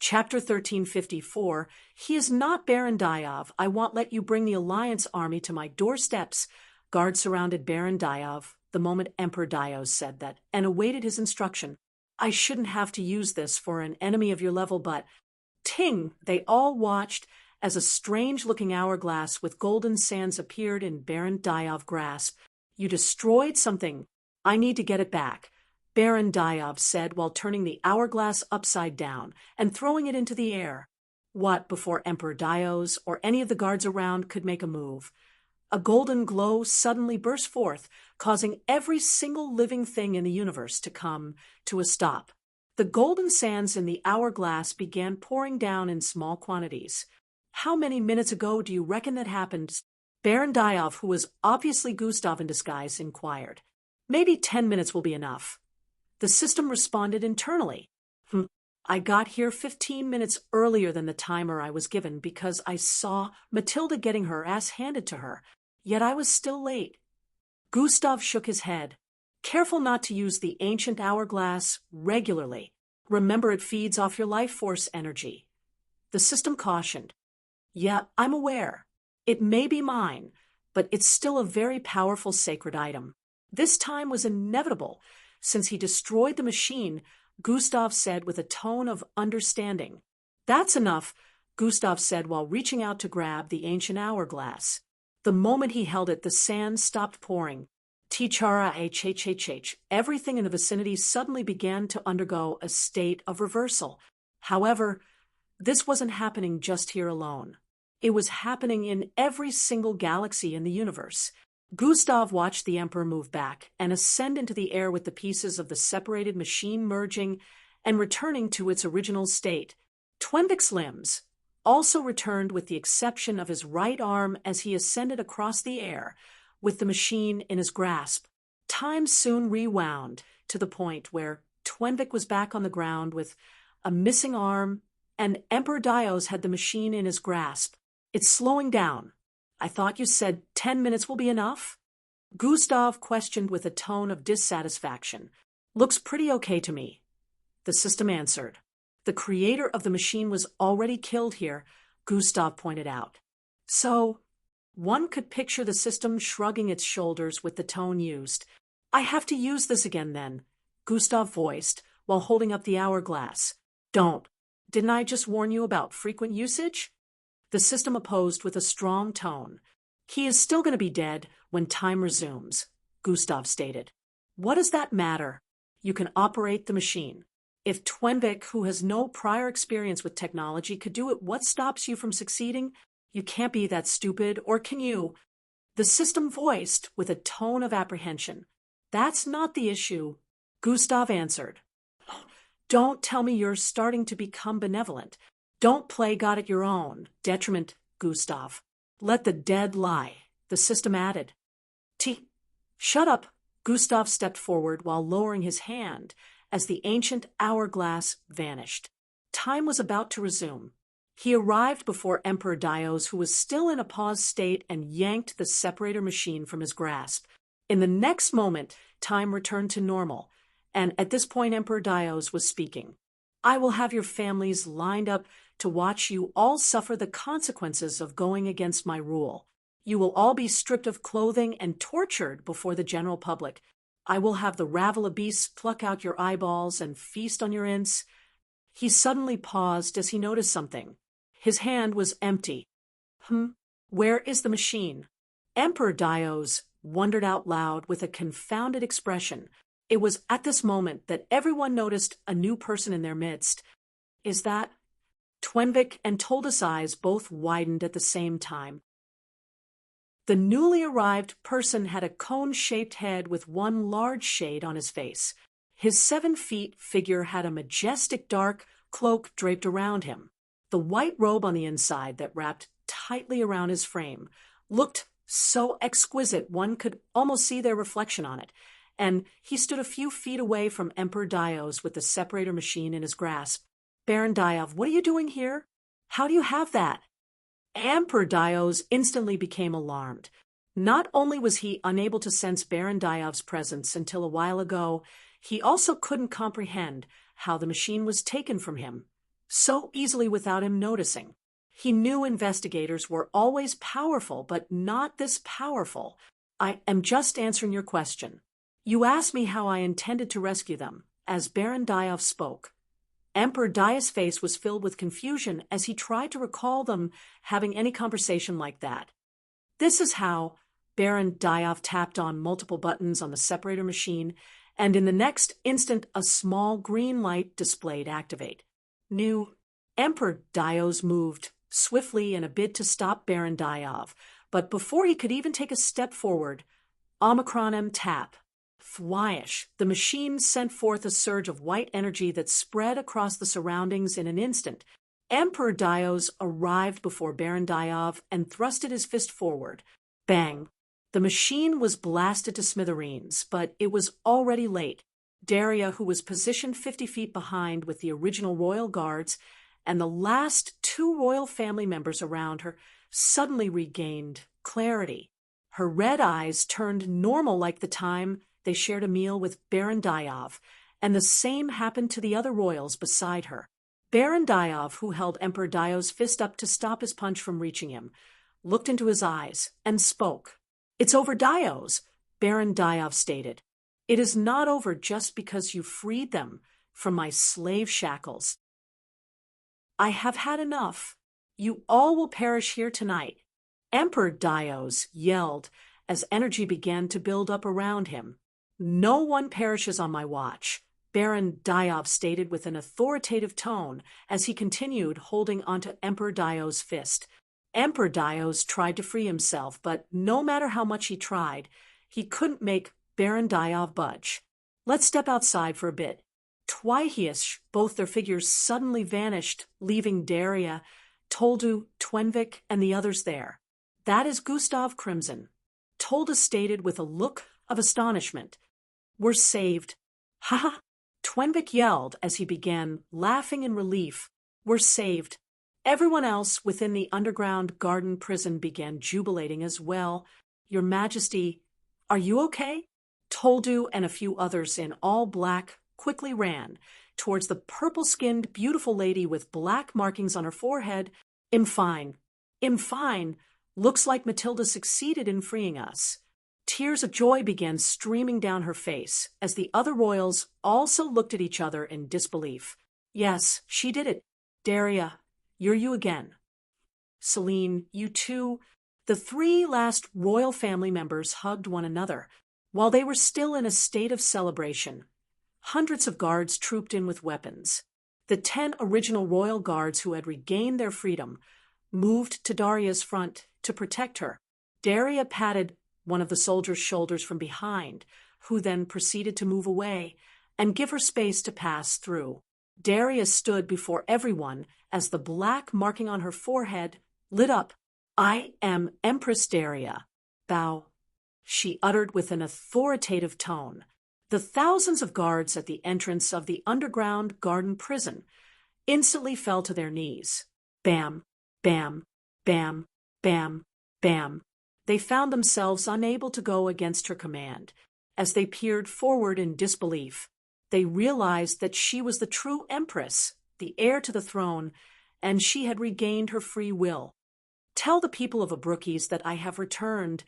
Chapter 1354, He is not Baron Diov. I won't let you bring the Alliance army to my doorsteps. Guards surrounded Baron Diov the moment Emperor Dios said that, and awaited his instruction. I shouldn't have to use this for an enemy of your level, but… Ting! They all watched as a strange-looking hourglass with golden sands appeared in Baron Diov's grasp. You destroyed something. I need to get it back, Baron Diov said while turning the hourglass upside down and throwing it into the air. What, before Emperor Dios or any of the guards around could make a move? A golden glow suddenly burst forth, causing every single living thing in the universe to come to a stop. The golden sands in the hourglass began pouring down in small quantities. How many minutes ago do you reckon that happened? Baron Diov, who was obviously Gustav in disguise, inquired. Maybe 10 minutes will be enough. The system responded internally. I got here 15 minutes earlier than the timer I was given because I saw Matilda getting her ass handed to her, yet I was still late. Gustav shook his head. Careful not to use the ancient hourglass regularly. Remember, it feeds off your life force energy. The system cautioned. Yeah, I'm aware. It may be mine, but it's still a very powerful sacred item. This time was inevitable. Since he destroyed the machine, Gustav said with a tone of understanding. That's enough, Gustav said while reaching out to grab the ancient hourglass. The moment he held it, the sand stopped pouring. T-chara-h-h-h-h. Everything in the vicinity suddenly began to undergo a state of reversal. However, this wasn't happening just here alone. It was happening in every single galaxy in the universe. Gustav watched the Emperor move back and ascend into the air with the pieces of the separated machine merging and returning to its original state. Twenvik's limbs also returned with the exception of his right arm as he ascended across the air, with the machine in his grasp. Time soon rewound to the point where Twenvik was back on the ground with a missing arm, and Emperor Dios had the machine in his grasp. It's slowing down. I thought you said 10 minutes will be enough? Gustav questioned with a tone of dissatisfaction. Looks pretty okay to me. The system answered. The creator of the machine was already killed here, Gustav pointed out. So, one could picture the system shrugging its shoulders with the tone used. I have to use this again then, Gustav voiced while holding up the hourglass. Don't. Didn't I just warn you about frequent usage? The system opposed with a strong tone. He is still going to be dead when time resumes, Gustav stated. What does that matter? You can operate the machine. If Twenvik, who has no prior experience with technology, could do it, what stops you from succeeding? You can't be that stupid, or can you? The system voiced with a tone of apprehension. That's not the issue, Gustav answered. Don't tell me you're starting to become benevolent. Don't play God at your own detriment, Gustav. Let the dead lie, the system added. Shut up, Gustav stepped forward while lowering his hand as the ancient hourglass vanished. Time was about to resume. He arrived before Emperor Dios, who was still in a paused state, and yanked the separator machine from his grasp. In the next moment, time returned to normal, and at this point Emperor Dios was speaking. I will have your families lined up to watch you all suffer the consequences of going against my rule. You will all be stripped of clothing and tortured before the general public. I will have the rabble of beasts pluck out your eyeballs and feast on your ints. He suddenly paused as he noticed something. His hand was empty. Where is the machine? Emperor Dios wondered out loud with a confounded expression. It was at this moment that everyone noticed a new person in their midst. Is that? Twenvik and Tolda's eyes both widened at the same time. The newly arrived person had a cone-shaped head with one large shade on his face. His 7-feet figure had a majestic dark cloak draped around him. The white robe on the inside that wrapped tightly around his frame looked so exquisite one could almost see their reflection on it, and he stood a few feet away from Emperor Dios with the separator machine in his grasp. Baron Diov, what are you doing here? How do you have that? Emperor Dios instantly became alarmed. Not only was he unable to sense Baron Diov's presence until a while ago, he also couldn't comprehend how the machine was taken from him. so easily without him noticing. He knew investigators were always powerful, but not this powerful. I am just answering your question. You asked me how I intended to rescue them, as Baron Diov spoke. Emperor Dia's face was filled with confusion as he tried to recall them having any conversation like that. This is how. Baron Diov tapped on multiple buttons on the separator machine, and in the next instant a small green light displayed activate. New. Emperor Dios moved swiftly in a bid to stop Baron Diov, but before he could even take a step forward, Omicron M tap. Thwyish, the machine sent forth a surge of white energy that spread across the surroundings in an instant. Emperor Dios arrived before Baron Diov and thrusted his fist forward. Bang! The machine was blasted to smithereens, but it was already late. Daria, who was positioned 50 feet behind with the original royal guards and the last 2 royal family members around her, suddenly regained clarity. Her red eyes turned normal like the time they shared a meal with Baron Diov, and the same happened to the other royals beside her. Baron Diov, who held Emperor Dio's fist up to stop his punch from reaching him, looked into his eyes and spoke. "It's over, Dios," Baron Diov stated. "It is not over just because you freed them from my slave shackles. I have had enough. You all will perish here tonight." Emperor Dios yelled as energy began to build up around him. "No one perishes on my watch," Baron Diov stated with an authoritative tone as he continued holding onto Emperor Dios' fist. Emperor Dios tried to free himself, but no matter how much he tried, he couldn't make Baron Diov budge. "Let's step outside for a bit." Twihish, both their figures suddenly vanished, leaving Daria, Toldu, Twenvik, and the others there. "That is Gustav Crimson," Tolda stated with a look of astonishment. "We're saved." "Ha ha!" Twenvik yelled as he began laughing in relief. "We're saved." Everyone else within the underground garden prison began jubilating as well. "Your Majesty, are you okay?" Toldu and a few others in all black quickly ran towards the purple-skinned beautiful lady with black markings on her forehead. "I'm fine. I'm fine. Looks like Matilda succeeded in freeing us." Tears of joy began streaming down her face as the other royals also looked at each other in disbelief. "Yes, she did it. Daria, you're you again. Celine, you too." The 3 last royal family members hugged one another. While they were still in a state of celebration, hundreds of guards trooped in with weapons. The 10 original royal guards who had regained their freedom moved to Daria's front to protect her. Daria patted one of the soldiers' shoulders from behind, who then proceeded to move away and give her space to pass through. Daria stood before everyone as the black marking on her forehead lit up. "I am Empress Daria. Bow," she uttered with an authoritative tone. The thousands of guards at the entrance of the underground garden prison instantly fell to their knees. Bam, bam, bam, bam, bam. They found themselves unable to go against her command. As they peered forward in disbelief, they realized that she was the true empress, the heir to the throne, and she had regained her free will. "Tell the people of Abrukes that I have returned."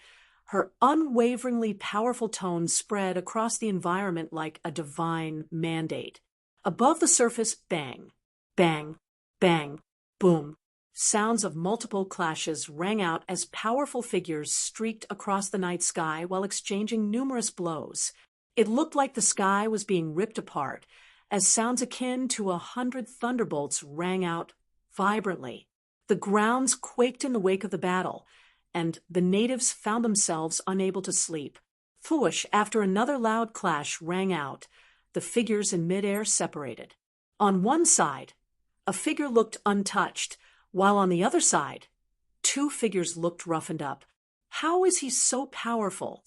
Her unwaveringly powerful tones spread across the environment like a divine mandate. Above the surface, bang, bang, bang, boom. Sounds of multiple clashes rang out as powerful figures streaked across the night sky while exchanging numerous blows. It looked like the sky was being ripped apart, as sounds akin to 100 thunderbolts rang out vibrantly. The grounds quaked in the wake of the battle, and the natives found themselves unable to sleep. Thwoosh, after another loud clash rang out, the figures in midair separated. On one side, a figure looked untouched, while on the other side, 2 figures looked roughened up. How is he so powerful?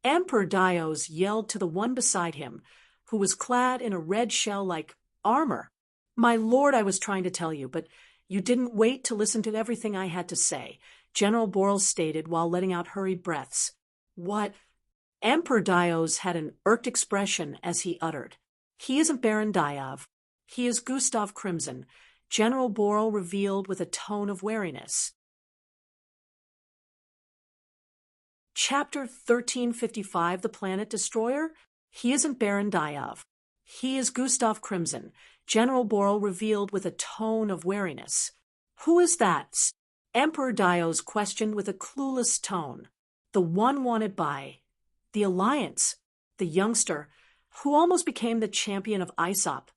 Emperor Dios yelled to the one beside him, who was clad in a red shell-like armor. "My lord, I was trying to tell you, but you didn't wait to listen to everything I had to say," General Boral stated while letting out hurried breaths. "What?" Emperor Dios had an irked expression as he uttered. "He isn't Baron Diov. He is Gustav Crimson, General Borel revealed with a tone of wariness. Chapter 1355, The Planet Destroyer? He isn't Baron Diov. He is Gustav Crimson, General Borel revealed with a tone of wariness. Who is that? Emperor Dios questioned with a clueless tone. The one wanted by the Alliance, the youngster, who almost became the champion of Aesop.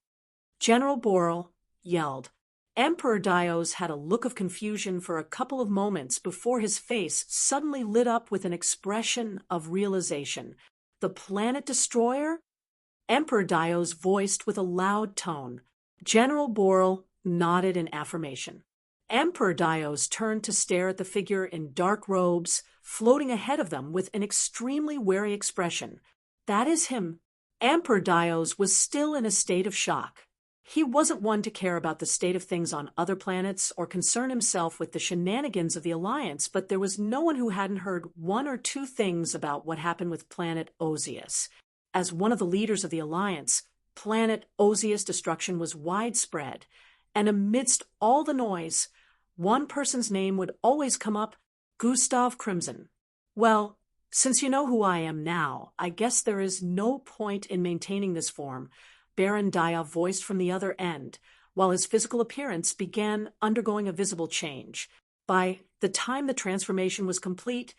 General Borel yelled. Emperor Dios had a look of confusion for a couple of moments before his face suddenly lit up with an expression of realization. The Planet Destroyer? Emperor Dios voiced with a loud tone. General Borel nodded in affirmation. Emperor Dios turned to stare at the figure in dark robes, floating ahead of them with an extremely wary expression. That is him. Emperor Dios was still in a state of shock. He wasn't one to care about the state of things on other planets or concern himself with the shenanigans of the Alliance, but there was no one who hadn't heard one or two things about what happened with planet Osius. As one of the leaders of the Alliance, planet Osius destruction was widespread, and amidst all the noise, one person's name would always come up, Gustav Crimson. Well, since you know who I am now, I guess there is no point in maintaining this form, Baron Diov voiced from the other end, while his physical appearance began undergoing a visible change. By the time the transformation was complete,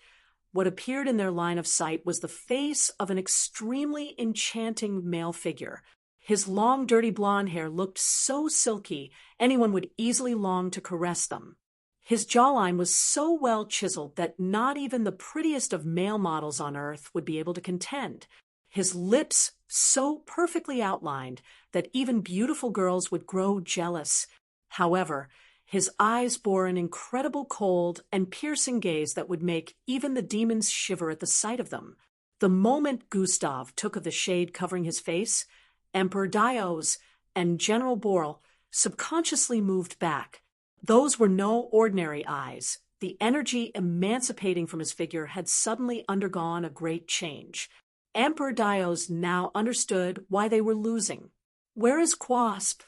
what appeared in their line of sight was the face of an extremely enchanting male figure. His long, dirty blonde hair looked so silky, anyone would easily long to caress them. His jawline was so well chiseled that not even the prettiest of male models on Earth would be able to contend. His lips so perfectly outlined that even beautiful girls would grow jealous. However, his eyes bore an incredible cold and piercing gaze that would make even the demons shiver at the sight of them. The moment Gustav took of the shade covering his face, Emperor Dios and General Borel subconsciously moved back. Those were no ordinary eyes. The energy emancipating from his figure had suddenly undergone a great change. Emperor Dios now understood why they were losing. Where is Quasp?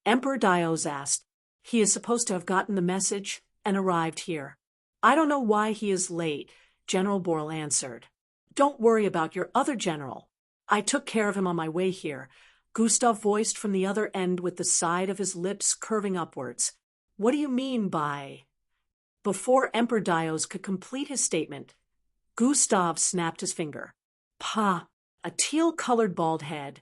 Emperor Dios asked. He is supposed to have gotten the message and arrived here. I don't know why he is late, General Borel answered. Don't worry about your other general. I took care of him on my way here, Gustav voiced from the other end with the side of his lips curving upwards. What do you mean by? Before Emperor Dios could complete his statement, Gustav snapped his finger. Pa! A teal-colored bald head,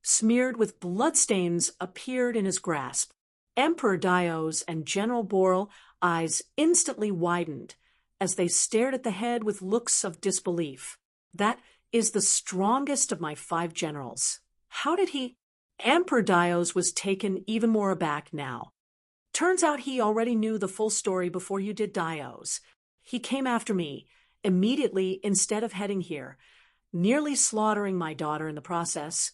smeared with bloodstains, appeared in his grasp. Emperor Dios and General Borel eyes instantly widened as they stared at the head with looks of disbelief. That is the strongest of my 5 generals. How did he? Emperor Dios was taken even more aback now. Turns out he already knew the full story before you did, Dios. He came after me immediately instead of heading here, nearly slaughtering my daughter in the process.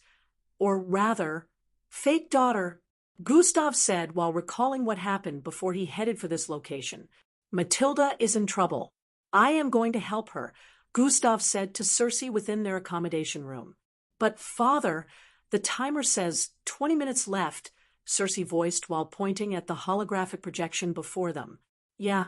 Or rather, fake daughter, Gustav said while recalling what happened before he headed for this location. Matilda is in trouble. I am going to help her, Gustav said to Cersei within their accommodation room. But father, the timer says 20 minutes left, Cersei voiced while pointing at the holographic projection before them. Yeah,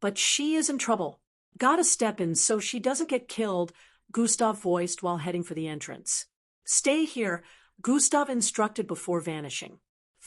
but she is in trouble. Gotta step in so she doesn't get killed, Gustav voiced while heading for the entrance. Stay here, Gustav instructed before vanishing.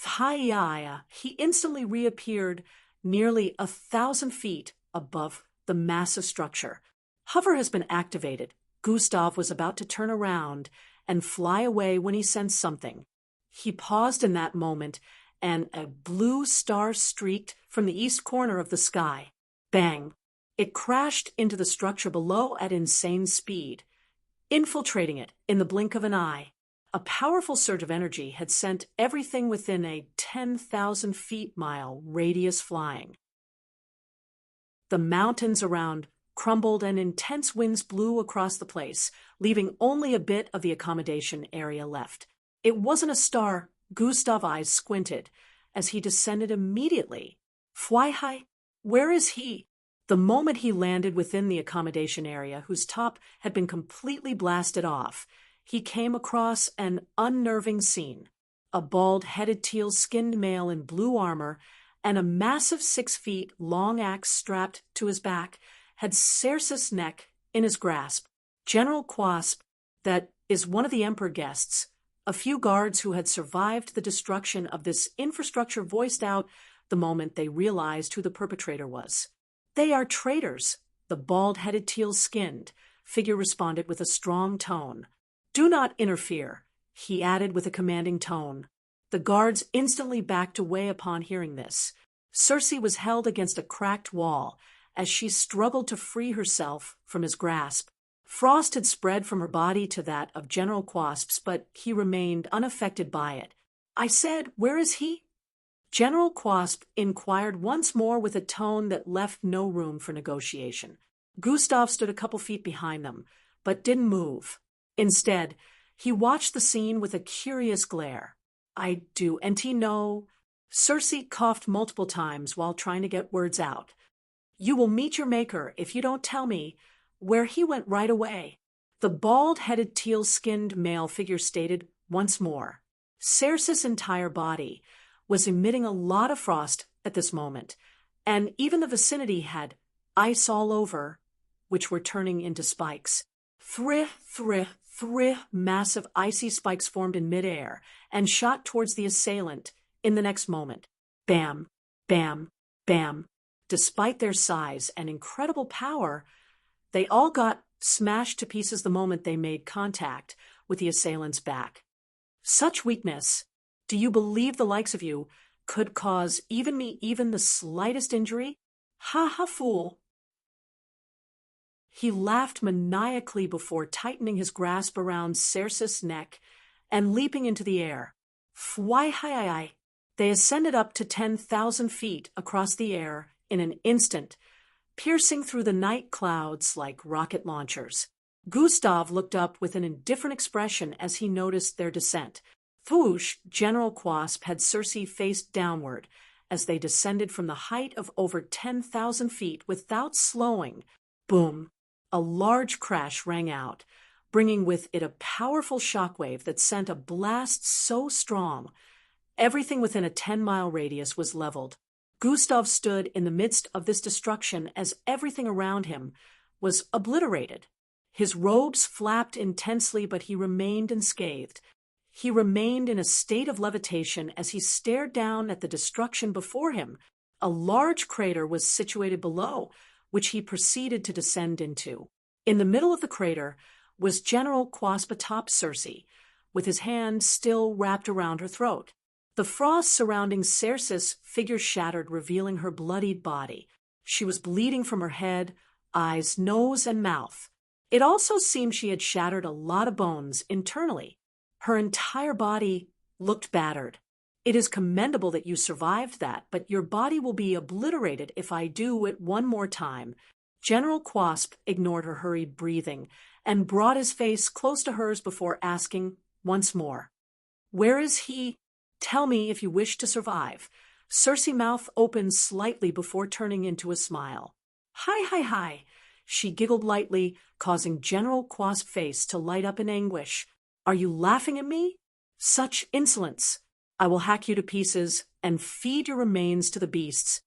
Hi-ya, he instantly reappeared nearly 1,000 feet above the massive structure. Hover has been activated. Gustav was about to turn around and fly away when he sensed something. He paused in that moment, and a blue star streaked from the east corner of the sky. Bang! It crashed into the structure below at insane speed, infiltrating it in the blink of an eye. A powerful surge of energy had sent everything within a 10,000 feet mile radius flying. The mountains around crumbled and intense winds blew across the place, leaving only a bit of the accommodation area left. It wasn't a star. Gustav's eyes squinted as he descended immediately. Fwai, where is he? The moment he landed within the accommodation area, whose top had been completely blasted off, he came across an unnerving scene. a bald-headed teal-skinned male in blue armor and a massive 6-feet-long axe strapped to his back, had Cersei's neck in his grasp. General Quasp, that is one of the Emperor guests, a few guards who had survived the destruction of this infrastructure, voiced out the moment they realized who the perpetrator was. "They are traitors," the bald-headed teal-skinned figure responded with a strong tone. "Do not interfere," he added with a commanding tone. The guards instantly backed away upon hearing this. Cersei was held against a cracked wall as she struggled to free herself from his grasp. Frost had spread from her body to that of General Quasp's, but he remained unaffected by it. "I said, where is he?" General Quasp inquired once more with a tone that left no room for negotiation. Gustav stood a couple feet behind them, but didn't move. Instead, he watched the scene with a curious glare. "I do, and he know—" Cersei coughed multiple times while trying to get words out. "You will meet your maker if you don't tell me where he went right away," the bald-headed teal-skinned male figure stated once more. Cersei's entire body was emitting a lot of frost at this moment, and even the vicinity had ice all over, which were turning into spikes. Thrih, thrih, thrih, massive icy spikes formed in midair and shot towards the assailant in the next moment. Bam, bam, bam. Despite their size and incredible power, they all got smashed to pieces the moment they made contact with the assailant's back. Such weakness, do you believe the likes of you could cause even me even the slightest injury? Ha ha, fool. He laughed maniacally before tightening his grasp around Cersei's neck and leaping into the air. Fwai-hi-hi-hi. They ascended up to 10,000 feet across the air in an instant, piercing through the night clouds like rocket launchers. Gustav looked up with an indifferent expression as he noticed their descent. Thwoosh, General Quasp had Cersei face downward as they descended from the height of over 10,000 feet without slowing. Boom! A large crash rang out, bringing with it a powerful shockwave that sent a blast so strong everything within a 10-mile radius was leveled. Gustav stood in the midst of this destruction as everything around him was obliterated. His robes flapped intensely, but he remained unscathed. He remained in a state of levitation as he stared down at the destruction before him. A large crater was situated below, which he proceeded to descend into. In the middle of the crater was General Quasp atop Cersei, with his hand still wrapped around her throat. The frost surrounding Cersei's figure shattered, revealing her bloodied body. She was bleeding from her head, eyes, nose, and mouth. It also seemed she had shattered a lot of bones internally. Her entire body looked battered. "It is commendable that you survived that, but your body will be obliterated if I do it one more time." General Quasp ignored her hurried breathing and brought his face close to hers before asking once more, "Where is he? Tell me if you wish to survive." Cersei's mouth opened slightly before turning into a smile. "Hi, hi, hi." She giggled lightly, causing General Quasp's face to light up in anguish. "Are you laughing at me? Such insolence! I will hack you to pieces and feed your remains to the beasts."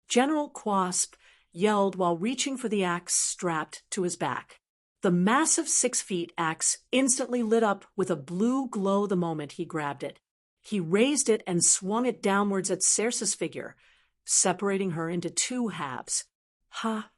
General Quasp yelled while reaching for the axe strapped to his back. The massive 6-foot axe instantly lit up with a blue glow the moment he grabbed it. He raised it and swung it downwards at Cersei's figure, separating her into two halves. "Ha!"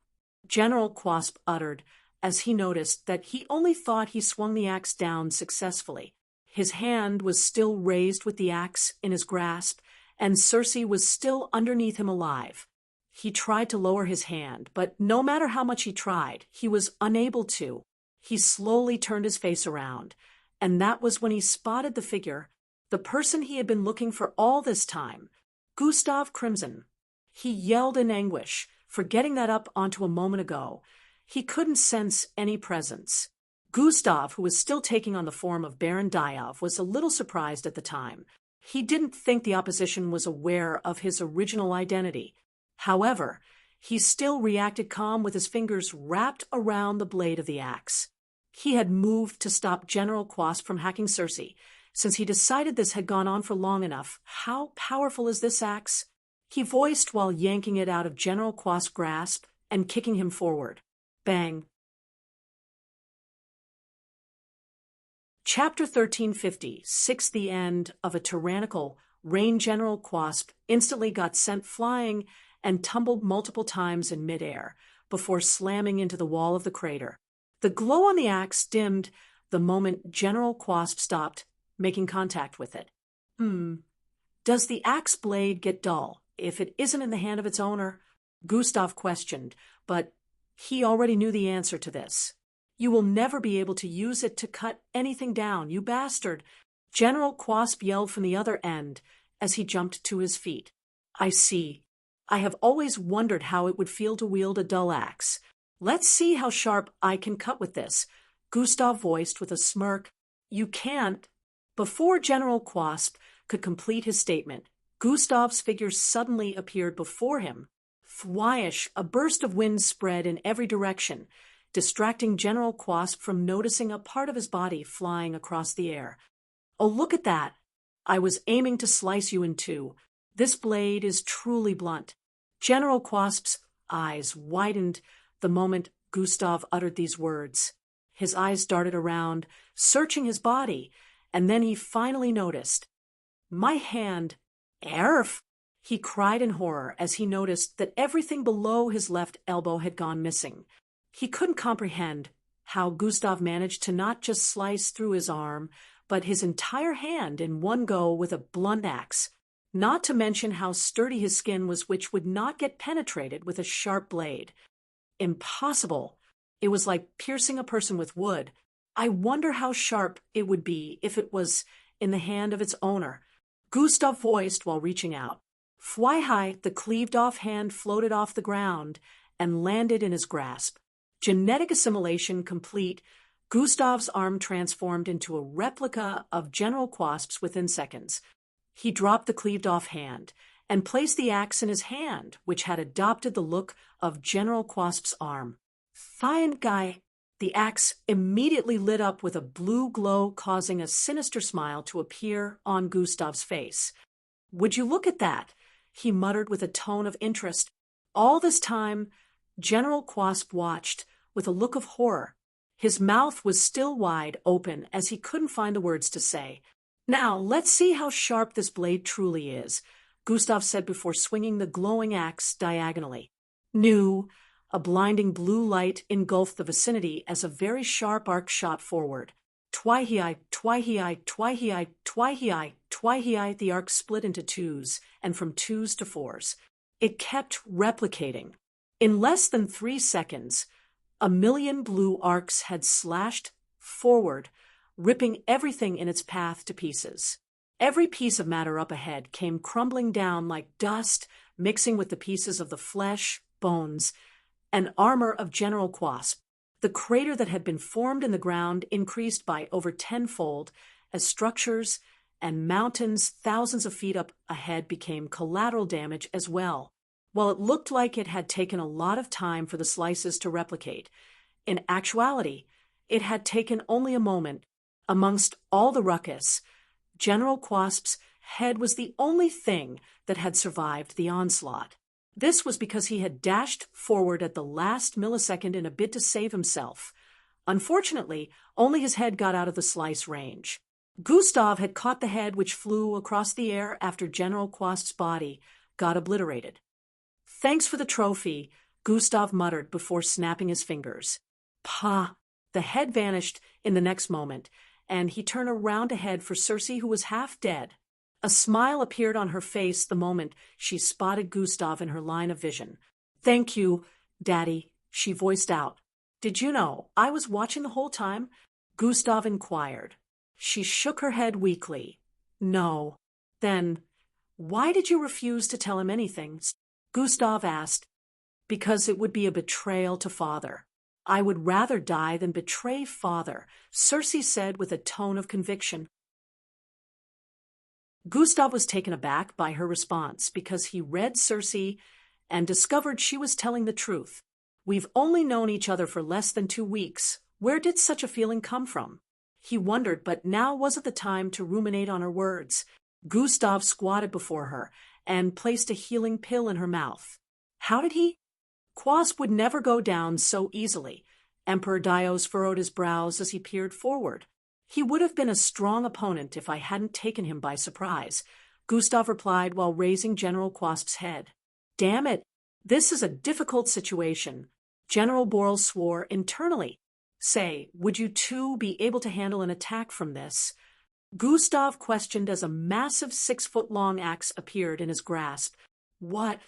General Quasp uttered as he noticed that he only thought he swung the axe down successfully. His hand was still raised with the axe in his grasp, and Cersei was still underneath him alive. He tried to lower his hand, but no matter how much he tried, he was unable to. He slowly turned his face around, and that was when he spotted the figure, the person he had been looking for all this time, Gustav Crimson. He yelled in anguish, forgetting that up onto a moment ago. He couldn't sense any presence. Gustav, who was still taking on the form of Baron Diov, was a little surprised at the time. He didn't think the opposition was aware of his original identity. However, he still reacted calm with his fingers wrapped around the blade of the axe. He had moved to stop General Quasp from hacking Cersei, since he decided this had gone on for long enough. How powerful is this axe? He voiced while yanking it out of General Quasp's grasp and kicking him forward. Bang. Chapter 1356, the end of a tyrannical reign. General Quasp instantly got sent flying and tumbled multiple times in midair before slamming into the wall of the crater. The glow on the axe dimmed the moment General Quasp stopped making contact with it. Does the axe blade get dull if it isn't in the hand of its owner? Gustav questioned, but he already knew the answer to this. You will never be able to use it to cut anything down, you bastard! General Quasp yelled from the other end as he jumped to his feet. I see. I have always wondered how it would feel to wield a dull axe. Let's see how sharp I can cut with this, Gustav voiced with a smirk. You can't. Before General Quasp could complete his statement, Gustav's figure suddenly appeared before him. Fwyish, a burst of wind spread in every direction, distracting General Quasp from noticing a part of his body flying across the air. Oh, look at that! I was aiming to slice you in two. This blade is truly blunt. General Quasp's eyes widened the moment Gustav uttered these words. His eyes darted around, searching his body, and then he finally noticed. My hand, Erf! He cried in horror as he noticed that everything below his left elbow had gone missing. He couldn't comprehend how Gustav managed to not just slice through his arm, but his entire hand in one go with a blunt axe, not to mention how sturdy his skin was, which would not get penetrated with a sharp blade. Impossible. It was like piercing a person with wood. I wonder how sharp it would be if it was in the hand of its owner, Gustav voiced while reaching out. Fwyi, the cleaved-off hand floated off the ground and landed in his grasp. Genetic assimilation complete, Gustav's arm transformed into a replica of General Quasp's within seconds. He dropped the cleaved-off hand and placed the axe in his hand, which had adopted the look of General Quasp's arm. Fine guy. The axe immediately lit up with a blue glow, causing a sinister smile to appear on Gustav's face. Would you look at that? He muttered with a tone of interest. All this time, General Quasp watched with a look of horror. His mouth was still wide open as he couldn't find the words to say. Now, let's see how sharp this blade truly is, Gustav said before swinging the glowing axe diagonally. New. A blinding blue light engulfed the vicinity as a very sharp arc shot forward. Twihii, twihii, twihii, twihii, twihii. The arc split into twos, and from twos to fours. It kept replicating. In less than 3 seconds, 1,000,000 blue arcs had slashed forward, ripping everything in its path to pieces. Every piece of matter up ahead came crumbling down like dust, mixing with the pieces of the flesh, bones, and armor of General Quasp. The crater that had been formed in the ground increased by over 10-fold as structures and mountains thousands of feet up ahead became collateral damage as well. While it looked like it had taken a lot of time for the slices to replicate, in actuality, it had taken only a moment. Amongst all the ruckus, General Quasp's head was the only thing that had survived the onslaught. This was because he had dashed forward at the last millisecond in a bid to save himself. Unfortunately, only his head got out of the slice range. Gustav had caught the head, which flew across the air after General Quasp's body got obliterated. Thanks for the trophy, Gustav muttered before snapping his fingers. Pah! The head vanished in the next moment, and he turned around to head for Circe, who was half dead. A smile appeared on her face the moment she spotted Gustav in her line of vision. Thank you, Daddy, she voiced out. Did you know I was watching the whole time? Gustav inquired. She shook her head weakly. No. Then, why did you refuse to tell him anything? Gustav asked. Because it would be a betrayal to Father. I would rather die than betray Father, Circe said with a tone of conviction. Gustav was taken aback by her response because he read Circe and discovered she was telling the truth. We've only known each other for less than 2 weeks. Where did such a feeling come from? He wondered, but now wasn't the time to ruminate on her words. Gustav squatted before her and placed a healing pill in her mouth. How did he? Quasp would never go down so easily. Emperor Dios furrowed his brows as he peered forward. He would have been a strong opponent if I hadn't taken him by surprise, Gustav replied while raising General Quasp's head. Damn it, this is a difficult situation. General Borel swore internally. Say, would you two be able to handle an attack from this? Gustav questioned as a massive 6-foot-long axe appeared in his grasp. What?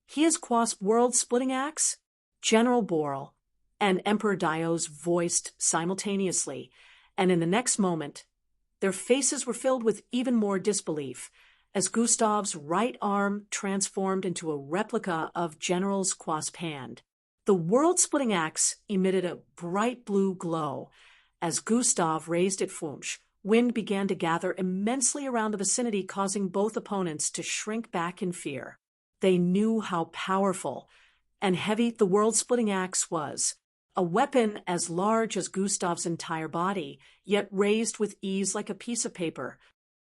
He is Quasp's world-splitting axe? General Borel and Emperor Dios voiced simultaneously, and in the next moment, their faces were filled with even more disbelief, as Gustav's right arm transformed into a replica of General Quasp's hand. The world-splitting axe emitted a bright blue glow. As Gustav raised it, wind began to gather immensely around the vicinity, causing both opponents to shrink back in fear. They knew how powerful and heavy the world-splitting axe was, a weapon as large as Gustav's entire body, yet raised with ease like a piece of paper.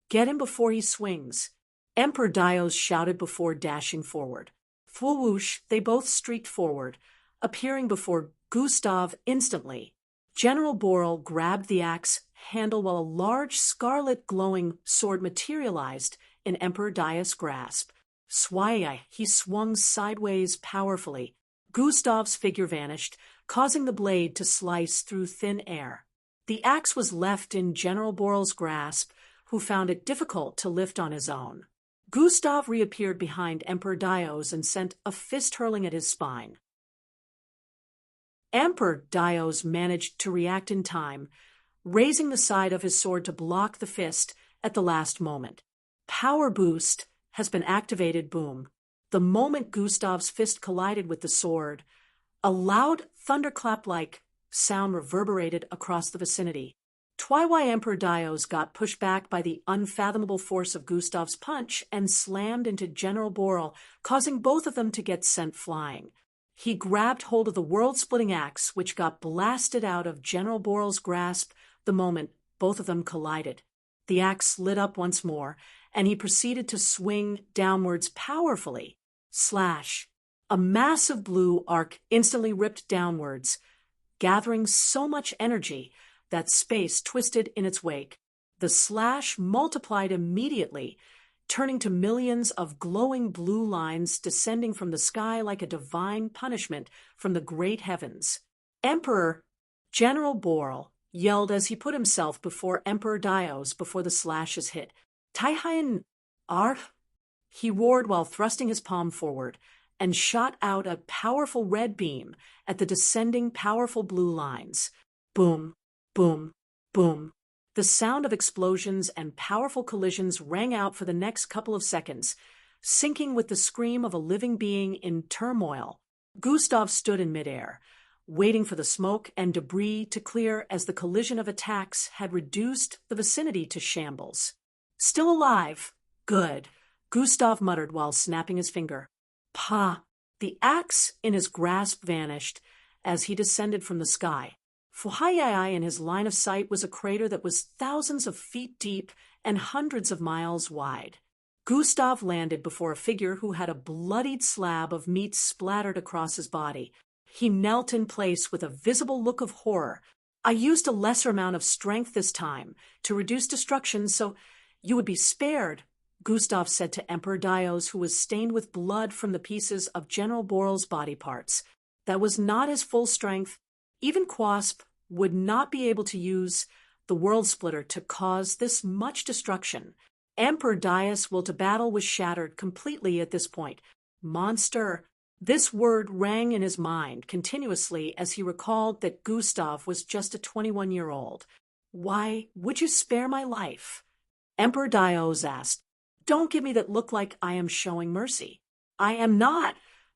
Get him before he swings, Emperor Dios shouted before dashing forward. Whoosh, they both streaked forward, appearing before Gustav instantly. General Borel grabbed the axe handle while a large scarlet glowing sword materialized in Emperor Dios' grasp. Swaya, he swung sideways powerfully. Gustav's figure vanished, causing the blade to slice through thin air. The axe was left in General Borel's grasp, who found it difficult to lift on his own. Gustav reappeared behind Emperor Dios and sent a fist hurling at his spine. Emperor Dios managed to react in time, raising the side of his sword to block the fist at the last moment. Power boost has been activated. Boom. The moment Gustav's fist collided with the sword, a loud thunderclap-like sound reverberated across the vicinity. Twice Emperor Dios got pushed back by the unfathomable force of Gustav's punch and slammed into General Borel, causing both of them to get sent flying. He grabbed hold of the world-splitting axe, which got blasted out of General Borel's grasp the moment both of them collided. The axe lit up once more, and he proceeded to swing downwards powerfully. Slash! A massive blue arc instantly ripped downwards, gathering so much energy that space twisted in its wake. The slash multiplied immediately, turning to millions of glowing blue lines descending from the sky like a divine punishment from the great heavens. Emperor General Borel yelled as he put himself before Emperor Dios before the slashes hit. Taihain Ar? He roared while thrusting his palm forward and shot out a powerful red beam at the descending powerful blue lines. Boom, boom, boom. The sound of explosions and powerful collisions rang out for the next couple of seconds, syncing with the scream of a living being in turmoil. Gustav stood in midair, waiting for the smoke and debris to clear as the collision of attacks had reduced the vicinity to shambles. Still alive. Good, Gustav muttered while snapping his finger. Pa! The axe in his grasp vanished as he descended from the sky. Fuhayai in his line of sight was a crater that was thousands of feet deep and hundreds of miles wide. Gustav landed before a figure who had a bloodied slab of meat splattered across his body. He knelt in place with a visible look of horror. I used a lesser amount of strength this time to reduce destruction so you would be spared, Gustav said to Emperor Dios, who was stained with blood from the pieces of General Borel's body parts. That was not his full strength. Even Quasp would not be able to use the World Splitter to cause this much destruction. Emperor Dios' will to battle was shattered completely at this point. Monster. This word rang in his mind continuously as he recalled that Gustav was just a 21-year-old. Why would you spare my life? Emperor Dios asked. Don't give me that look like I am showing mercy. I am not,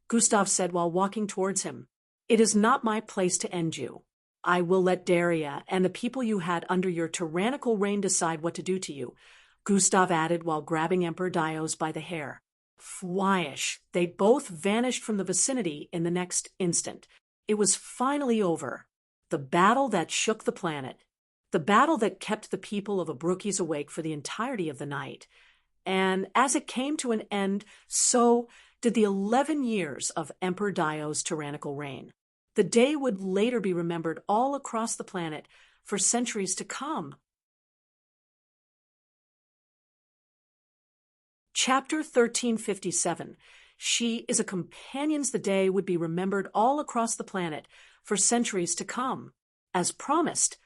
Gustav said while walking towards him. It is not my place to end you. I will let Daria and the people you had under your tyrannical reign decide what to do to you, Gustav added while grabbing Emperor Dios by the hair. Flyish. They both vanished from the vicinity in the next instant. It was finally over. The battle that shook the planet. The battle that kept the people of Abrukes awake for the entirety of the night. And as it came to an end, so did the 11 years of Emperor Dio's tyrannical reign. The day would later be remembered all across the planet for centuries to come. Chapter 1357. She is a companion's the day would be remembered all across the planet for centuries to come. As promised,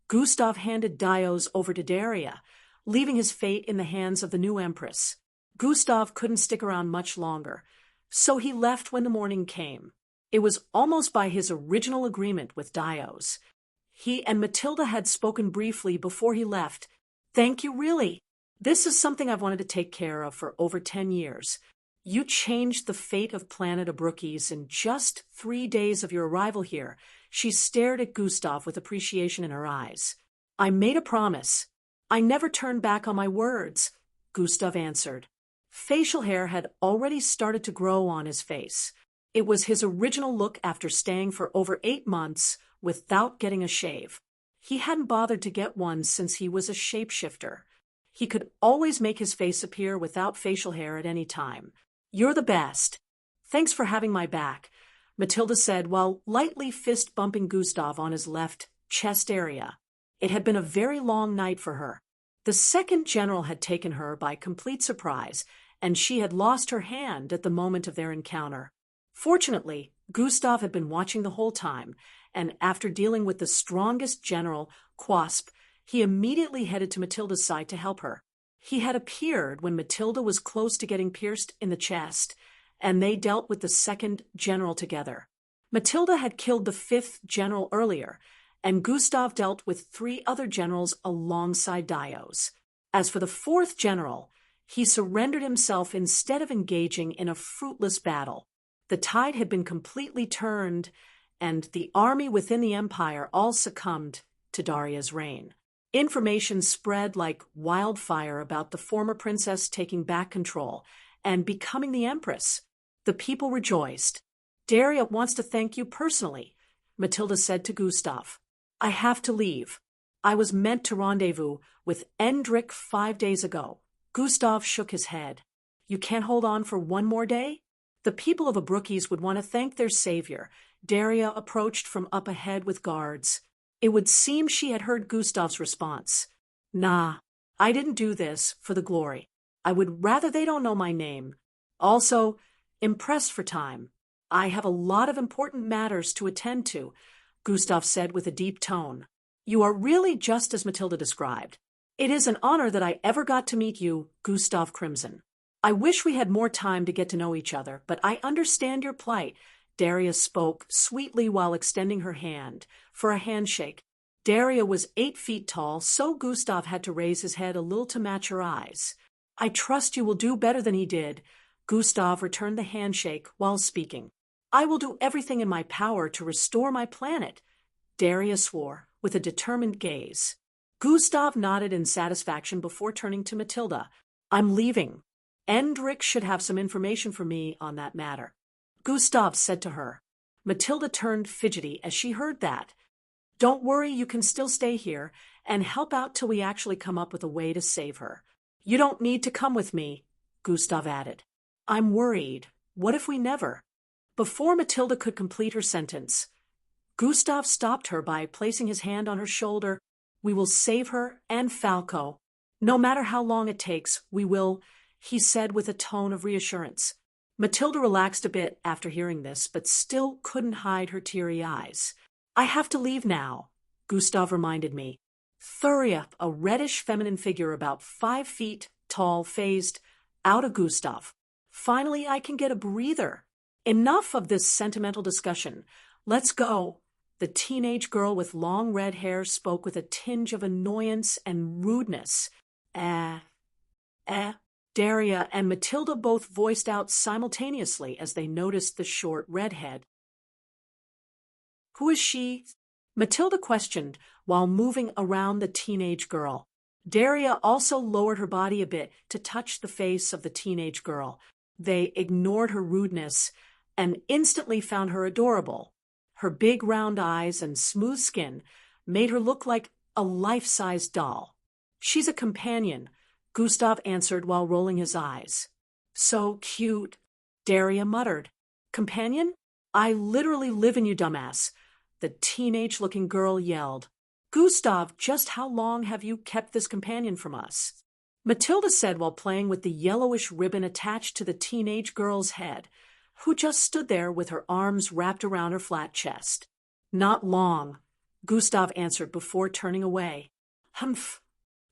Gustav handed Dios over to Daria, leaving his fate in the hands of the new empress. Gustav couldn't stick around much longer, so he left when the morning came. It was almost by his original agreement with Dios. He and Matilda had spoken briefly before he left. "Thank you, really. This is something I've wanted to take care of for over 10 years. You changed the fate of planet Abrukes in just 3 days of your arrival here." She stared at Gustav with appreciation in her eyes. "I made a promise. I never turned back on my words," Gustav answered. Facial hair had already started to grow on his face. It was his original look after staying for over 8 months without getting a shave. He hadn't bothered to get one since he was a shapeshifter. He could always make his face appear without facial hair at any time. "You're the best. Thanks for having my back," Matilda said while lightly fist-bumping Gustav on his left chest area. It had been a very long night for her. The second general had taken her by complete surprise, and she had lost her hand at the moment of their encounter. Fortunately, Gustav had been watching the whole time, and after dealing with the strongest general, Quasp, he immediately headed to Matilda's side to help her. He had appeared when Matilda was close to getting pierced in the chest, and they dealt with the second general together. Matilda had killed the 5th general earlier, and Gustav dealt with 3 other generals alongside Dios. As for the 4th general, he surrendered himself instead of engaging in a fruitless battle. The tide had been completely turned, and the army within the empire all succumbed to Daria's reign. Information spread like wildfire about the former princess taking back control and becoming the empress. The people rejoiced. "Daria wants to thank you personally," Matilda said to Gustav. "I have to leave. I was meant to rendezvous with Endrik 5 days ago." Gustav shook his head. "You can't hold on for one more day?" The people of Abrukes would want to thank their savior. Daria approached from up ahead with guards. It would seem she had heard Gustav's response. "Nah, I didn't do this for the glory. I would rather they don't know my name. Also, impressed for time. I have a lot of important matters to attend to," Gustav said with a deep tone. "You are really just as Matilda described. It is an honor that I ever got to meet you, Gustav Crimson. I wish we had more time to get to know each other, but I understand your plight." Daria spoke sweetly while extending her hand for a handshake. Daria was 8 feet tall, so Gustav had to raise his head a little to match her eyes. "I trust you will do better than he did." Gustav returned the handshake while speaking. "I will do everything in my power to restore my planet," Daria swore with a determined gaze. Gustav nodded in satisfaction before turning to Matilda. "I'm leaving. Endrik should have some information for me on that matter," Gustav said to her. Matilda turned fidgety as she heard that. "Don't worry, you can still stay here and help out till we actually come up with a way to save her. You don't need to come with me," Gustav added. "I'm worried. What if we never?" Before Matilda could complete her sentence, Gustav stopped her by placing his hand on her shoulder. "We will save her and Falco. No matter how long it takes, we will," he said with a tone of reassurance. Matilda relaxed a bit after hearing this, but still couldn't hide her teary eyes. "I have to leave now," Gustav reminded me. Thuria, a reddish feminine figure about 5 feet tall, phased out of Gustav. "Finally, I can get a breather. Enough of this sentimental discussion. Let's go." The teenage girl with long red hair spoke with a tinge of annoyance and rudeness. Daria and Matilda both voiced out simultaneously as they noticed the short redhead. "Who is she?" Matilda questioned while moving around the teenage girl. Daria also lowered her body a bit to touch the face of the teenage girl. They ignored her rudeness and instantly found her adorable. Her big round eyes and smooth skin made her look like a life-size doll. She's a companion, Gustav answered while rolling his eyes. So cute, Daria muttered. Companion? I literally live in you, dumbass, the teenage-looking girl yelled. Gustav, just how long have you kept this companion from us? Matilda said while playing with the yellowish ribbon attached to the teenage girl's head, who just stood there with her arms wrapped around her flat chest. Not long, Gustav answered before turning away. Humph.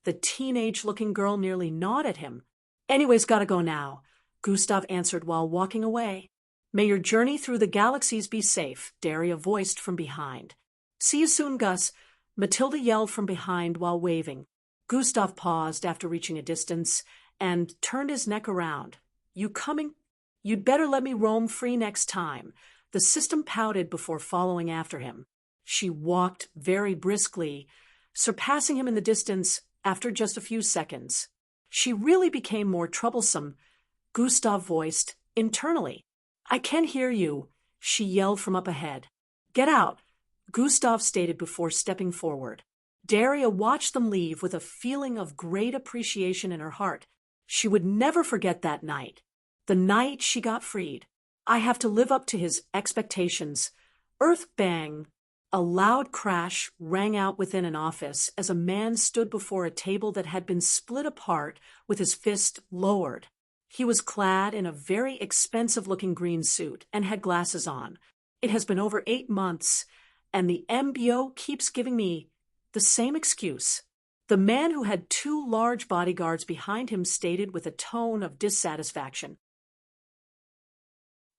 The teenage-looking girl nearly gnawed at him. Anyways, gotta go now, Gustav answered while walking away. May your journey through the galaxies be safe, Daria voiced from behind. See you soon, Gus, Matilda yelled from behind while waving. Gustav paused after reaching a distance and turned his neck around. You coming? You'd better let me roam free next time. The system pouted before following after him. She walked very briskly, surpassing him in the distance after just a few seconds. She really became more troublesome, Gustav voiced internally. I can hear you, she yelled from up ahead. Get out, Gustav stated before stepping forward. Daria watched them leave with a feeling of great appreciation in her heart. She would never forget that night. The night she got freed. I have to live up to his expectations. Earth bang. A loud crash rang out within an office as a man stood before a table that had been split apart with his fist lowered. He was clad in a very expensive-looking green suit and had glasses on. It has been over 8 months, and the MBO keeps giving me the same excuse. The man who had 2 large bodyguards behind him stated with a tone of dissatisfaction.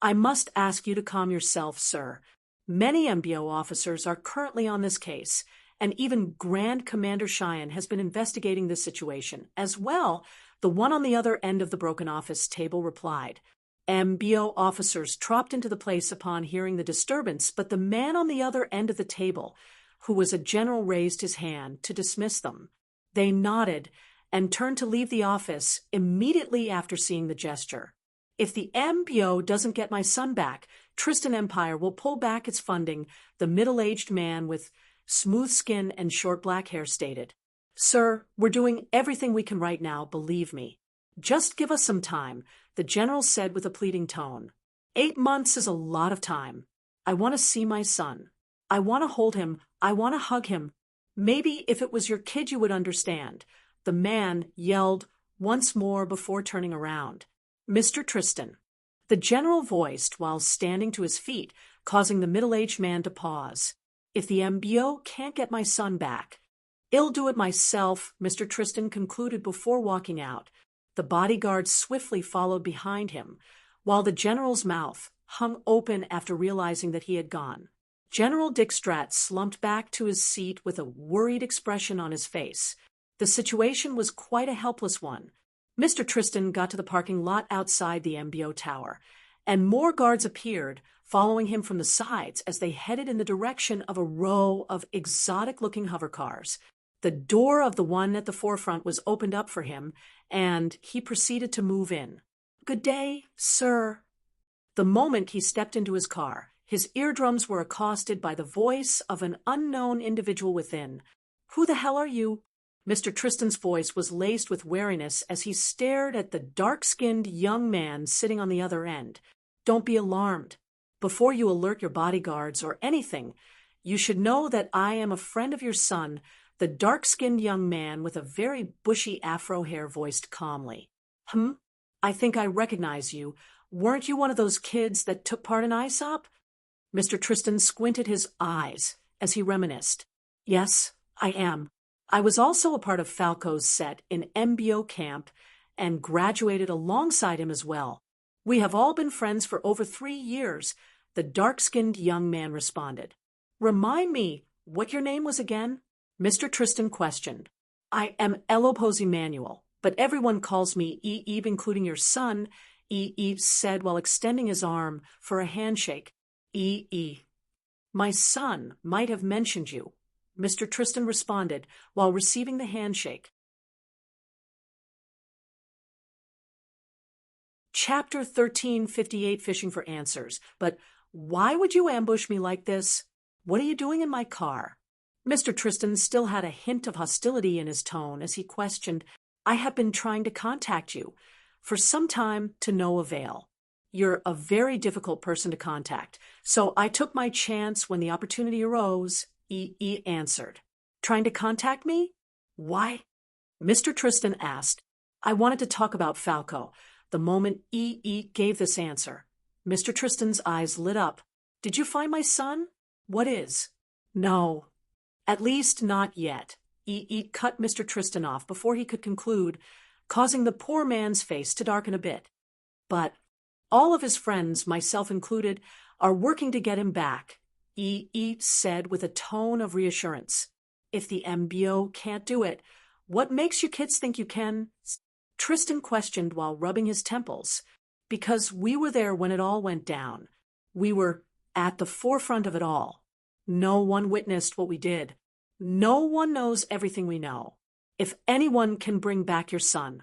I must ask you to calm yourself, sir. Many MBO officers are currently on this case, and even Grand Commander Cheyenne has been investigating this situation. As well, the one on the other end of the broken office table replied. MBO officers trooped into the place upon hearing the disturbance, but the man on the other end of the table, who was a general, raised his hand to dismiss them. They nodded and turned to leave the office immediately after seeing the gesture. If the MBO doesn't get my son back, Tristan Empire will pull back its funding, the middle-aged man with smooth skin and short black hair stated. Sir, we're doing everything we can right now, believe me. Just give us some time, the general said with a pleading tone. 8 months is a lot of time. I want to see my son. I want to hold him. I want to hug him. Maybe if it was your kid you would understand. The man yelled once more before turning around. Mr. Tristan. The general voiced while standing to his feet, causing the middle-aged man to pause. If the MBO can't get my son back, I'll do it myself, Mr. Tristan concluded before walking out. The bodyguard swiftly followed behind him, while the general's mouth hung open after realizing that he had gone. General Dick Strat slumped back to his seat with a worried expression on his face. The situation was quite a helpless one. Mr. Tristan got to the parking lot outside the MBO tower, and more guards appeared, following him from the sides as they headed in the direction of a row of exotic-looking hovercars. The door of the one at the forefront was opened up for him, and he proceeded to move in. Good day, sir. The moment he stepped into his car, his eardrums were accosted by the voice of an unknown individual within. Who the hell are you? Mr. Tristan's voice was laced with wariness as he stared at the dark-skinned young man sitting on the other end. Don't be alarmed. Before you alert your bodyguards or anything, you should know that I am a friend of your son, the dark-skinned young man with a very bushy afro hair voiced calmly. I think I recognize you. Weren't you one of those kids that took part in ISOP? Mr. Tristan squinted his eyes as he reminisced. Yes, I am. I was also a part of Falco's set in MBO camp and graduated alongside him as well. We have all been friends for over 3 years, the dark-skinned young man responded. Remind me what your name was again? Mr. Tristan questioned. I am Elopos Emmanuel, but everyone calls me Eve, including your son, Eve said while extending his arm for a handshake. My son might have mentioned you, Mr. Tristan responded while receiving the handshake. Chapter 1358, Fishing for Answers. But why would you ambush me like this? What are you doing in my car? Mr. Tristan still had a hint of hostility in his tone as he questioned, I have been trying to contact you for some time to no avail. You're a very difficult person to contact, so I took my chance when the opportunity arose, E answered. Trying to contact me? Why? Mr. Tristan asked. I wanted to talk about Falco. The moment E gave this answer, Mr. Tristan's eyes lit up. Did you find my son? What is? No. At least not yet. E cut Mr. Tristan off before he could conclude, causing the poor man's face to darken a bit. But all of his friends, myself included, are working to get him back, E said with a tone of reassurance. If the MBO can't do it, what makes you kids think you can? Tristan questioned while rubbing his temples. Because we were there when it all went down. We were at the forefront of it all. No one witnessed what we did. No one knows everything we know. If anyone can bring back your son,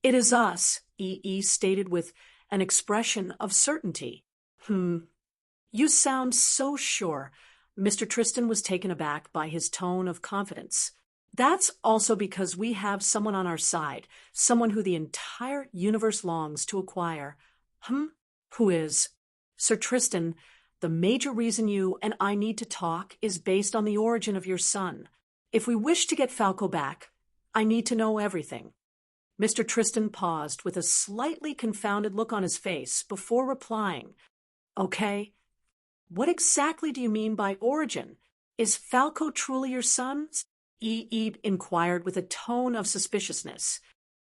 it is us, E stated with an expression of certainty. You sound so sure. Mr. Tristan was taken aback by his tone of confidence. That's also because we have someone on our side, someone who the entire universe longs to acquire. Who is? Sir Tristan, the major reason you and I need to talk is based on the origin of your son. If we wish to get Falco back, I need to know everything. Mr. Tristan paused with a slightly confounded look on his face before replying. Okay. What exactly do you mean by origin? Is Falco truly your son? E inquired with a tone of suspiciousness.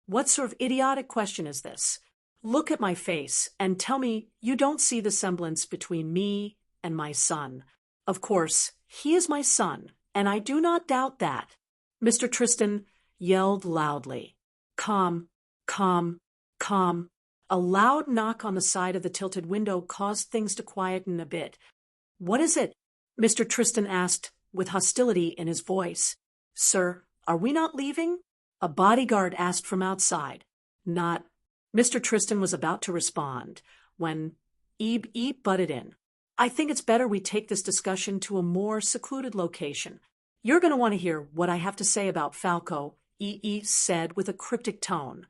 What sort of idiotic question is this? Look at my face and tell me you don't see the semblance between me and my son. Of course, he is my son, and I do not doubt that. Mr. Tristan yelled loudly. Calm, calm, calm. A loud knock on the side of the tilted window caused things to quieten a bit. What is it? Mr. Tristan asked with hostility in his voice. Sir, are we not leaving? A bodyguard asked from outside. Not. Mr. Tristan was about to respond when E butted in. I think it's better we take this discussion to a more secluded location. You're going to want to hear what I have to say about Falco, E said with a cryptic tone.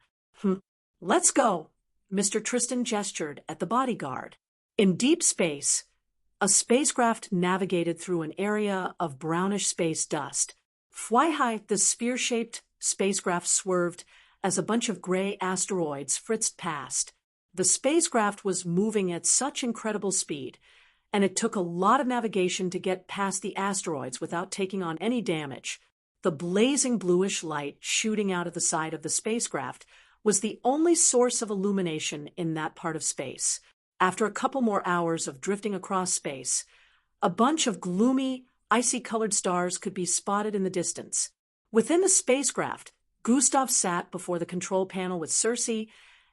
Let's go. Mr. Tristan gestured at the bodyguard. In deep space, a spacecraft navigated through an area of brownish space dust. Fly-high, the sphere-shaped spacecraft swerved as a bunch of gray asteroids fritzed past. The spacecraft was moving at such incredible speed, and it took a lot of navigation to get past the asteroids without taking on any damage. The blazing bluish light shooting out of the side of the spacecraft was the only source of illumination in that part of space. After a couple more hours of drifting across space, a bunch of gloomy, icy-colored stars could be spotted in the distance. Within the spacecraft, Gustav sat before the control panel with Circe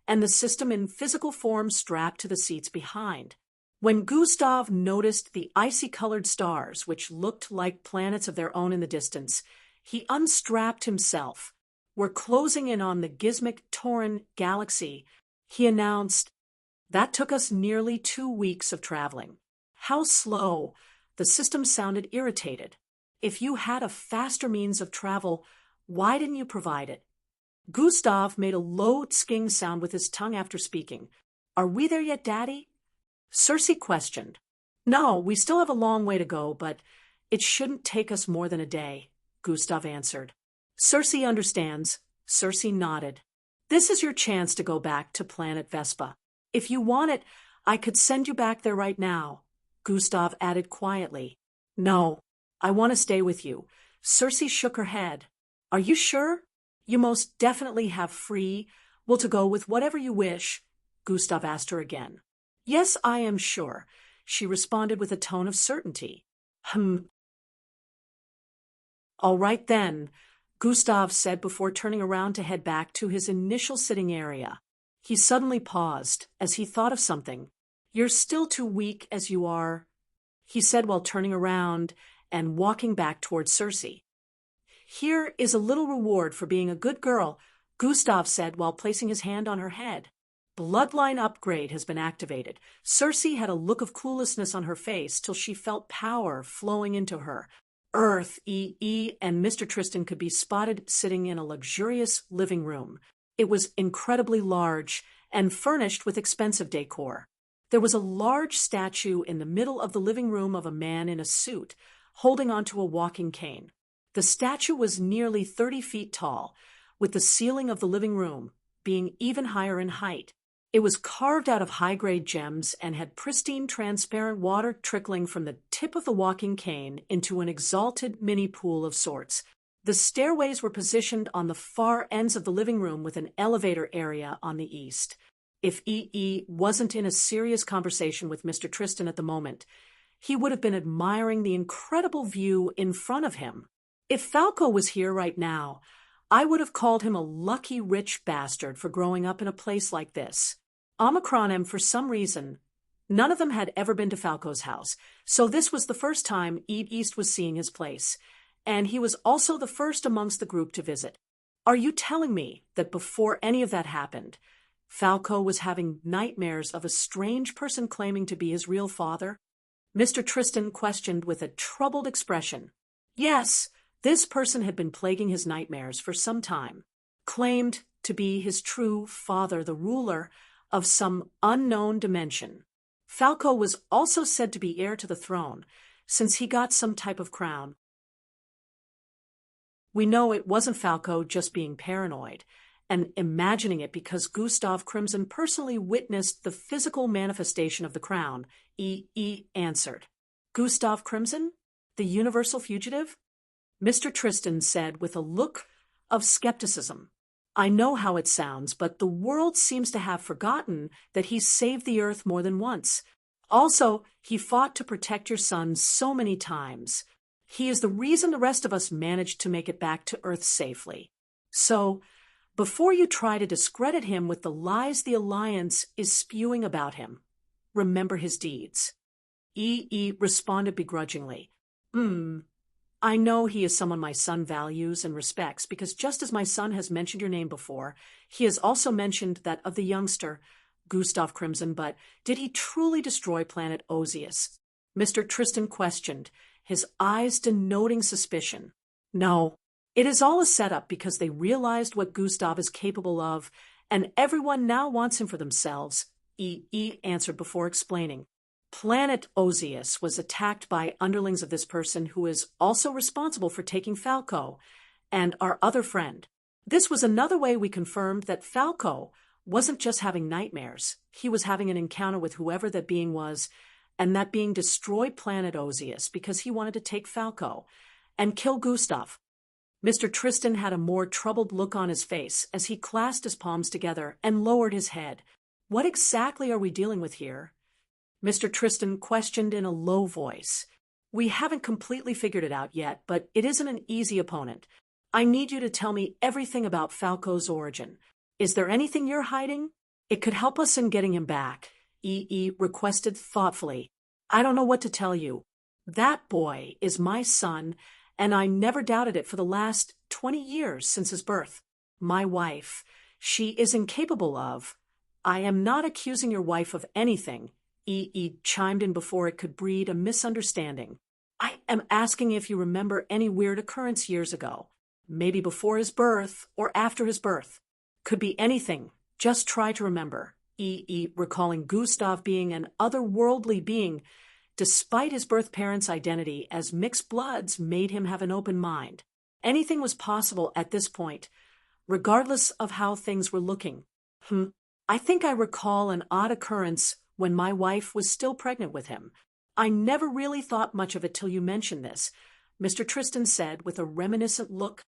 and the system in physical form strapped to the seats behind. When Gustav noticed the icy-colored stars, which looked like planets of their own in the distance, he unstrapped himself. We're closing in on the Gizmic Tauran galaxy, he announced. That took us nearly 2 weeks of traveling. How slow. The system sounded irritated. If you had a faster means of travel, why didn't you provide it? Gustav made a low sking sound with his tongue after speaking. Are we there yet, Daddy? Circe questioned. No, we still have a long way to go, but it shouldn't take us more than a day, Gustav answered. Circe understands. Circe nodded. This is your chance to go back to planet Vespa. If you want it, I could send you back there right now, Gustav added quietly. No, I want to stay with you. Circe shook her head. Are you sure? You most definitely have free will to go with whatever you wish, Gustav asked her again. Yes, I am sure, she responded with a tone of certainty. All right then, Gustav said before turning around to head back to his initial sitting area. He suddenly paused as he thought of something. You're still too weak as you are, he said while turning around and walking back towards Circe. Here is a little reward for being a good girl, Gustav said while placing his hand on her head. Bloodline upgrade has been activated. Circe had a look of cluelessness on her face till she felt power flowing into her. Earth, and Mr. Tristan could be spotted sitting in a luxurious living room. It was incredibly large and furnished with expensive decor. There was a large statue in the middle of the living room of a man in a suit, holding onto a walking cane. The statue was nearly 30 feet tall, with the ceiling of the living room being even higher in height. It was carved out of high-grade gems and had pristine, transparent water trickling from the tip of the walking cane into an exalted mini pool of sorts. The stairways were positioned on the far ends of the living room with an elevator area on the east. If wasn't in a serious conversation with Mr. Tristan at the moment, he would have been admiring the incredible view in front of him. If Falco was here right now, I would have called him a lucky rich bastard for growing up in a place like this. Omicron M, for some reason, none of them had ever been to Falco's house, so this was the first time East was seeing his place, and he was also the first amongst the group to visit. Are you telling me that before any of that happened, Falco was having nightmares of a strange person claiming to be his real father? Mr. Tristan questioned with a troubled expression. Yes, this person had been plaguing his nightmares for some time, claimed to be his true father, the ruler of some unknown dimension. Falco was also said to be heir to the throne, since he got some type of crown. We know it wasn't Falco just being paranoid and imagining it because Gustav Crimson personally witnessed the physical manifestation of the crown, answered. Gustav Crimson? The universal fugitive? Mr. Tristan said with a look of skepticism. I know how it sounds, but the world seems to have forgotten that he saved the earth more than once. Also, he fought to protect your son so many times. He is the reason the rest of us managed to make it back to Earth safely. So, before you try to discredit him with the lies the Alliance is spewing about him, remember his deeds. Responded begrudgingly. I know he is someone my son values and respects because just as my son has mentioned your name before, he has also mentioned that of the youngster, Gustav Crimson, but did he truly destroy planet Osius? Mr. Tristan questioned, his eyes denoting suspicion. No, it is all a setup because they realized what Gustav is capable of, and everyone now wants him for themselves, answered before explaining. Planet Osius was attacked by underlings of this person who is also responsible for taking Falco and our other friend. This was another way we confirmed that Falco wasn't just having nightmares. He was having an encounter with whoever that being was, and that being destroyed planet Osius because he wanted to take Falco and kill Gustav. Mr. Tristan had a more troubled look on his face as he clasped his palms together and lowered his head. What exactly are we dealing with here? Mr. Tristan questioned in a low voice. We haven't completely figured it out yet, but it isn't an easy opponent. I need you to tell me everything about Falco's origin. Is there anything you're hiding? It could help us in getting him back, requested thoughtfully. I don't know what to tell you. That boy is my son, and I never doubted it for the last 20 years since his birth. My wife, she is incapable of. I am not accusing your wife of anything, chimed in before it could breed a misunderstanding. I am asking if you remember any weird occurrence years ago, maybe before his birth or after his birth. Could be anything. Just try to remember. Recalling Gustav being an otherworldly being, despite his birth parents' identity as mixed bloods made him have an open mind. Anything was possible at this point, regardless of how things were looking. I think I recall an odd occurrence when my wife was still pregnant with him. I never really thought much of it till you mentioned this, Mr. Tristan said with a reminiscent look.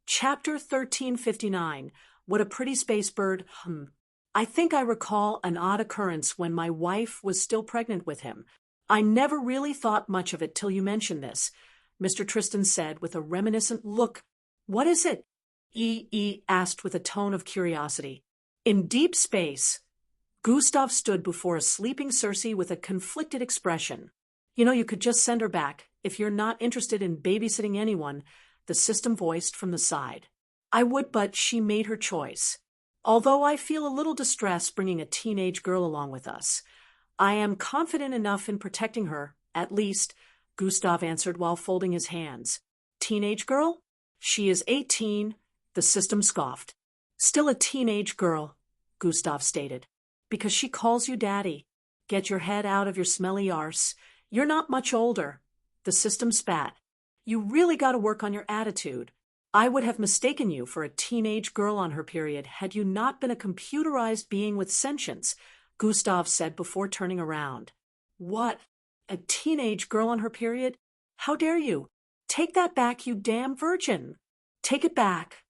Chapter 1359. What a pretty space bird. I think I recall an odd occurrence when my wife was still pregnant with him. I never really thought much of it till you mentioned this, Mr. Tristan said with a reminiscent look. What is it? Asked with a tone of curiosity. In deep space, Gustav stood before a sleeping Circe with a conflicted expression. You could just send her back. If you're not interested in babysitting anyone, the system voiced from the side. I would, but she made her choice. Although I feel a little distressed bringing a teenage girl along with us. I am confident enough in protecting her, at least, Gustav answered while folding his hands. Teenage girl? She is 18, the system scoffed. Still a teenage girl, Gustav stated. Because she calls you daddy. Get your head out of your smelly arse. You're not much older. The system spat. You really got to work on your attitude. I would have mistaken you for a teenage girl on her period had you not been a computerized being with sentience, Gustav said before turning around. What? A teenage girl on her period? How dare you? Take that back, you damn virgin. Take it back.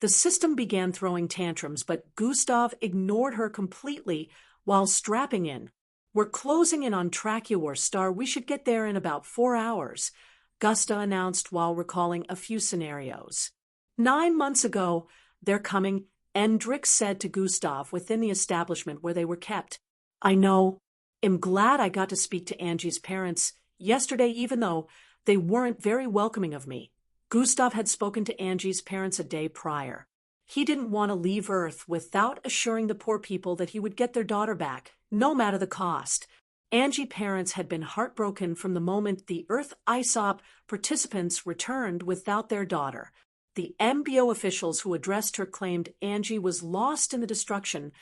The system began throwing tantrums, but Gustav ignored her completely while strapping in. We're closing in on Tracuor Star. We should get there in about 4 hours, Gusta announced while recalling a few scenarios. 9 months ago, they're coming, Endrick said to Gustav within the establishment where they were kept. I know. I'm glad I got to speak to Angie's parents yesterday, even though they weren't very welcoming of me. Gustav had spoken to Angie's parents a day prior. He didn't want to leave Earth without assuring the poor people that he would get their daughter back, no matter the cost. Angie's parents had been heartbroken from the moment the Earth ISOP participants returned without their daughter. The MBO officials who addressed her claimed Angie was lost in the destruction,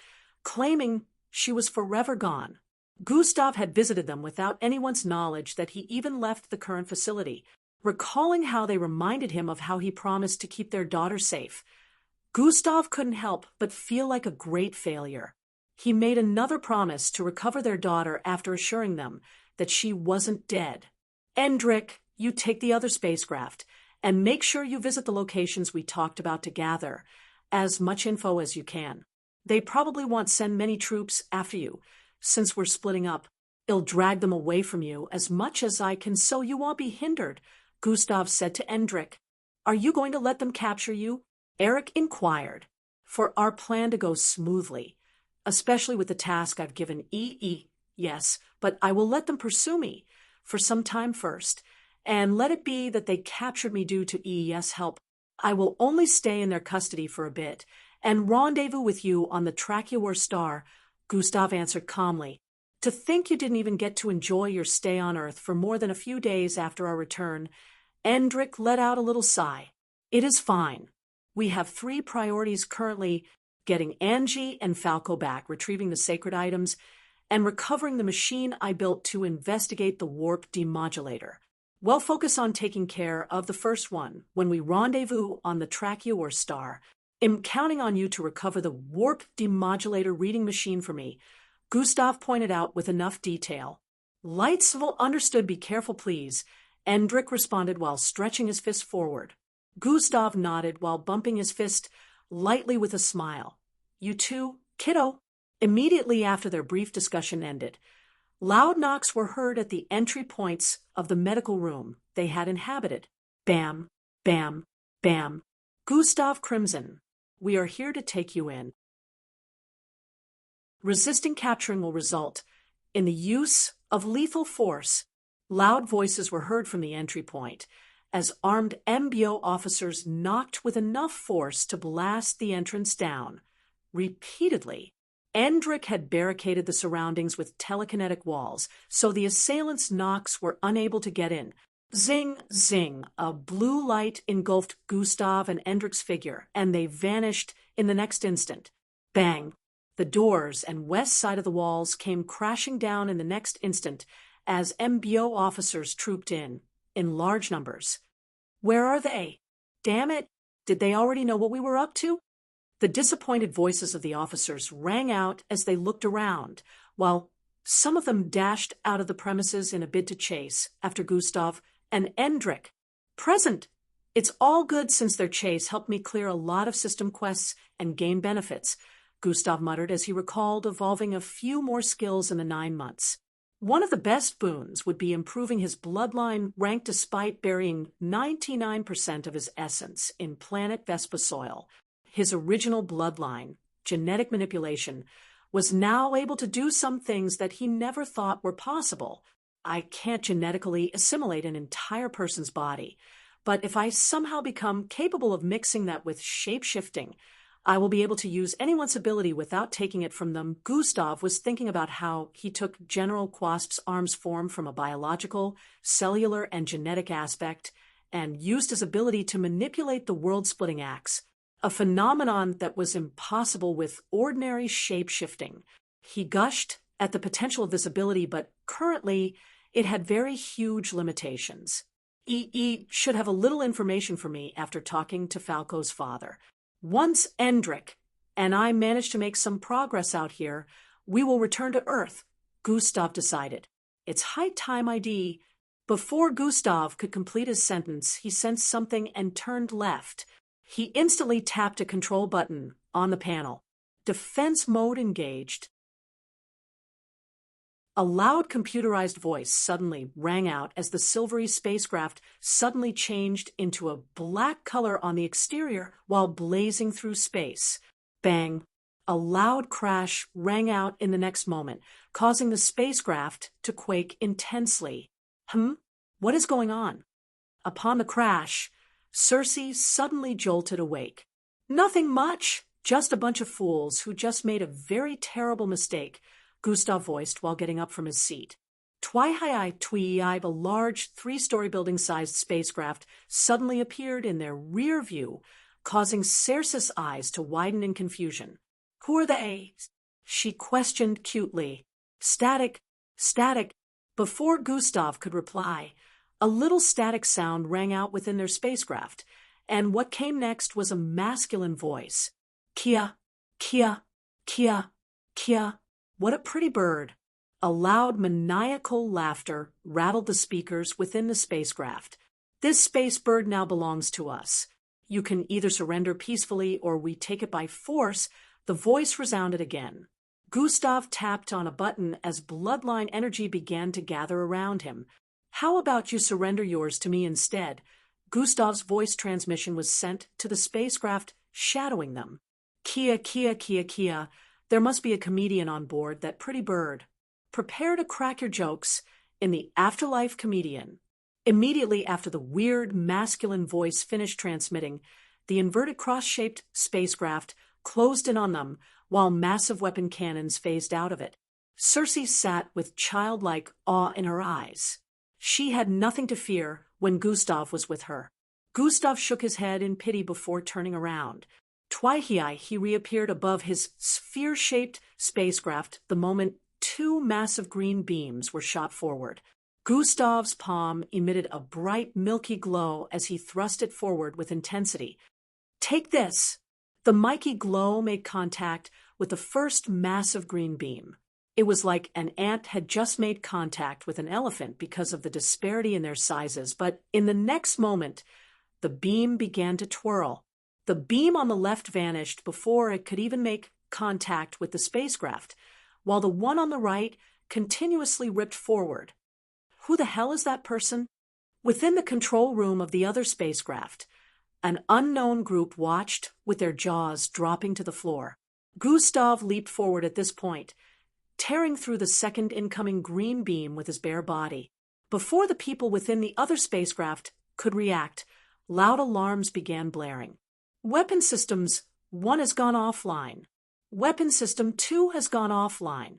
claiming she was forever gone. Gustav had visited them without anyone's knowledge that he even left the current facility, recalling how they reminded him of how he promised to keep their daughter safe. Gustav couldn't help but feel like a great failure. He made another promise to recover their daughter after assuring them that she wasn't dead. Endrick, you take the other spacecraft, and make sure you visit the locations we talked about to gather as much info as you can. They probably won't send many troops after you, since we're splitting up. It'll drag them away from you as much as I can so you won't be hindered, Gustav said to Endrick. Are you going to let them capture you? Eric inquired. For our plan to go smoothly, especially with the task I've given EE. Yes, but I will let them pursue me for some time first, and let it be that they captured me due to EES help. I will only stay in their custody for a bit and rendezvous with you on the Tracuor Star, Gustav answered calmly. To think you didn't even get to enjoy your stay on Earth for more than a few days after our return. Endrick let out a little sigh. It is fine. We have 3 priorities currently: getting Angie and Falco back, retrieving the sacred items, and recovering the machine I built to investigate the warp demodulator. We'll focus on taking care of the first one when we rendezvous on the Tracuor Star. I'm counting on you to recover the warp demodulator reading machine for me, Gustav pointed out with enough detail. Lightsville understood. Be careful, please, Endrick responded while stretching his fist forward. Gustav nodded while bumping his fist lightly with a smile. You too, kiddo. Immediately after their brief discussion ended, loud knocks were heard at the entry points of the medical room they had inhabited. Bam, bam, bam. Gustav Crimson, we are here to take you in. Resisting capturing will result in the use of lethal force. Loud voices were heard from the entry point as armed MBO officers knocked with enough force to blast the entrance down. Repeatedly, Endrick had barricaded the surroundings with telekinetic walls, so the assailants' knocks were unable to get in. Zing, zing, a blue light engulfed Gustav and Endrick's figure, and they vanished in the next instant. Bang! The doors and west side of the walls came crashing down in the next instant as MBO officers trooped in large numbers. Where are they? Damn it! Did they already know what we were up to? The disappointed voices of the officers rang out as they looked around, while some of them dashed out of the premises in a bid to chase after Gustav and Endrick. Present! It's all good since their chase helped me clear a lot of system quests and gain benefits, Gustav muttered as he recalled evolving a few more skills in the 9 months. One of the best boons would be improving his bloodline rank despite burying 99% of his essence in planet Vespa soil. His original bloodline, genetic manipulation, was now able to do some things that he never thought were possible. I can't genetically assimilate an entire person's body, but if I somehow become capable of mixing that with shape-shifting, I will be able to use anyone's ability without taking it from them. Gustav was thinking about how he took General Quasp's arm's form from a biological, cellular, and genetic aspect and used his ability to manipulate the world-splitting axe, a phenomenon that was impossible with ordinary shape-shifting. He gushed at the potential of this ability, but currently it had very huge limitations. E should have a little information for me after talking to Falco's father. Once Endrick and I manage to make some progress out here, we will return to Earth, Gustav decided. It's high time ID. Before Gustav could complete his sentence, he sensed something and turned left. He instantly tapped a control button on the panel. Defense mode engaged. A loud computerized voice suddenly rang out as the silvery spacecraft suddenly changed into a black color on the exterior while blazing through space. Bang! A loud crash rang out in the next moment, causing the spacecraft to quake intensely. What is going on? Upon the crash, Circe suddenly jolted awake. Nothing much, just a bunch of fools who just made a very terrible mistake, Gustav voiced while getting up from his seat. Twi-hi-i, a large 3-story building-sized spacecraft suddenly appeared in their rear view, causing Circe's eyes to widen in confusion. Who are they? She questioned cutely. Static. Before Gustav could reply, a little static sound rang out within their spacecraft, and what came next was a masculine voice. Kia. What a pretty bird. A loud, maniacal laughter rattled the speakers within the spacecraft. This space bird now belongs to us. You can either surrender peacefully or we take it by force, the voice resounded again. Gustav tapped on a button as bloodline energy began to gather around him. How about you surrender yours to me instead? Gustav's voice transmission was sent to the spacecraft, shadowing them. Kia. There must be a comedian on board, that pretty bird. Prepare to crack your jokes in the Afterlife Comedian. Immediately after the weird masculine voice finished transmitting, the inverted cross-shaped spacecraft closed in on them while massive weapon cannons phased out of it. Circe sat with childlike awe in her eyes. She had nothing to fear when Gustav was with her. Gustav shook his head in pity before turning around. Twi-hi, he reappeared above his sphere-shaped spacecraft the moment 2 massive green beams were shot forward. Gustav's palm emitted a bright, milky glow as he thrust it forward with intensity. Take this! The mighty glow made contact with the first massive green beam. It was like an ant had just made contact with an elephant because of the disparity in their sizes, but in the next moment, the beam began to twirl. The beam on the left vanished before it could even make contact with the spacecraft, while the one on the right continuously ripped forward. Who the hell is that person? Within the control room of the other spacecraft, an unknown group watched with their jaws dropping to the floor. Gustav leaped forward at this point, tearing through the second incoming green beam with his bare body. Before the people within the other spacecraft could react, loud alarms began blaring. Weapon Systems 1 has gone offline. Weapon System 2 has gone offline.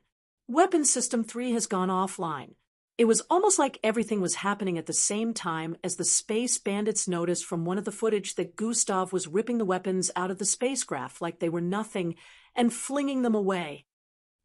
Weapon System 3 has gone offline. It was almost like everything was happening at the same time as the space bandits noticed from one of the footage that Gustav was ripping the weapons out of the spacecraft like they were nothing and flinging them away.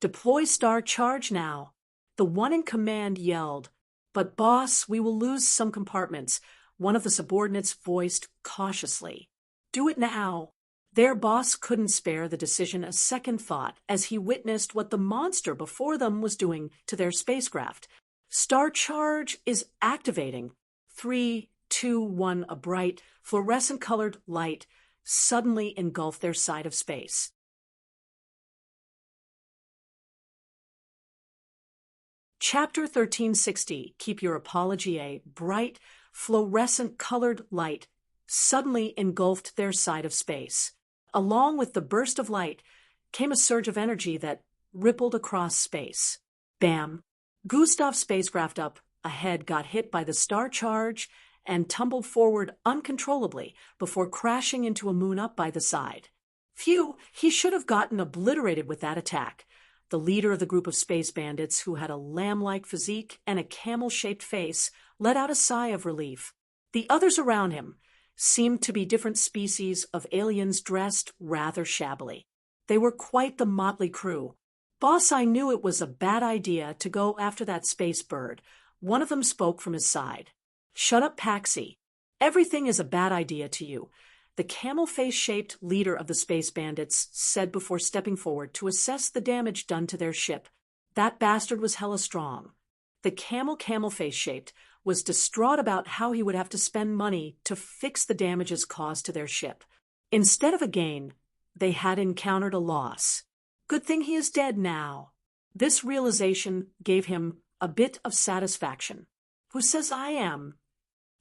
Deploy Star Charge now. The one in command yelled. But boss, we will lose some compartments, one of the subordinates voiced cautiously. Do it now. Their boss couldn't spare the decision a second thought as he witnessed what the monster before them was doing to their spacecraft. Star Charge is activating. 3, 2, 1, a bright, fluorescent-colored light suddenly engulfed their side of space. Chapter 1360, Keep Your Apology. A bright, fluorescent-colored light suddenly engulfed their side of space. Along with the burst of light came a surge of energy that rippled across space. Bam! Gustav's spacecraft up ahead got hit by the Star Charge and tumbled forward uncontrollably before crashing into a moon up by the side. Phew, he should have gotten obliterated with that attack. The leader of the group of space bandits, who had a lamb-like physique and a camel-shaped face, let out a sigh of relief. The others around him seemed to be different species of aliens dressed rather shabbily. They were quite the motley crew. "Boss, I knew it was a bad idea to go after that space bird." One of them spoke from his side. "Shut up, Paxi. Everything is a bad idea to you," the camel-face-shaped leader of the space bandits said before stepping forward to assess the damage done to their ship. "That bastard was hella strong." The camel-face-shaped was distraught about how he would have to spend money to fix the damages caused to their ship. Instead of a gain, they had encountered a loss. Good thing he is dead now. This realization gave him a bit of satisfaction. "Who says I am?"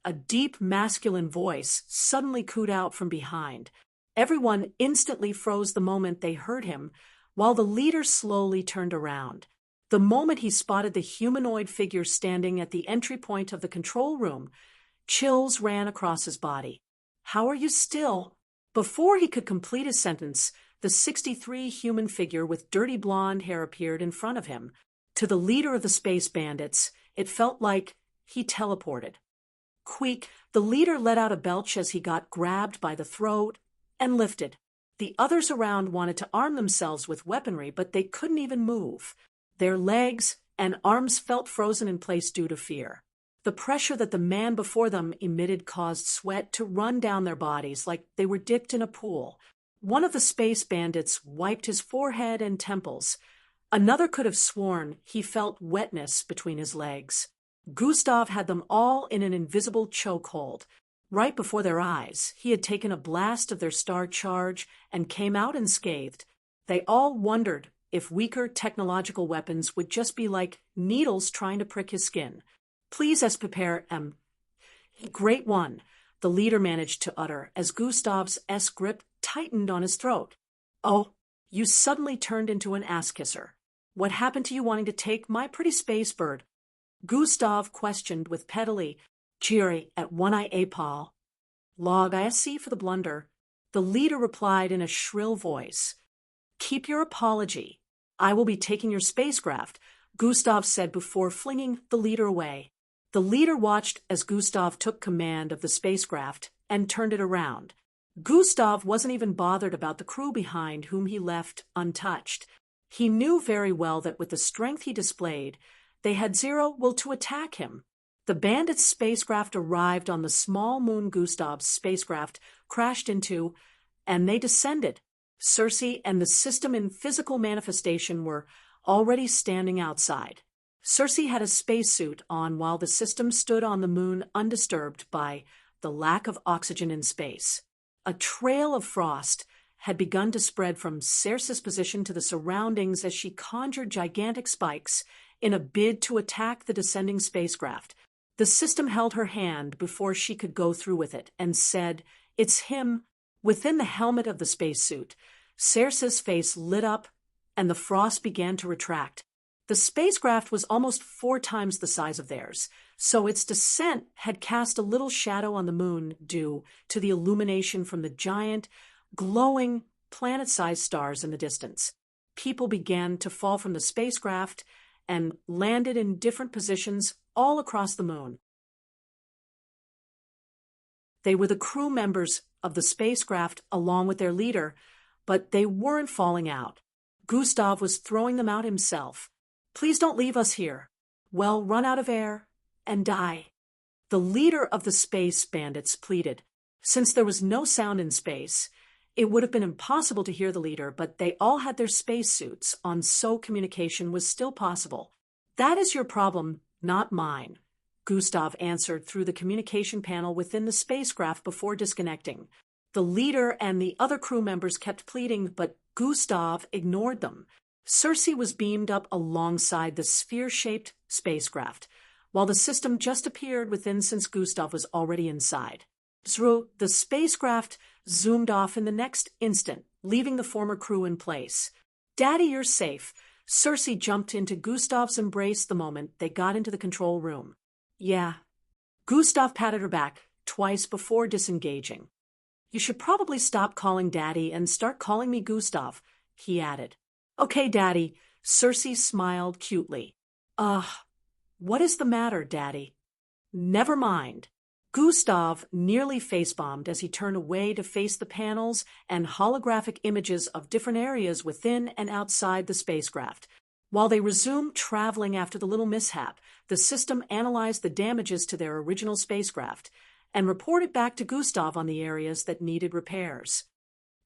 A deep masculine voice suddenly cooed out from behind. Everyone instantly froze the moment they heard him, while the leader slowly turned around. The moment he spotted the humanoid figure standing at the entry point of the control room, chills ran across his body. "How are you still?" Before he could complete his sentence, the 63 human figure with dirty blonde hair appeared in front of him. To the leader of the space bandits, it felt like he teleported. Queek, the leader let out a belch as he got grabbed by the throat and lifted. The others around wanted to arm themselves with weaponry, but they couldn't even move. Their legs and arms felt frozen in place due to fear. The pressure that the man before them emitted caused sweat to run down their bodies like they were dipped in a pool. One of the space bandits wiped his forehead and temples. Another could have sworn he felt wetness between his legs. Gustav had them all in an invisible chokehold. Right before their eyes, he had taken a blast of their star charge and came out unscathed. They all wondered if weaker technological weapons would just be like needles trying to prick his skin. "Please, as prepare Great one," the leader managed to utter as Gustav's grip tightened on his throat. "Oh, you suddenly turned into an ass-kisser. What happened to you wanting to take my pretty space bird?" Gustav questioned with pedally, "Cheery at one-eye apal." "Log ISC for the blunder," the leader replied in a shrill voice. "Keep your apology. I will be taking your spacecraft," Gustav said before flinging the leader away. The leader watched as Gustav took command of the spacecraft and turned it around. Gustav wasn't even bothered about the crew behind whom he left untouched. He knew very well that with the strength he displayed, they had zero will to attack him. The bandits' spacecraft arrived on the small moon Gustav's spacecraft crashed into, and they descended. Circe and the system in physical manifestation were already standing outside. Circe had a spacesuit on while the system stood on the moon undisturbed by the lack of oxygen in space. A trail of frost had begun to spread from Circe's position to the surroundings as she conjured gigantic spikes in a bid to attack the descending spacecraft. The system held her hand before she could go through with it and said, "It's him." Within the helmet of the spacesuit, Circe's face lit up and the frost began to retract. The spacecraft was almost 4 times the size of theirs, so its descent had cast a little shadow on the moon due to the illumination from the giant, glowing, planet-sized stars in the distance. People began to fall from the spacecraft and landed in different positions all across the moon. They were the crew members of the spacecraft along with their leader, but they weren't falling out. Gustav was throwing them out himself. "Please don't leave us here. We'll run out of air and die." The leader of the space bandits pleaded. Since there was no sound in space, it would have been impossible to hear the leader, but they all had their spacesuits on, so communication was still possible. "That is your problem, not mine," Gustav answered through the communication panel within the spacecraft before disconnecting. The leader and the other crew members kept pleading, but Gustav ignored them. Circe was beamed up alongside the sphere-shaped spacecraft, while the system just appeared within since Gustav was already inside. The spacecraft zoomed off in the next instant, leaving the former crew in place. "Daddy, you're safe." Circe jumped into Gustav's embrace the moment they got into the control room. "Yeah." Gustav patted her back twice before disengaging. You should probably stop calling Daddy and start calling me Gustav, he added. Okay, Daddy, Cersei smiled cutely. What is the matter, Daddy? Never mind. Gustav nearly face-bombed as he turned away to face the panels and holographic images of different areas within and outside the spacecraft. While they resumed traveling after the little mishap, the system analyzed the damages to their original spacecraft and reported back to Gustav on the areas that needed repairs.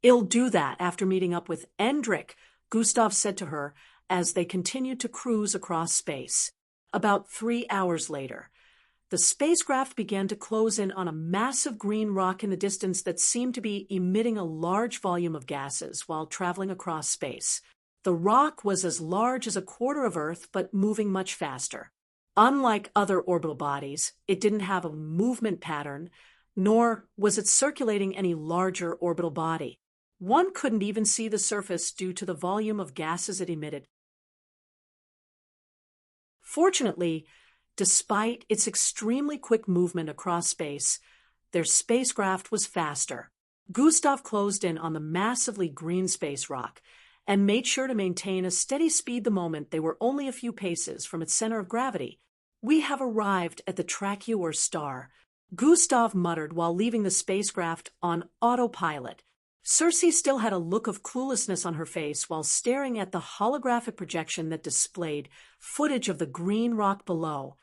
I'll do that after meeting up with Endrik, Gustav said to her as they continued to cruise across space. About 3 hours later, the spacecraft began to close in on a massive green rock in the distance that seemed to be emitting a large volume of gases while traveling across space. The rock was as large as a quarter of Earth, but moving much faster. Unlike other orbital bodies, it didn't have a movement pattern, nor was it circulating any larger orbital body. One couldn't even see the surface due to the volume of gases it emitted. Fortunately, despite its extremely quick movement across space, their spacecraft was faster. Gustav closed in on the massively green space rock and made sure to maintain a steady speed the moment they were only a few paces from its center of gravity. We have arrived at the Tracheor star, Gustav muttered while leaving the spacecraft on autopilot. Cersei still had a look of cluelessness on her face while staring at the holographic projection that displayed footage of the green rock below.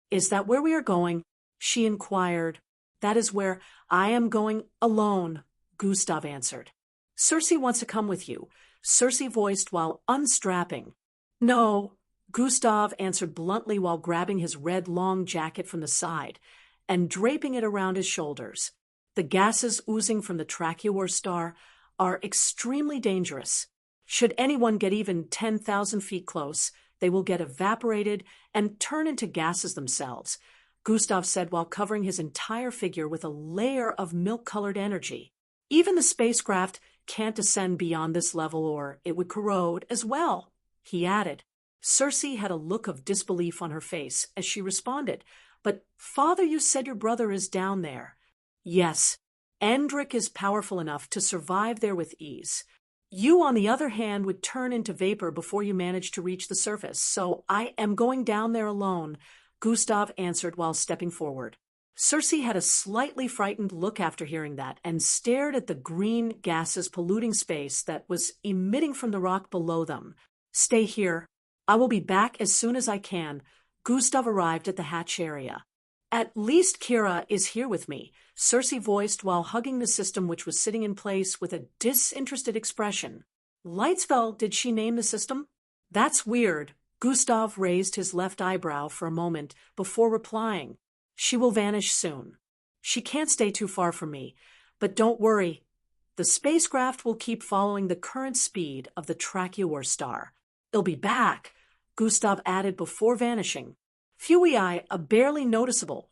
Is that where we are going? She inquired. That is where I am going alone, Gustav answered. Cersei wants to come with you, Cersei voiced while unstrapping. No, Gustav answered bluntly while grabbing his red long jacket from the side and draping it around his shoulders. The gases oozing from the Tracheor star are extremely dangerous. Should anyone get even 10,000 feet close, they will get evaporated and turn into gases themselves, Gustav said while covering his entire figure with a layer of milk-colored energy. Even the spacecraft can't descend beyond this level or it would corrode as well, he added. Cersei had a look of disbelief on her face as she responded, But, Father, you said your brother is down there. Yes, Endrik is powerful enough to survive there with ease. You, on the other hand, would turn into vapor before you manage to reach the surface, so I am going down there alone, Gustav answered while stepping forward. Cersei had a slightly frightened look after hearing that and stared at the green gases polluting space that was emitting from the rock below them. Stay here. I will be back as soon as I can. Gustav arrived at the hatch area. At least Kira is here with me, Cersei voiced while hugging the system which was sitting in place with a disinterested expression. Lightsfell, did she name the system? That's weird. Gustav raised his left eyebrow for a moment before replying. She will vanish soon. She can't stay too far from me, but don't worry. The spacecraft will keep following the current speed of the Tracheor star. It'll be back, Gustav added before vanishing. Fuii, a barely noticeable,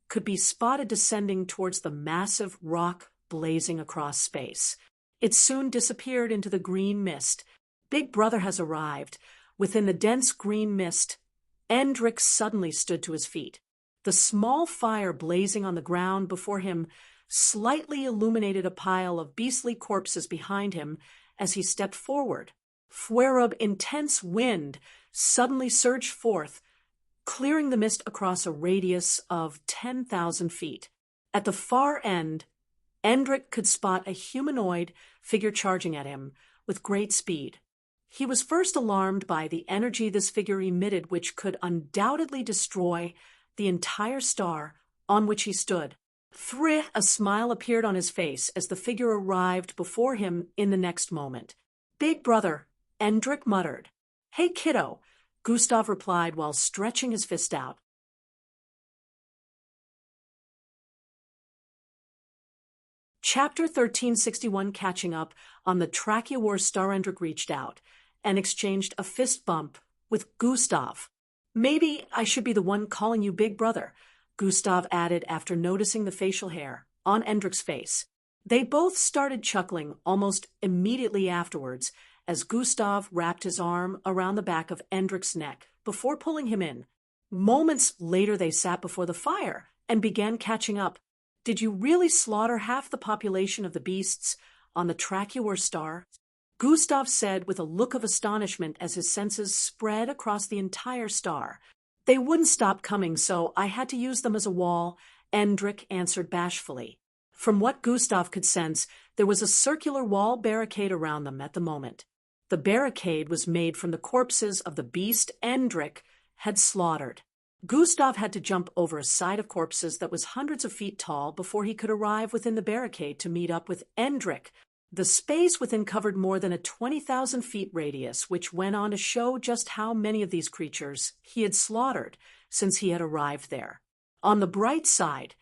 could be spotted descending towards the massive rock blazing across space. It soon disappeared into the green mist. Big Brother has arrived. Within the dense green mist, Endrik suddenly stood to his feet. The small fire blazing on the ground before him slightly illuminated a pile of beastly corpses behind him as he stepped forward. Fuerub intense wind suddenly surged forth, clearing the mist across a radius of 10,000 feet. At the far end, Endrik could spot a humanoid figure charging at him with great speed. He was first alarmed by the energy this figure emitted, which could undoubtedly destroy the entire star on which he stood. A smile appeared on his face as the figure arrived before him in the next moment. Big Brother, Endrik muttered. Hey, kiddo, Gustav replied while stretching his fist out. Chapter 1361 Catching Up on the Tracheor star. Endrik reached out and exchanged a fist bump with Gustav. Maybe I should be the one calling you Big Brother, Gustav added after noticing the facial hair on Endrik's face. They both started chuckling almost immediately afterwards as Gustav wrapped his arm around the back of Endrik's neck before pulling him in. Moments later they sat before the fire and began catching up. Did you really slaughter half the population of the beasts on the Tracuor star? Gustav said with a look of astonishment as his senses spread across the entire star. They wouldn't stop coming, so I had to use them as a wall, Endrik answered bashfully. From what Gustav could sense, there was a circular wall barricade around them at the moment. The barricade was made from the corpses of the beast Endrik had slaughtered. Gustav had to jump over a side of corpses that was hundreds of feet tall before he could arrive within the barricade to meet up with Endrik. The space within covered more than a 20,000 feet radius, which went on to show just how many of these creatures he had slaughtered since he had arrived there. On the bright side,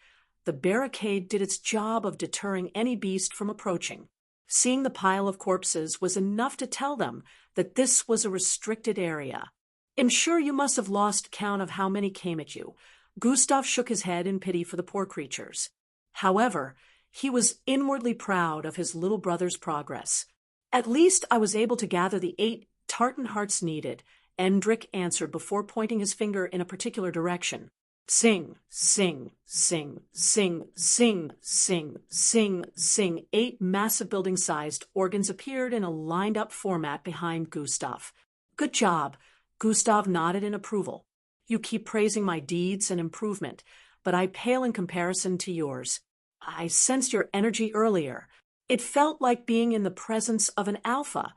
the barricade did its job of deterring any beast from approaching. Seeing the pile of corpses was enough to tell them that this was a restricted area. I'm sure you must have lost count of how many came at you. Gustav shook his head in pity for the poor creatures. However, he was inwardly proud of his little brother's progress. At least I was able to gather the 8 tartan hearts needed, Endrik answered before pointing his finger in a particular direction. Sing, sing, sing, sing, sing, sing, sing, sing. 8 massive building-sized organs appeared in a lined-up format behind Gustav. Good job. Gustav nodded in approval. You keep praising my deeds and improvement, but I pale in comparison to yours. I sensed your energy earlier. It felt like being in the presence of an alpha,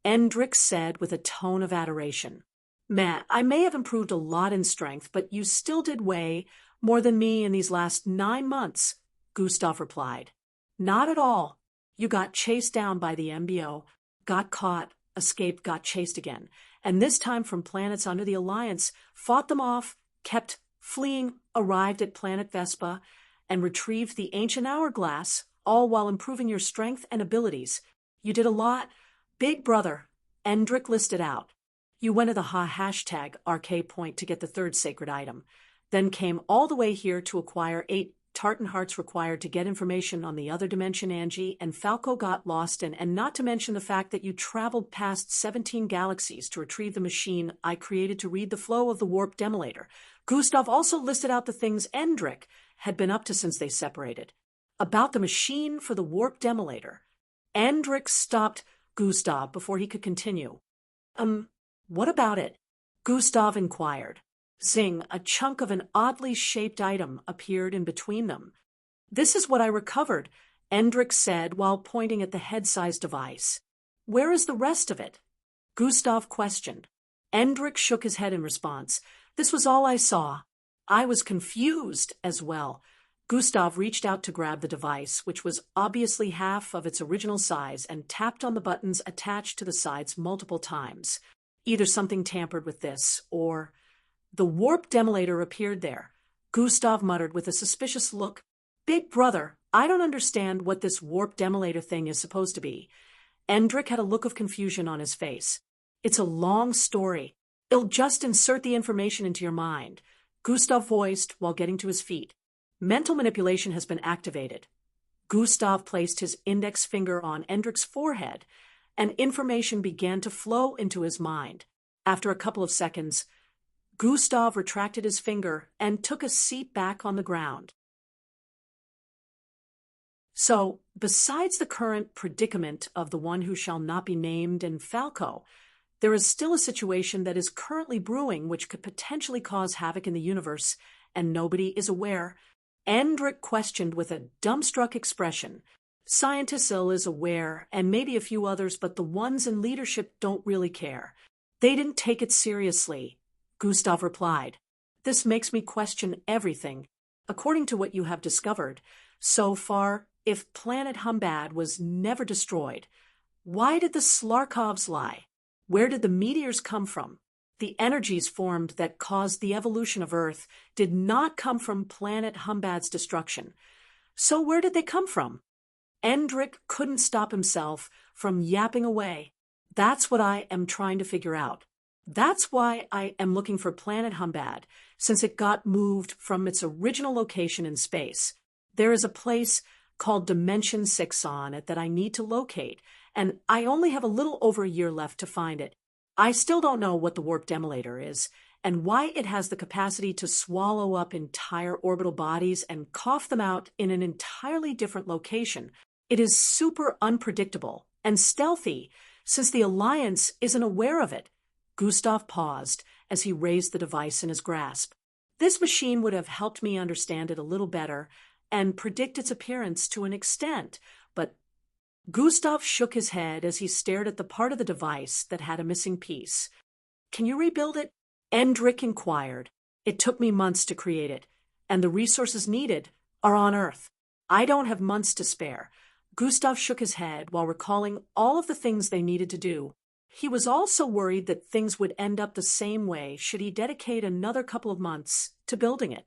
Endrik said with a tone of adoration. Matt, I may have improved a lot in strength, but you still did way more than me in these last 9 months, Gustav replied. Not at all. You got chased down by the MBO, got caught, escaped, got chased again, and this time from planets under the Alliance, fought them off, kept fleeing, arrived at planet Vespa, and retrieved the ancient hourglass, all while improving your strength and abilities. You did a lot. Big brother, Endrik listed out. You went to the hashtag RK point to get the 3rd sacred item, then came all the way here to acquire 8 tartan hearts required to get information on the other dimension Angie and Falco got lost in, and not to mention the fact that you traveled past 17 galaxies to retrieve the machine I created to read the flow of the warp demolator. Gustav also listed out the things Endrik had been up to since they separated. About the machine for the warp demolator. Endrik stopped Gustav before he could continue. What about it? Gustav inquired. Zing, a chunk of an oddly shaped item appeared in between them. This is what I recovered, Endrik said while pointing at the head-sized device. Where is the rest of it? Gustav questioned. Endrik shook his head in response. This was all I saw. I was confused as well. Gustav reached out to grab the device, which was obviously half of its original size, and tapped on the buttons attached to the sides multiple times. Either something tampered with this, or... The warp demolator appeared there. Gustav muttered with a suspicious look. Big brother, I don't understand what this warp demolator thing is supposed to be. Endrik had a look of confusion on his face. It's a long story. It'll just insert the information into your mind, Gustav voiced while getting to his feet. Mental manipulation has been activated. Gustav placed his index finger on Endrik's forehead, and information began to flow into his mind. After a couple of seconds, Gustav retracted his finger and took a seat back on the ground. So, besides the current predicament of the one who shall not be named and Falco, there is still a situation that is currently brewing which could potentially cause havoc in the universe, and nobody is aware. Endrik questioned with a dumbstruck expression. Scientist Ill is aware, and maybe a few others, but the ones in leadership don't really care. They didn't take it seriously, Gustav replied. This makes me question everything. According to what you have discovered, so far, if planet Humbad was never destroyed, why did the Slarkovs lie? Where did the meteors come from? The energies formed that caused the evolution of Earth did not come from planet Humbad's destruction. So where did they come from? Endrik couldn't stop himself from yapping away. That's what I am trying to figure out. That's why I am looking for planet Humbad, since it got moved from its original location in space. There is a place called Dimension 6 on it that I need to locate, and I only have a little over a year left to find it. I still don't know what the warp demolator is, and why it has the capacity to swallow up entire orbital bodies and cough them out in an entirely different location. It is super unpredictable and stealthy, since the Alliance isn't aware of it. Gustav paused as he raised the device in his grasp. This machine would have helped me understand it a little better and predict its appearance to an extent, but Gustav shook his head as he stared at the part of the device that had a missing piece. Can you rebuild it? Endrick inquired. It took me months to create it, and the resources needed are on Earth. I don't have months to spare. Gustav shook his head while recalling all of the things they needed to do. He was also worried that things would end up the same way should he dedicate another couple of months to building it.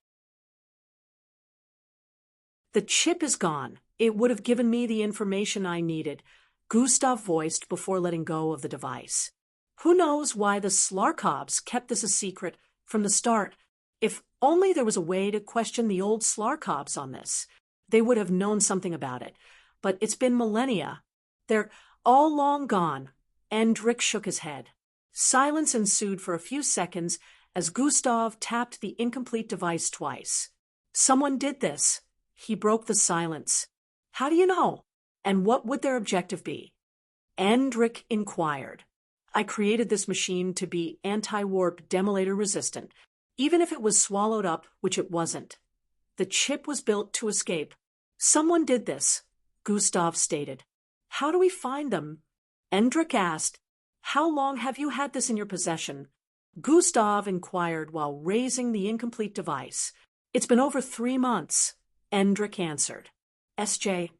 The chip is gone. It would have given me the information I needed, Gustav voiced before letting go of the device. Who knows why the Slarkovs kept this a secret from the start? If only there was a way to question the old Slarkovs on this. They would have known something about it. But it's been millennia. They're all long gone. Endrick shook his head. Silence ensued for a few seconds as Gustav tapped the incomplete device twice. Someone did this. He broke the silence. How do you know? And what would their objective be? Endrick inquired. I created this machine to be anti-warp demolator resistant, even if it was swallowed up, which it wasn't. The chip was built to escape. Someone did this, Gustav stated. How do we find them? Endrick asked. How long have you had this in your possession? Gustav inquired while raising the incomplete device. It's been over 3 months, Endrick answered. SJ.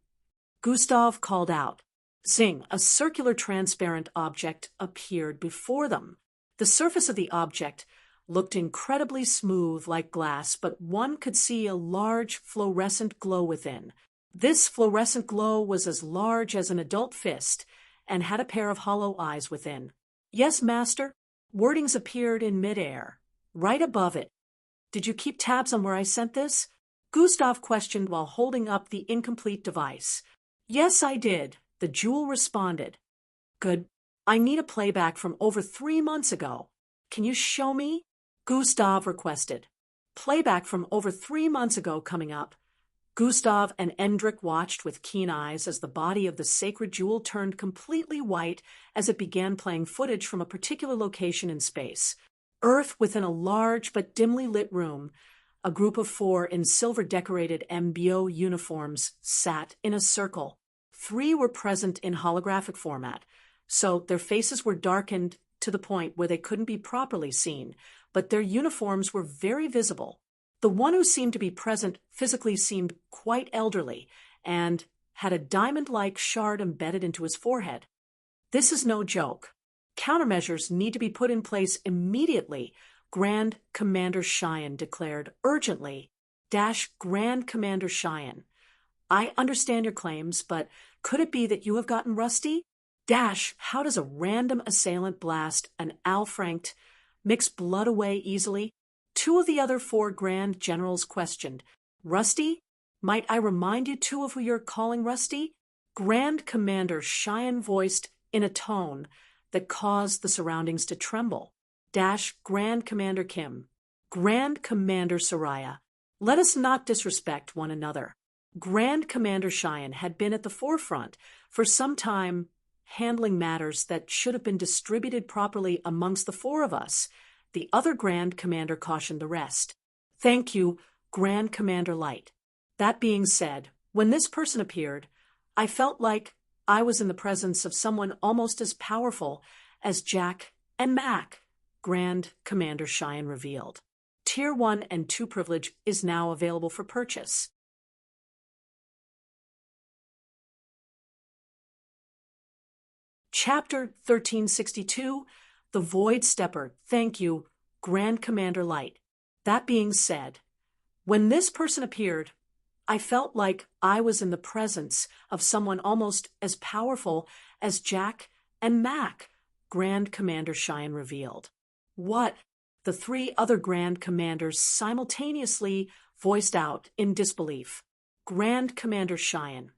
Gustav called out. Zing, a circular transparent object appeared before them. The surface of the object looked incredibly smooth like glass, but one could see a large fluorescent glow within. This fluorescent glow was as large as an adult fist and had a pair of hollow eyes within. Yes, master. Wordings appeared in midair, right above it. Did you keep tabs on where I sent this? Gustav questioned while holding up the incomplete device. Yes, I did, the jewel responded. Good. I need a playback from over 3 months ago. Can you show me? Gustav requested. Playback from over 3 months ago coming up. Gustav and Endrick watched with keen eyes as the body of the sacred jewel turned completely white as it began playing footage from a particular location in space. Earth within a large but dimly lit room. A group of 4 in silver-decorated MBO uniforms sat in a circle. 3 were present in holographic format, so their faces were darkened to the point where they couldn't be properly seen, but their uniforms were very visible. The one who seemed to be present physically seemed quite elderly and had a diamond-like shard embedded into his forehead. This is no joke. Countermeasures need to be put in place immediately, Grand Commander Cheyenne declared urgently. Grand Commander Cheyenne. I understand your claims, but could it be that you have gotten rusty? How does a random assailant blast an Alfranked mix blood away easily? 2 of the other 4 Grand Generals questioned. Rusty? Might I remind you 2 of who you're calling Rusty? Grand Commander Cheyenne voiced in a tone that caused the surroundings to tremble. Grand Commander Kim. Grand Commander Soraya. Let us not disrespect one another. Grand Commander Cheyenne had been at the forefront for some time, handling matters that should have been distributed properly amongst the 4 of us. The other Grand Commander cautioned the rest. Thank you, Grand Commander Light. That being said, when this person appeared, I felt like I was in the presence of someone almost as powerful as Jack and Mac, Grand Commander Cheyenne revealed. Tier 1 and 2 privilege is now available for purchase. Chapter 1362, The Void Stepper. Thank you, Grand Commander Light. That being said, when this person appeared, I felt like I was in the presence of someone almost as powerful as Jack and Mac, Grand Commander Cheyenne revealed. What? The 3 other Grand Commanders simultaneously voiced out in disbelief. Grand Commander Cheyenne,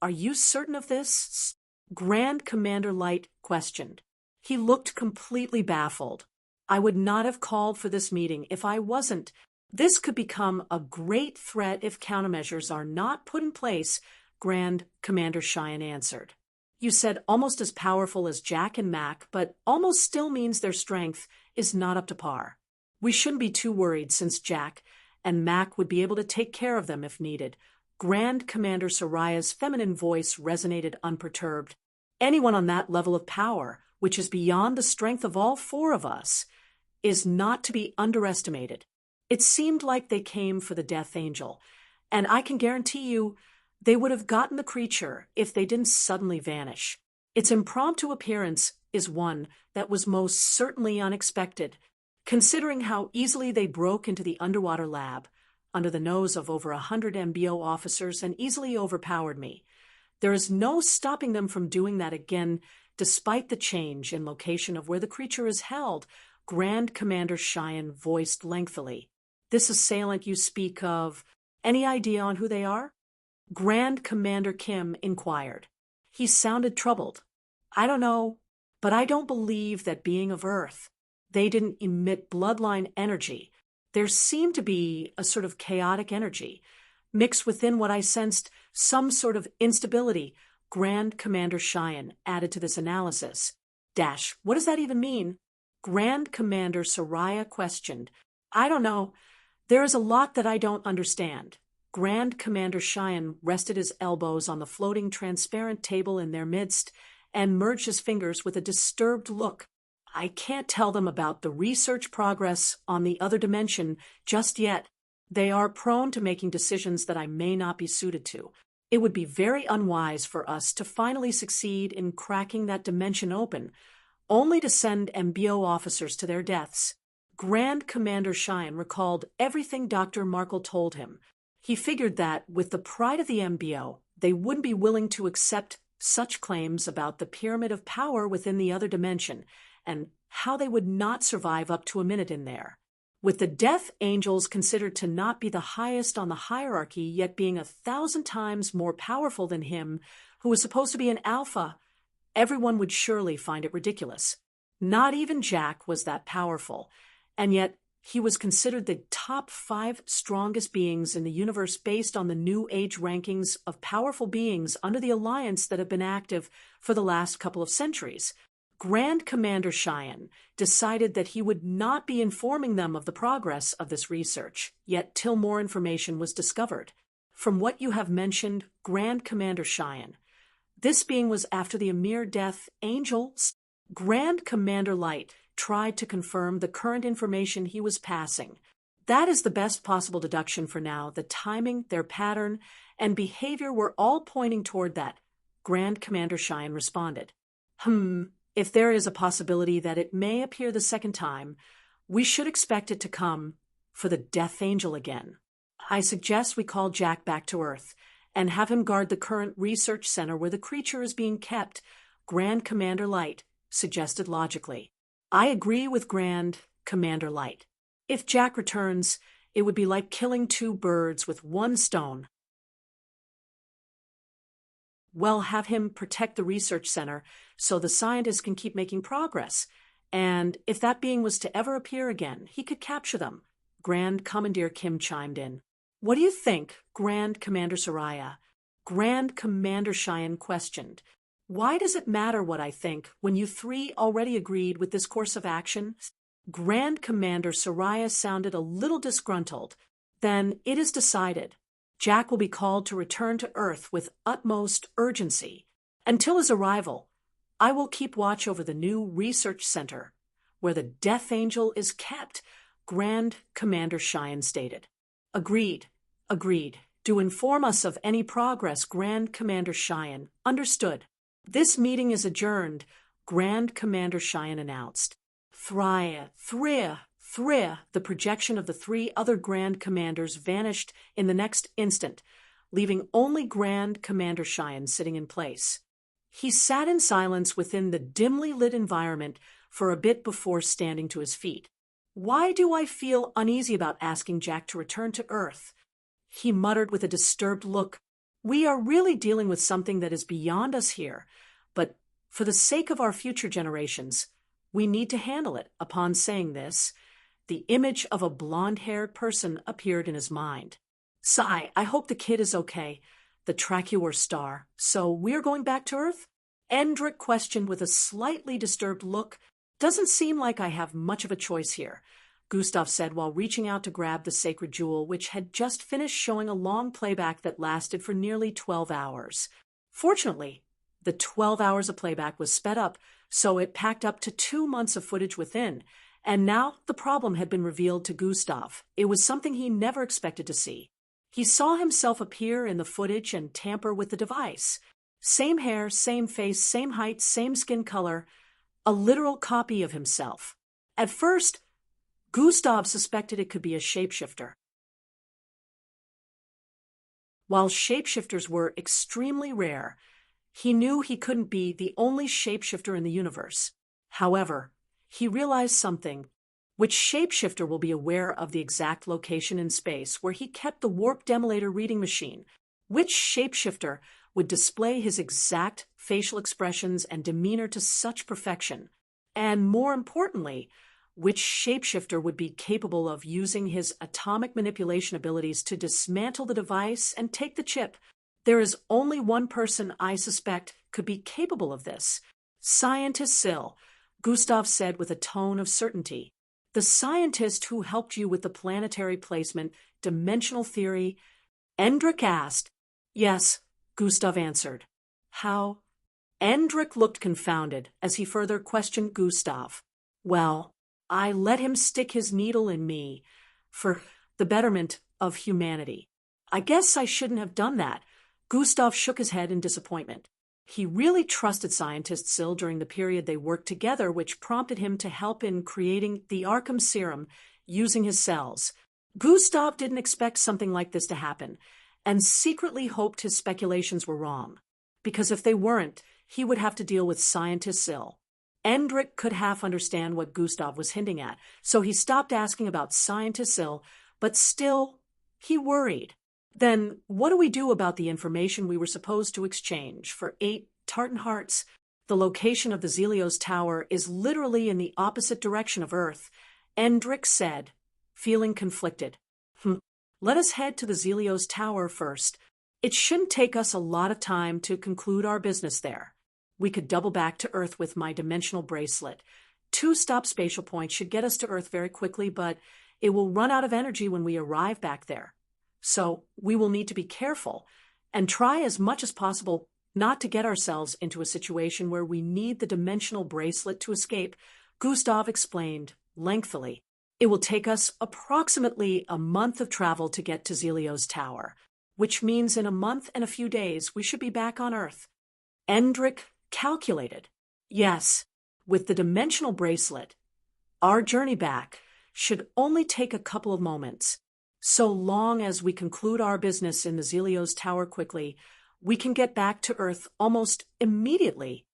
are you certain of this? Grand Commander Light questioned. He looked completely baffled. I would not have called for this meeting if I wasn't. This could become a great threat if countermeasures are not put in place, Grand Commander Cheyenne answered. You said almost as powerful as Jack and Mac, but almost still means their strength is not up to par. We shouldn't be too worried since Jack and Mac would be able to take care of them if needed. Grand Commander Soraya's feminine voice resonated unperturbed. Anyone on that level of power, which is beyond the strength of all four of us, is not to be underestimated. It seemed like they came for the Death Angel, and I can guarantee you they would have gotten the creature if they didn't suddenly vanish. Its impromptu appearance is one that was most certainly unexpected, considering how easily they broke into the underwater lab, under the nose of over 100 MBO officers, and easily overpowered me. There is no stopping them from doing that again, despite the change in location of where the creature is held, Grand Commander Cheyenne voiced lengthily. This assailant you speak of, any idea on who they are? Grand Commander Kim inquired. He sounded troubled. I don't know, but I don't believe that being of Earth. They didn't emit bloodline energy. There seemed to be a sort of chaotic energy, mixed within what I sensed some sort of instability, Grand Commander Cheyenne added to this analysis. What does that even mean? Grand Commander Soraya questioned. I don't know. There is a lot that I don't understand. Grand Commander Cheyenne rested his elbows on the floating transparent table in their midst and merged his fingers with a disturbed look. I can't tell them about the research progress on the other dimension just yet. They are prone to making decisions that I may not be suited to. It would be very unwise for us to finally succeed in cracking that dimension open, only to send MBO officers to their deaths. Grand Commander Cheyenne recalled everything Dr. Markle told him. He figured that, with the pride of the MBO, they wouldn't be willing to accept such claims about the pyramid of power within the other dimension, and how they would not survive up to a minute in there. With the Death Angels considered to not be the highest on the hierarchy, yet being 1,000 times more powerful than him, who was supposed to be an alpha, everyone would surely find it ridiculous. Not even Jack was that powerful, and yet he was considered the top 5 strongest beings in the universe based on the New Age rankings of powerful beings under the Alliance that have been active for the last couple of centuries. Grand Commander Cheyenne decided that he would not be informing them of the progress of this research, yet till more information was discovered. From what you have mentioned, Grand Commander Cheyenne, this being was after the Emir Death Angel. Grand Commander Light tried to confirm the current information he was passing. That is the best possible deduction for now. The timing, their pattern, and behavior were all pointing toward that, Grand Commander Cheyenne responded. If there is a possibility that it may appear the second time, we should expect it to come for the Death Angel again. I suggest we call Jack back to Earth and have him guard the current research center where the creature is being kept, Grand Commander Light suggested logically. I agree with Grand Commander Light. If Jack returns, it would be like killing 2 birds with 1 stone. Well, have him protect the research center so the scientists can keep making progress. And if that being was to ever appear again, he could capture them. Grand Commander Kim chimed in. What do you think, Grand Commander Soraya? Grand Commander Cheyenne questioned. Why does it matter what I think when you 3 already agreed with this course of action? Grand Commander Soraya sounded a little disgruntled. Then it is decided. Jack will be called to return to Earth with utmost urgency. Until his arrival, I will keep watch over the new research center, where the Death Angel is kept, Grand Commander Cheyenne stated. Agreed. Do inform us of any progress, Grand Commander Cheyenne. Understood. This meeting is adjourned, Grand Commander Cheyenne announced. Thria, the projection of the 3 other Grand Commanders vanished in the next instant, leaving only Grand Commander Cheyenne sitting in place. He sat in silence within the dimly lit environment for a bit before standing to his feet. Why do I feel uneasy about asking Jack to return to Earth? He muttered with a disturbed look. We are really dealing with something that is beyond us here, but for the sake of our future generations, We need to handle it. Upon saying this, the image of a blonde-haired person appeared in his mind. Sigh, I hope the kid is okay. The Tracuor star. So we're going back to Earth? Endrick questioned with a slightly disturbed look. Doesn't seem like I have much of a choice here, Gustav said while reaching out to grab the sacred jewel, which had just finished showing a long playback that lasted for nearly 12 hours. Fortunately, the 12 hours of playback was sped up, so it packed up to 2 months of footage within, and now the problem had been revealed to Gustav. It was something he never expected to see. He saw himself appear in the footage and tamper with the device. Same hair, same face, same height, same skin color, a literal copy of himself. At first, Gustav suspected it could be a shapeshifter. While shapeshifters were extremely rare, he knew he couldn't be the only shapeshifter in the universe. However, he realized something. Which shapeshifter will be aware of the exact location in space where he kept the warp demolator reading machine? Which shapeshifter would display his exact facial expressions and demeanor to such perfection? And more importantly, which shapeshifter would be capable of using his atomic manipulation abilities to dismantle the device and take the chip? There is only one person I suspect could be capable of this. Scientist Sill, Gustav said with a tone of certainty. The scientist who helped you with the planetary placement, dimensional theory? Endrick asked. Yes, Gustav answered. How? Endrick looked confounded as he further questioned Gustav. Well, I let him stick his needle in me for the betterment of humanity. I guess I shouldn't have done that. Gustav shook his head in disappointment. He really trusted Scientist Sill during the period they worked together, which prompted him to help in creating the Arkham serum using his cells. Gustav didn't expect something like this to happen, and secretly hoped his speculations were wrong, because if they weren't, he would have to deal with Scientist Sill. Endrick could half understand what Gustav was hinting at, so he stopped asking about Scientist Sill, but still, he worried. Then what do we do about the information we were supposed to exchange for 8 tartan hearts? The location of the Zelios Tower is literally in the opposite direction of Earth, Endrick said, feeling conflicted. Let us head to the Zelios Tower first. It shouldn't take us a lot of time to conclude our business there. We could double back to Earth with my dimensional bracelet. 2 stop spatial points should get us to Earth very quickly, but it will run out of energy when we arrive back there. So we will need to be careful and try as much as possible not to get ourselves into a situation where we need the dimensional bracelet to escape, Gustav explained lengthily. It will take us approximately a month of travel to get to Zelios Tower, which means in a month and a few days we should be back on Earth. Endrick calculated. Yes, with the dimensional bracelet, our journey back should only take a couple of moments. So long as we conclude our business in the Zelios Tower quickly, we can get back to Earth almost immediately.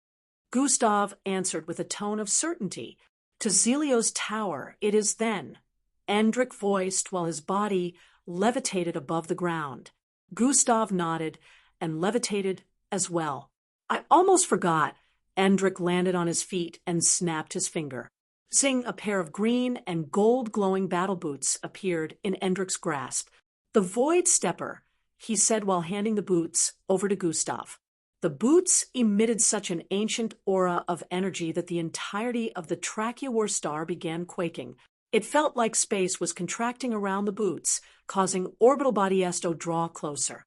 Gustav answered with a tone of certainty. To Zelios Tower it is then, Endrick voiced while his body levitated above the ground. Gustav nodded and levitated as well. I almost forgot. Endrick landed on his feet and snapped his finger. Zing, a pair of green and gold-glowing battle boots appeared in Endrick's grasp. The Void Stepper, he said while handing the boots over to Gustav. The boots emitted such an ancient aura of energy that the entirety of the Tracuor star began quaking. It felt like space was contracting around the boots, causing orbital body S to draw closer.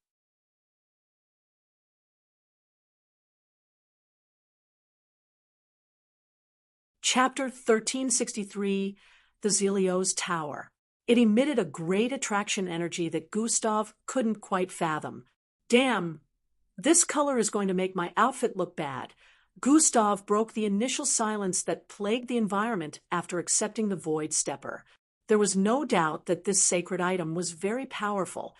Chapter 1363, The Zelios Tower. It emitted a great attraction energy that Gustav couldn't quite fathom. Damn, this color is going to make my outfit look bad. Gustav broke the initial silence that plagued the environment after accepting the Void Stepper. There was no doubt that this sacred item was very powerful,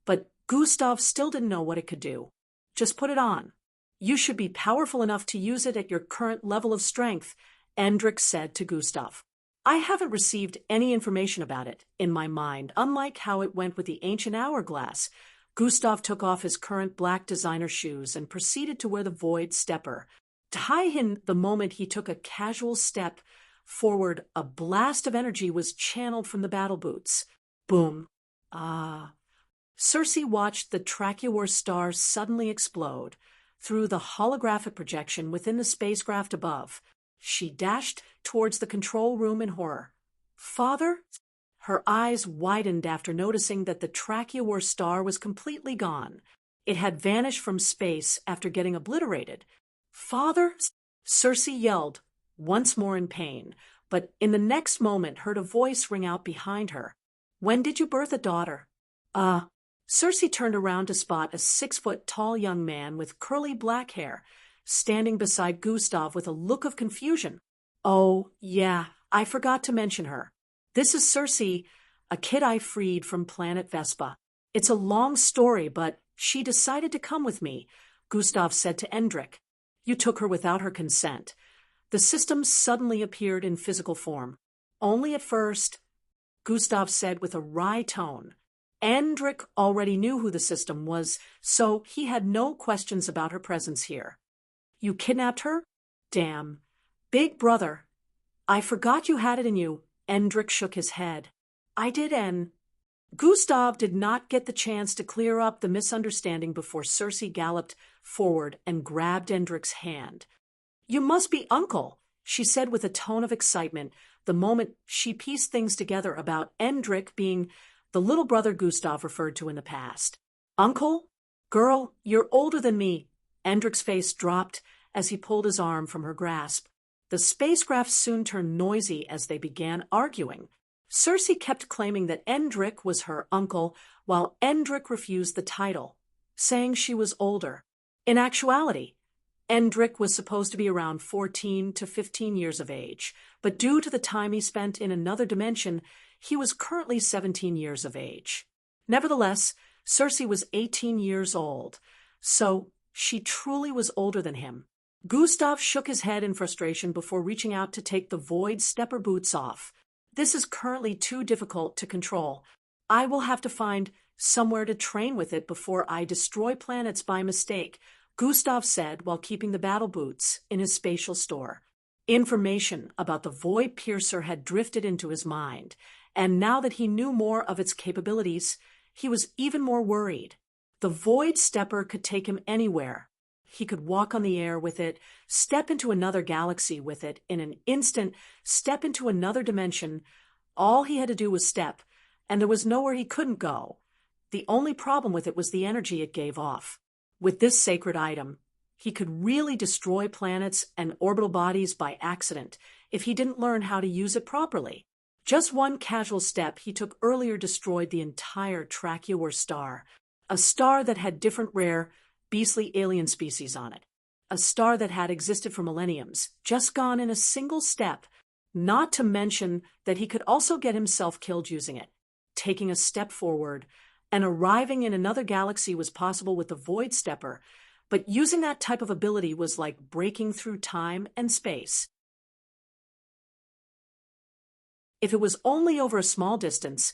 but Gustav still didn't know what it could do. Just put it on. You should be powerful enough to use it at your current level of strength, Endrick said to Gustav. I haven't received any information about it in my mind, unlike how it went with the ancient hourglass. Gustav took off his current black designer shoes and proceeded to wear the Void Stepper. To hide him the moment he took a casual step Forward, a blast of energy was channeled from the battle boots. Boom. Ah. Cersei watched the Tracheor star suddenly explode through the holographic projection within the spacecraft above. She dashed towards the control room in horror. Father? Her eyes widened after noticing that the Tracheor star was completely gone. It had vanished from space after getting obliterated. Father? Cersei yelled, once more in pain, but in the next moment heard a voice ring out behind her. When did you birth a daughter? Cersei turned around to spot a 6-foot-tall young man with curly black hair, standing beside Gustav with a look of confusion. Oh, yeah, I forgot to mention her. This is Cersei, a kid I freed from planet Vespa. It's a long story, but she decided to come with me, Gustav said to Endrik. You took her without her consent. The system suddenly appeared in physical form. Only at first, Gustav said with a wry tone. Endrik already knew who the system was, so he had no questions about her presence here. You kidnapped her? Damn. Big brother. I forgot you had it in you. Endrik shook his head. I did, Gustav did not get the chance to clear up the misunderstanding before Cersei galloped forward and grabbed Endrik's hand. You must be Uncle, she said with a tone of excitement the moment she pieced things together about Endrik being the little brother Gustav referred to in the past. Uncle? Girl, you're older than me. Endrik's face dropped as he pulled his arm from her grasp. The spacecraft soon turned noisy as they began arguing. Cersei kept claiming that Endrik was her uncle, while Endrik refused the title, saying she was older. In actuality, Endrik was supposed to be around 14 to 15 years of age, but due to the time he spent in another dimension, he was currently 17 years of age. Nevertheless, Cersei was 18 years old, so she truly was older than him. Gustav shook his head in frustration before reaching out to take the Void Stepper boots off. This is currently too difficult to control. I will have to find somewhere to train with it before I destroy planets by mistake, Gustav said while keeping the battle boots in his spatial store. Information about the Void Piercer had drifted into his mind, and now that he knew more of its capabilities, he was even more worried. The Void Stepper could take him anywhere. He could walk on the air with it, step into another galaxy with it in an instant, step into another dimension. All he had to do was step, and there was nowhere he couldn't go. The only problem with it was the energy it gave off. With this sacred item, he could really destroy planets and orbital bodies by accident if he didn't learn how to use it properly. Just one casual step he took earlier destroyed the entire Tracheor star, a star that had different rare, beastly alien species on it. A star that had existed for millenniums, just gone in a single step, not to mention that he could also get himself killed using it. Taking a step forward and arriving in another galaxy was possible with the Void Stepper, but using that type of ability was like breaking through time and space. If it was only over a small distance,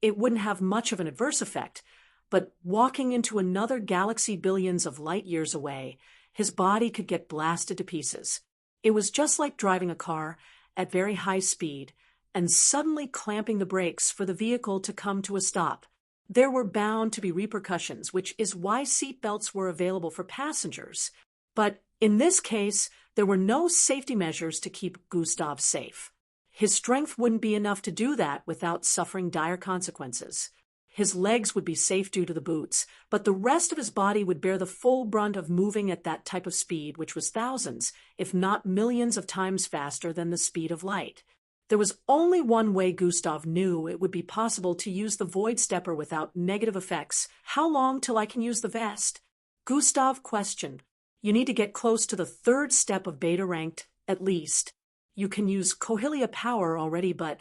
it wouldn't have much of an adverse effect, but walking into another galaxy billions of light years away, his body could get blasted to pieces. It was just like driving a car at very high speed and suddenly clamping the brakes for the vehicle to come to a stop. There were bound to be repercussions, which is why seat belts were available for passengers. But in this case, there were no safety measures to keep Gustav safe. His strength wouldn't be enough to do that without suffering dire consequences. His legs would be safe due to the boots, but the rest of his body would bear the full brunt of moving at that type of speed, which was thousands, if not millions of times faster than the speed of light. There was only one way Gustav knew it would be possible to use the Void Stepper without negative effects. How long till I can use the vest? Gustav questioned. You need to get close to the 3rd step of beta ranked, at least. You can use Cohelia power already, but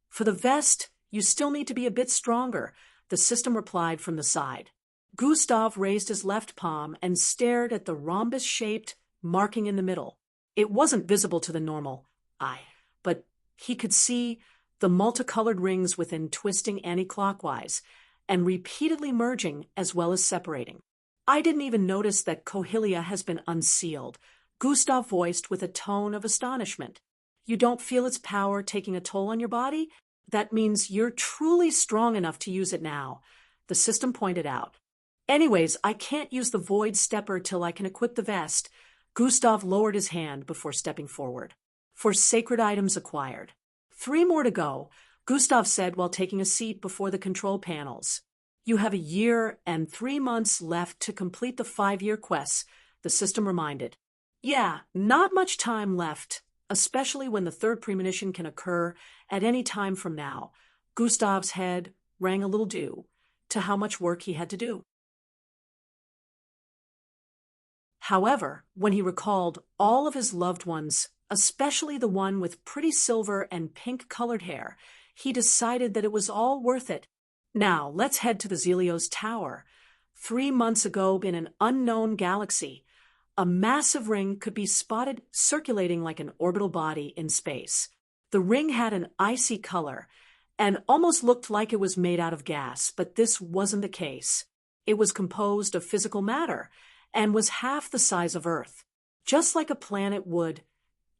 for the vest, you still need to be a bit stronger, the system replied from the side. Gustav raised his left palm and stared at the rhombus-shaped marking in the middle. It wasn't visible to the normal eye, but he could see the multicolored rings within twisting anti-clockwise and repeatedly merging as well as separating. I didn't even notice that Cohelia has been unsealed, Gustav voiced with a tone of astonishment. You don't feel its power taking a toll on your body? That means you're truly strong enough to use it now, the system pointed out. Anyways, I can't use the Void Stepper till I can equip the vest. Gustav lowered his hand before stepping forward. For sacred items acquired. 3 more to go, Gustav said while taking a seat before the control panels. You have a year and 3 months left to complete the 5-year quests, the system reminded. Yeah, not much time left, especially when the 3rd premonition can occur at any time from now. Gustav's head rang a little due to how much work he had to do. However, when he recalled all of his loved ones, especially the one with pretty silver and pink-colored hair, he decided that it was all worth it. Now, let's head to the Zelios Tower. 3 months ago, in an unknown galaxy, a massive ring could be spotted circulating like an orbital body in space. The ring had an icy color and almost looked like it was made out of gas, but this wasn't the case. It was composed of physical matter and was half the size of Earth. Just like a planet would,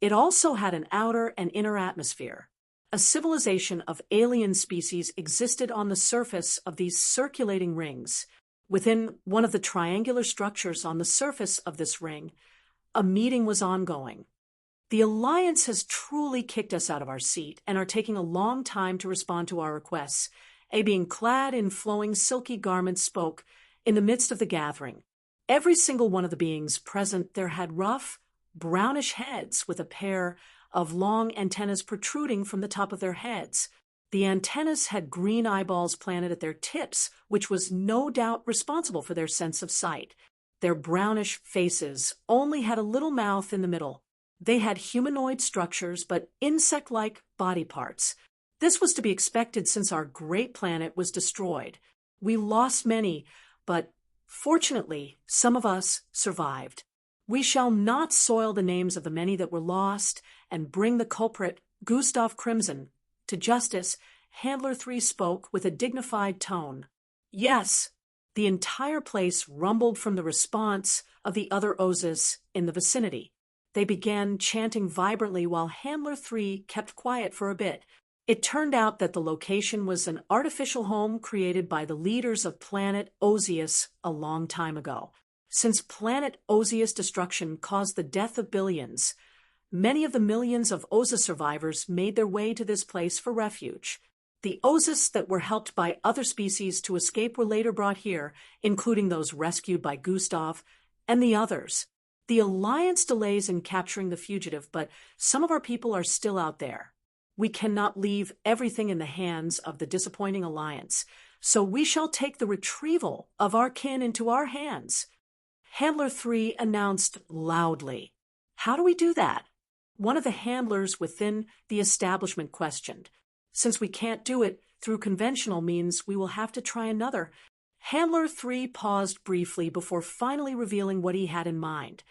it also had an outer and inner atmosphere. A civilization of alien species existed on the surface of these circulating rings. Within one of the triangular structures on the surface of this ring, a meeting was ongoing. The Alliance has truly kicked us out of our seat and are taking a long time to respond to our requests. A being clad in flowing silky garments spoke in the midst of the gathering. Every single one of the beings present there had rough, brownish heads with a pair of long antennas protruding from the top of their heads. The antennas had green eyeballs planted at their tips, which was no doubt responsible for their sense of sight. Their brownish faces only had a little mouth in the middle. They had humanoid structures but insect-like body parts. This was to be expected since our great planet was destroyed. We lost many, but fortunately, some of us survived. We shall not soil the names of the many that were lost and bring the culprit, Gustav Crimson, to justice. Handler 3 spoke with a dignified tone. Yes, the entire place rumbled from the response of the other Ozas in the vicinity. They began chanting vibrantly while Handler 3 kept quiet for a bit. It turned out that the location was an artificial home created by the leaders of planet Ozius a long time ago. Since planet Ozius' destruction caused the death of billions, many of the millions of Oza survivors made their way to this place for refuge. The Ozas that were helped by other species to escape were later brought here, including those rescued by Gustav and the others. The Alliance delays in capturing the fugitive, but some of our people are still out there. We cannot leave everything in the hands of the disappointing Alliance, so we shall take the retrieval of our kin into our hands. Handler 3 announced loudly. How do we do that? One of the handlers within the establishment questioned. Since we can't do it through conventional means, we will have to try another. Handler 3 paused briefly before finally revealing what he had in mind.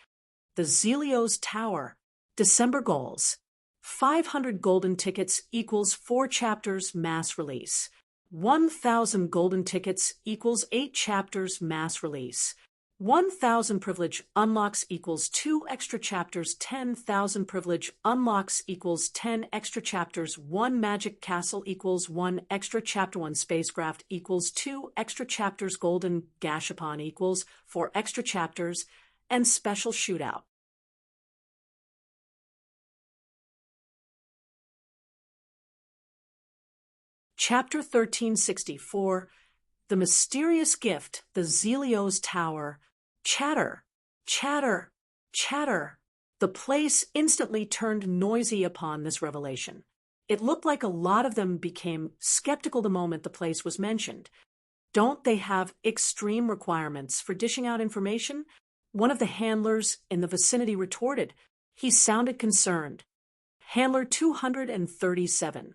The Zelios Tower. December goals. 500 golden tickets equals 4 chapters mass release. 1,000 golden tickets equals 8 chapters mass release. 1,000 privilege unlocks equals 2 extra chapters. 10,000 privilege unlocks equals 10 extra chapters. 1 magic castle equals 1 extra chapter. 1 spacecraft equals 2 extra chapters. Golden gashapon equals 4 extra chapters. And special shootout. Chapter 1364, The Mysterious Gift, the Zelios Tower. Chatter, chatter, chatter. The place instantly turned noisy upon this revelation. It looked like a lot of them became skeptical the moment the place was mentioned. Don't they have extreme requirements for dishing out information? One of the handlers in the vicinity retorted. He sounded concerned. Handler 237.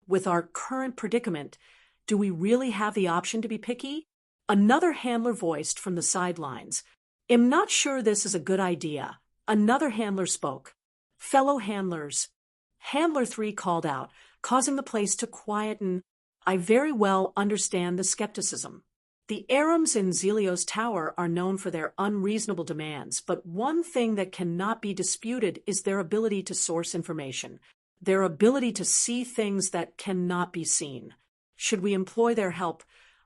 With our current predicament, do we really have the option to be picky? Another handler voiced from the sidelines. I'm not sure this is a good idea. Another handler spoke. Fellow handlers. Handler 3 called out, causing the place to quieten. I very well understand the skepticism. The Arams in Zelios Tower are known for their unreasonable demands, but one thing that cannot be disputed is their ability to source information, their ability to see things that cannot be seen. Should we employ their help,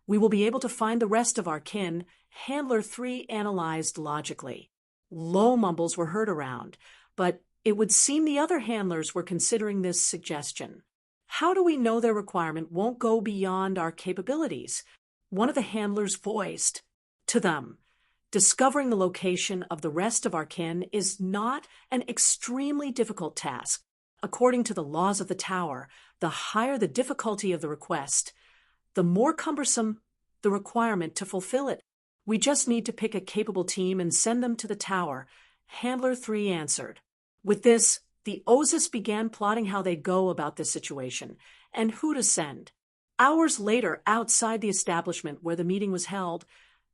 we will be able to find the rest of our kin, Handler 3 analyzed logically. Low mumbles were heard around, but it would seem the other handlers were considering this suggestion. How do we know their requirement won't go beyond our capabilities? One of the handlers voiced to them, discovering the location of the rest of our kin is not an extremely difficult task. According to the laws of the tower, the higher the difficulty of the request, the more cumbersome the requirement to fulfill it. We just need to pick a capable team and send them to the tower, Handler 3 answered. With this, the Ozus began plotting how they'd go about this situation and who to send. Hours later, outside the establishment where the meeting was held,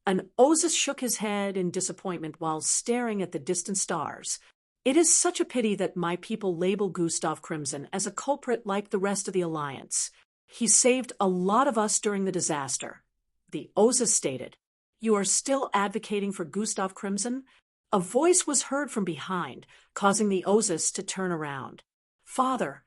an Ozus shook his head in disappointment while staring at the distant stars. It is such a pity that my people label Gustav Crimson as a culprit like the rest of the Alliance. He saved a lot of us during the disaster. The Ozus stated, "You are still advocating for Gustav Crimson?" A voice was heard from behind, causing the Ozus to turn around. "Father,"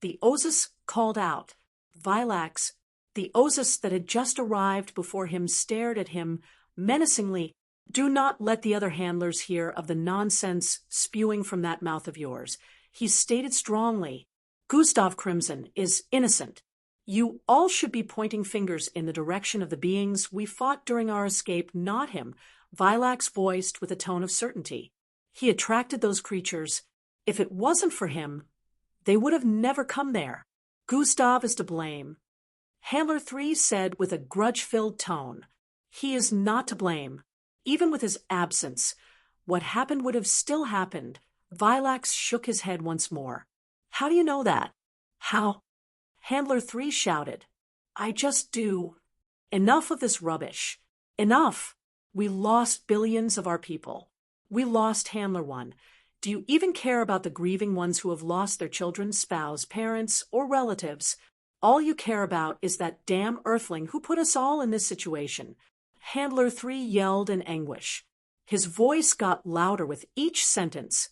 the Ozus called out. Vilax, the Ozus that had just arrived before him, stared at him menacingly. "Do not let the other handlers hear of the nonsense spewing from that mouth of yours," he stated strongly. "Gustav Crimson is innocent. You all should be pointing fingers in the direction of the beings we fought during our escape, not him," Vilax voiced with a tone of certainty. "He attracted those creatures. If it wasn't for him, they would have never come there. Gustav is to blame." Handler 3 said with a grudge-filled tone, "He is not to blame. Even with his absence, what happened would have still happened." Vilax shook his head once more. "How do you know that?" "How?" Handler 3 shouted. "I just do." "Enough of this rubbish. Enough. We lost billions of our people. We lost Handler 1. Do you even care about the grieving ones who have lost their children, spouse, parents, or relatives? All you care about is that damn Earthling who put us all in this situation." Handler 3 yelled in anguish. His voice got louder with each sentence,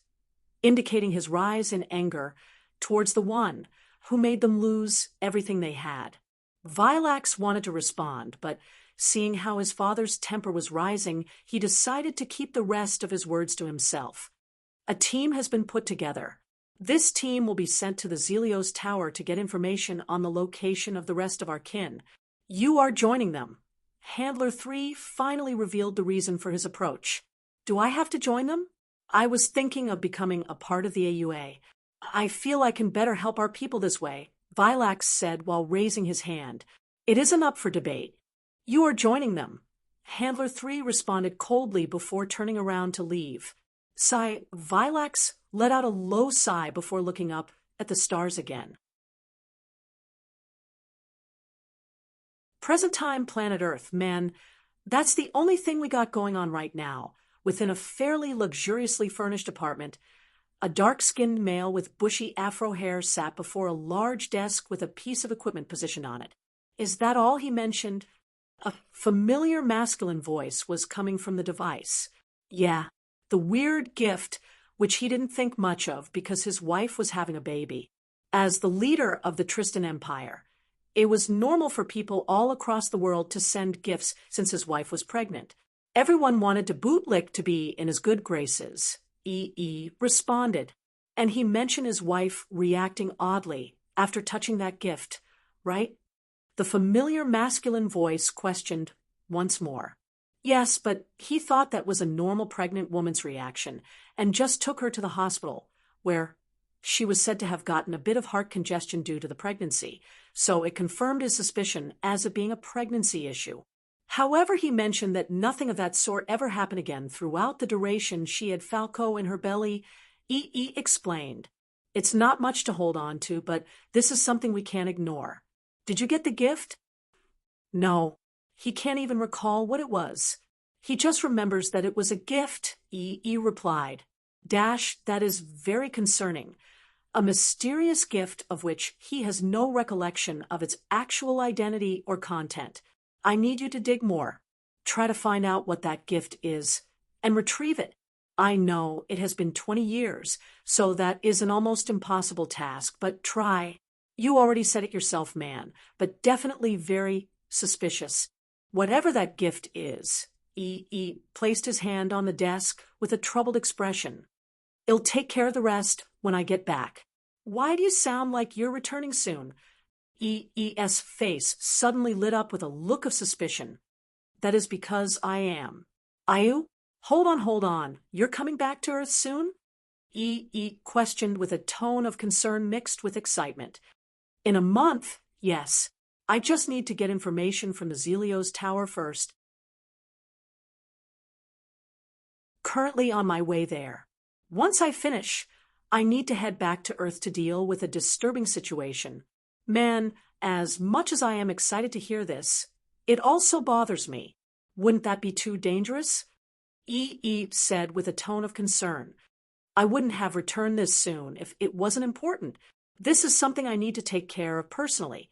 indicating his rise in anger towards the one who made them lose everything they had. Vilax wanted to respond, but seeing how his father's temper was rising, he decided to keep the rest of his words to himself. "A team has been put together. This team will be sent to the Zelios Tower to get information on the location of the rest of our kin. You are joining them." Handler 3 finally revealed the reason for his approach. "Do I have to join them? I was thinking of becoming a part of the AUA. I feel I can better help our people this way," Vilax said while raising his hand. "It isn't up for debate. You are joining them." Handler 3 responded coldly before turning around to leave. Vilax let out a low sigh before looking up at the stars again. Present-time planet Earth, man, that's the only thing we got going on right now. Within a fairly luxuriously furnished apartment, a dark-skinned male with bushy afro hair sat before a large desk with a piece of equipment positioned on it. "Is that all?" he mentioned. A familiar masculine voice was coming from the device. Yeah, the weird gift, which he didn't think much of because his wife was having a baby. As the leader of the Tristan Empire, it was normal for people all across the world to send gifts since his wife was pregnant. Everyone wanted to bootlick to be in his good graces. EE responded, and he mentioned his wife reacting oddly after touching that gift, right? The familiar masculine voice questioned once more. Yes, but he thought that was a normal pregnant woman's reaction and just took her to the hospital, where she was said to have gotten a bit of heart congestion due to the pregnancy, so it confirmed his suspicion as it being a pregnancy issue. However, he mentioned that nothing of that sort ever happened again throughout the duration she had Falco in her belly. EE explained, "It's not much to hold on to, but this is something we can't ignore." "Did you get the gift?" "No. He can't even recall what it was. He just remembers that it was a gift," EE replied. That is very concerning. A mysterious gift of which he has no recollection of its actual identity or content. I need you to dig more." try to find out what that gift is and retrieve it. I know it has been 20 years, so that is an almost impossible task, but try. You already said it yourself, man, but definitely very suspicious. Whatever that gift is, E placed his hand on the desk with a troubled expression. I'll take care of the rest when I get back. Why do you sound like you're returning soon? EE's face suddenly lit up with a look of suspicion. That is because I am. Are you? Hold on. You're coming back to Earth soon? E questioned with a tone of concern mixed with excitement. In a month? Yes. I just need to get information from the Zelios Tower first. Currently on my way there. Once I finish, I need to head back to Earth to deal with a disturbing situation. Man, as much as I am excited to hear this, it also bothers me. Wouldn't that be too dangerous? E said with a tone of concern. I wouldn't have returned this soon if it wasn't important. This is something I need to take care of personally.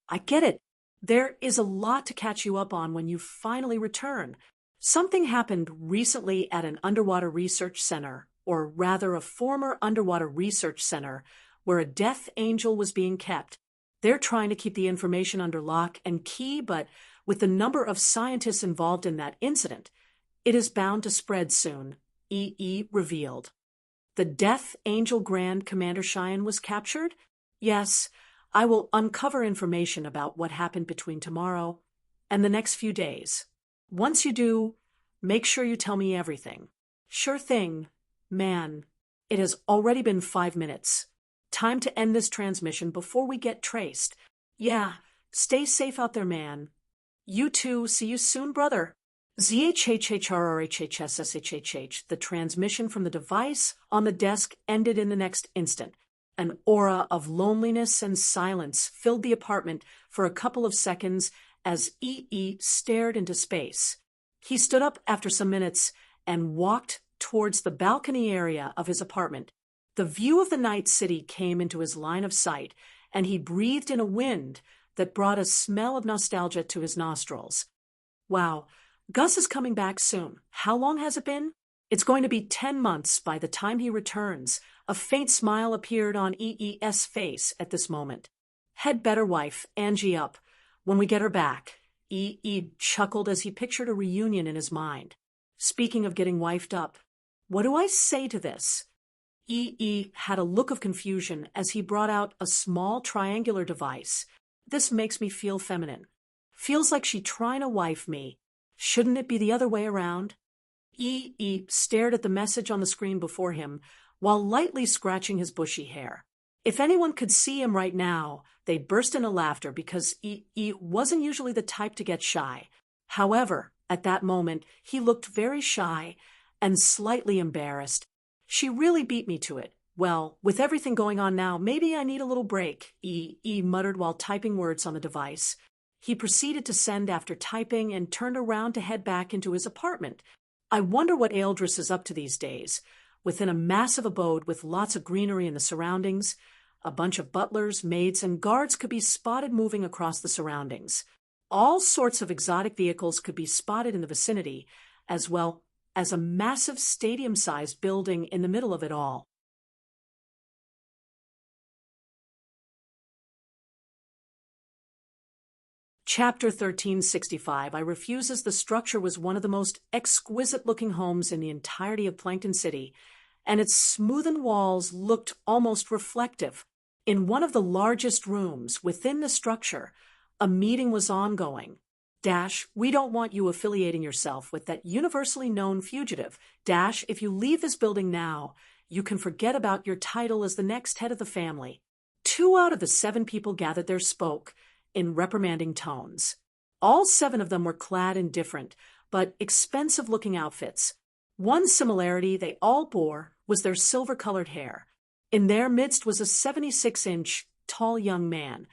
I get it. There is a lot to catch you up on when you finally return. Something happened recently at an underwater research center, or rather a former underwater research center, where a death angel was being kept. They're trying to keep the information under lock and key, but with the number of scientists involved in that incident, it is bound to spread soon, EE revealed. The Death Angel Grand Commander Cheyenne was captured? Yes, I will uncover information about what happened between tomorrow and the next few days. Once you do, make sure you tell me everything. Sure thing, man. It has already been 5 minutes. Time to end this transmission before we get traced. Yeah, stay safe out there, man. You too. See you soon, brother. ZHHRRHHSSHHH. The transmission from the device on the desk ended in the next instant. An aura of loneliness and silence filled the apartment for a couple of seconds as EE stared into space. He stood up after some minutes and walked towards the balcony area of his apartment. The view of the night city came into his line of sight, and he breathed in a wind that brought a smell of nostalgia to his nostrils. Wow, Gus is coming back soon. How long has it been? It's going to be 10 months by the time he returns. A faint smile appeared on EE's face at this moment. Had better wife Angie up when we get her back. EE chuckled as he pictured a reunion in his mind. Speaking of getting wifed up, what do I say to this? EE had a look of confusion as he brought out a small triangular device. This makes me feel feminine. Feels like she trying to wife me. Shouldn't it be the other way around? EE stared at the message on the screen before him while lightly scratching his bushy hair. If anyone could see him right now, they'd burst into laughter because EE wasn't usually the type to get shy. However, at that moment, he looked very shy and slightly embarrassed. She really beat me to it. Well, with everything going on now, maybe I need a little break, EE muttered while typing words on the device. He proceeded to send after typing and turned around to head back into his apartment. I wonder what Eldris is up to these days. Within a massive abode with lots of greenery in the surroundings, a bunch of butlers, maids, and guards could be spotted moving across the surroundings. All sorts of exotic vehicles could be spotted in the vicinity, as well as a massive stadium-sized building in the middle of it all. Chapter 1365. I refuses. The structure was one of the most exquisite-looking homes in the entirety of Plankton City, and its smoothened walls looked almost reflective. In one of the largest rooms within the structure, a meeting was ongoing. We don't want you affiliating yourself with that universally known fugitive. If you leave this building now, you can forget about your title as the next head of the family. 2 out of the 7 people gathered there spoke in reprimanding tones. All 7 of them were clad in different, but expensive-looking outfits. One similarity they all bore was their silver-colored hair. In their midst was a 76-inch tall young man,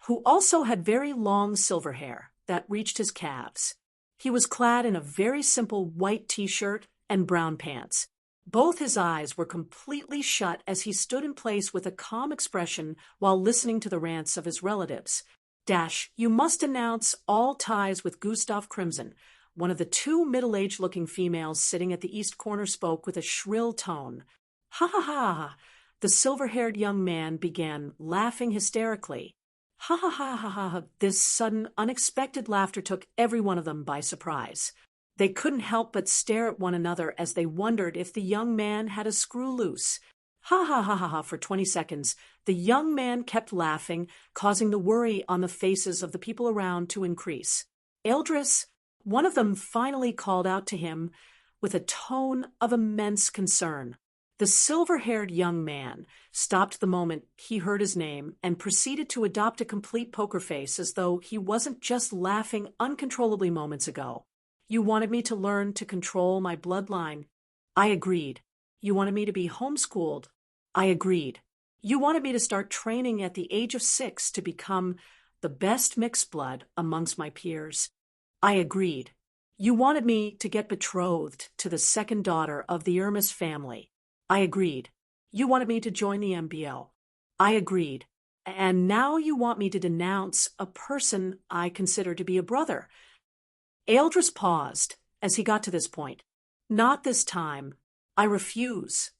who also had very long silver hair that reached his calves. He was clad in a very simple white t-shirt and brown pants. Both his eyes were completely shut as he stood in place with a calm expression while listening to the rants of his relatives. Dash, you must announce all ties with Gustav Crimson. One of the two middle-aged-looking females sitting at the east corner spoke with a shrill tone. Ha ha ha! The silver-haired young man began laughing hysterically. Ha ha ha ha ha! This sudden, unexpected laughter took every one of them by surprise. They couldn't help but stare at one another as they wondered if the young man had a screw loose. Ha ha ha ha ha! For 20 seconds, the young man kept laughing, causing the worry on the faces of the people around to increase. Eldris, one of them finally called out to him with a tone of immense concern. The silver-haired young man stopped the moment he heard his name and proceeded to adopt a complete poker face as though he wasn't just laughing uncontrollably moments ago. You wanted me to learn to control my bloodline. I agreed. You wanted me to be homeschooled. I agreed. You wanted me to start training at the age of 6 to become the best mixed blood amongst my peers. I agreed. You wanted me to get betrothed to the second daughter of the Irmis family. I agreed. You wanted me to join the MBO. I agreed. And now you want me to denounce a person I consider to be a brother. Eldris paused as he got to this point. Not this time. I refuse.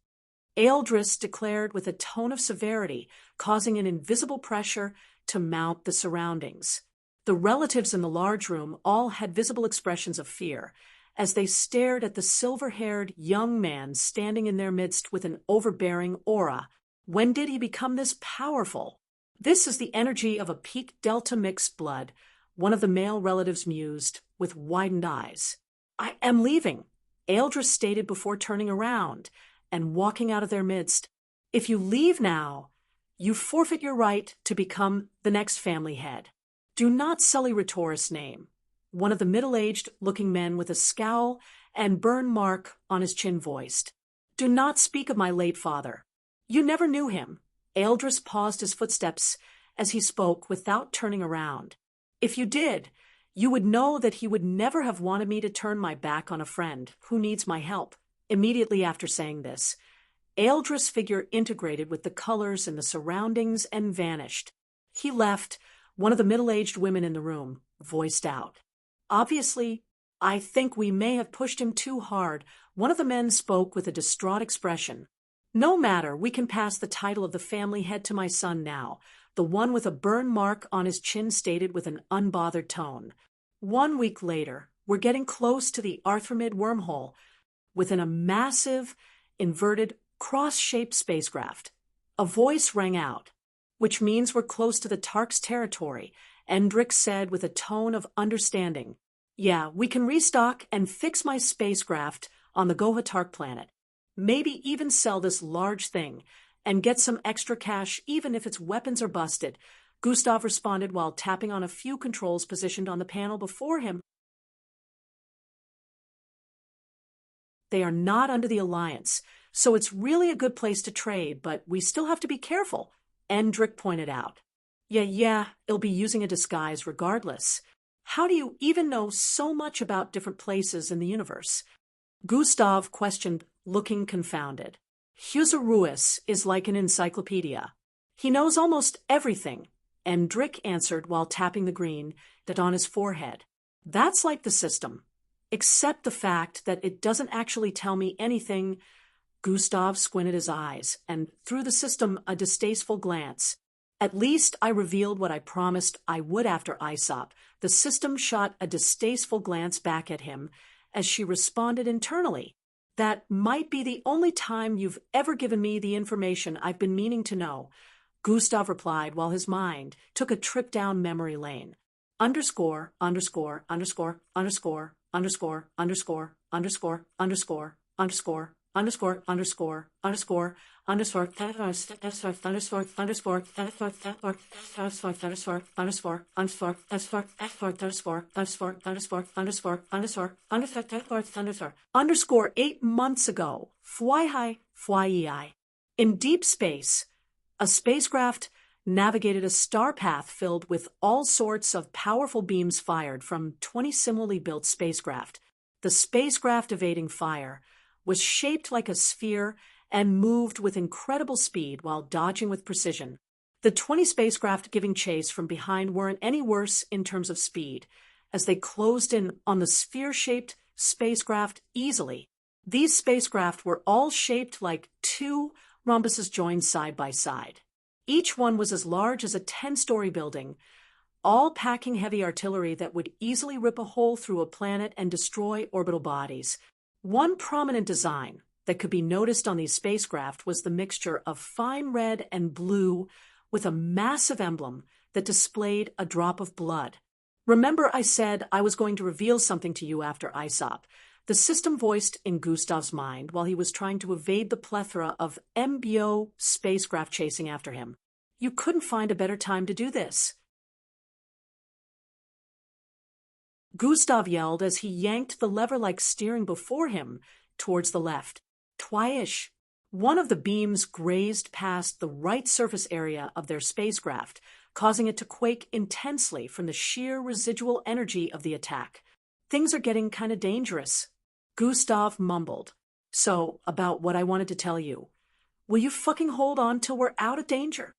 Eldris declared with a tone of severity, causing an invisible pressure to mount the surroundings. The relatives in the large room all had visible expressions of fear as they stared at the silver-haired young man standing in their midst with an overbearing aura. When did he become this powerful? This is the energy of a peak delta mixed blood, one of the male relatives mused, with widened eyes. I am leaving, Eldris stated before turning around and walking out of their midst. If you leave now, you forfeit your right to become the next family head. Do not sully Rhetorus' name. One of the middle-aged-looking men with a scowl and burn mark on his chin voiced. Do not speak of my late father. You never knew him. Eldris paused his footsteps as he spoke without turning around. If you did, you would know that he would never have wanted me to turn my back on a friend who needs my help. Immediately after saying this, Eldris' figure integrated with the colors and the surroundings and vanished. He left. One of the middle-aged women in the room voiced out. Obviously, I think we may have pushed him too hard. One of the men spoke with a distraught expression. No matter, we can pass the title of the family head to my son now. The one with a burn mark on his chin stated with an unbothered tone. 1 week later, we're getting close to the Arthramid wormhole within a massive, inverted, cross-shaped spacecraft. A voice rang out, which means we're close to the Tark's territory, Endrick said with a tone of understanding. Yeah, we can restock and fix my spacecraft on the Gohatark planet. Maybe even sell this large thing and get some extra cash even if its weapons are busted, Gustav responded while tapping on a few controls positioned on the panel before him. They are not under the Alliance, so it's really a good place to trade, but we still have to be careful, Endrick pointed out. Yeah, it'll be using a disguise regardless. How do you even know so much about different places in the universe? Gustav questioned, looking confounded. Husaruis is like an encyclopedia. He knows almost everything, Endrick answered while tapping the green that on his forehead. That's like the system, except the fact that it doesn't actually tell me anything. Gustav squinted his eyes and threw the system a distasteful glance. At least I revealed what I promised I would after Aesop. The system shot a distasteful glance back at him as she responded internally. That might be the only time you've ever given me the information I've been meaning to know, Gustav replied while his mind took a trip down memory lane. Underscore, underscore, underscore, underscore, underscore, underscore, underscore, underscore, underscore, underscore, underscore, underscore, underscore, underscore, underscore, underscore, underscore 8 months ago. Fwyi. In deep space, a spacecraft navigated a star path filled with all sorts of powerful beams fired from 20 similarly built spacecraft. The spacecraft evading fire was shaped like a sphere and moved with incredible speed while dodging with precision. The 20 spacecraft giving chase from behind weren't any worse in terms of speed, as they closed in on the sphere-shaped spacecraft easily. These spacecraft were all shaped like two rhombuses joined side by side. Each one was as large as a 10-story building, all packing heavy artillery that would easily rip a hole through a planet and destroy orbital bodies. One prominent design that could be noticed on these spacecraft was the mixture of fine red and blue with a massive emblem that displayed a drop of blood. Remember I said I was going to reveal something to you after ISOP? The system voiced in Gustav's mind while he was trying to evade the plethora of MBO spacecraft chasing after him. You couldn't find a better time to do this. Gustav yelled as he yanked the lever like steering before him towards the left. Twice. One of the beams grazed past the right surface area of their spacecraft, causing it to quake intensely from the sheer residual energy of the attack. Things are getting kind of dangerous. Gustav mumbled. So, about what I wanted to tell you. Will you fucking hold on till we're out of danger?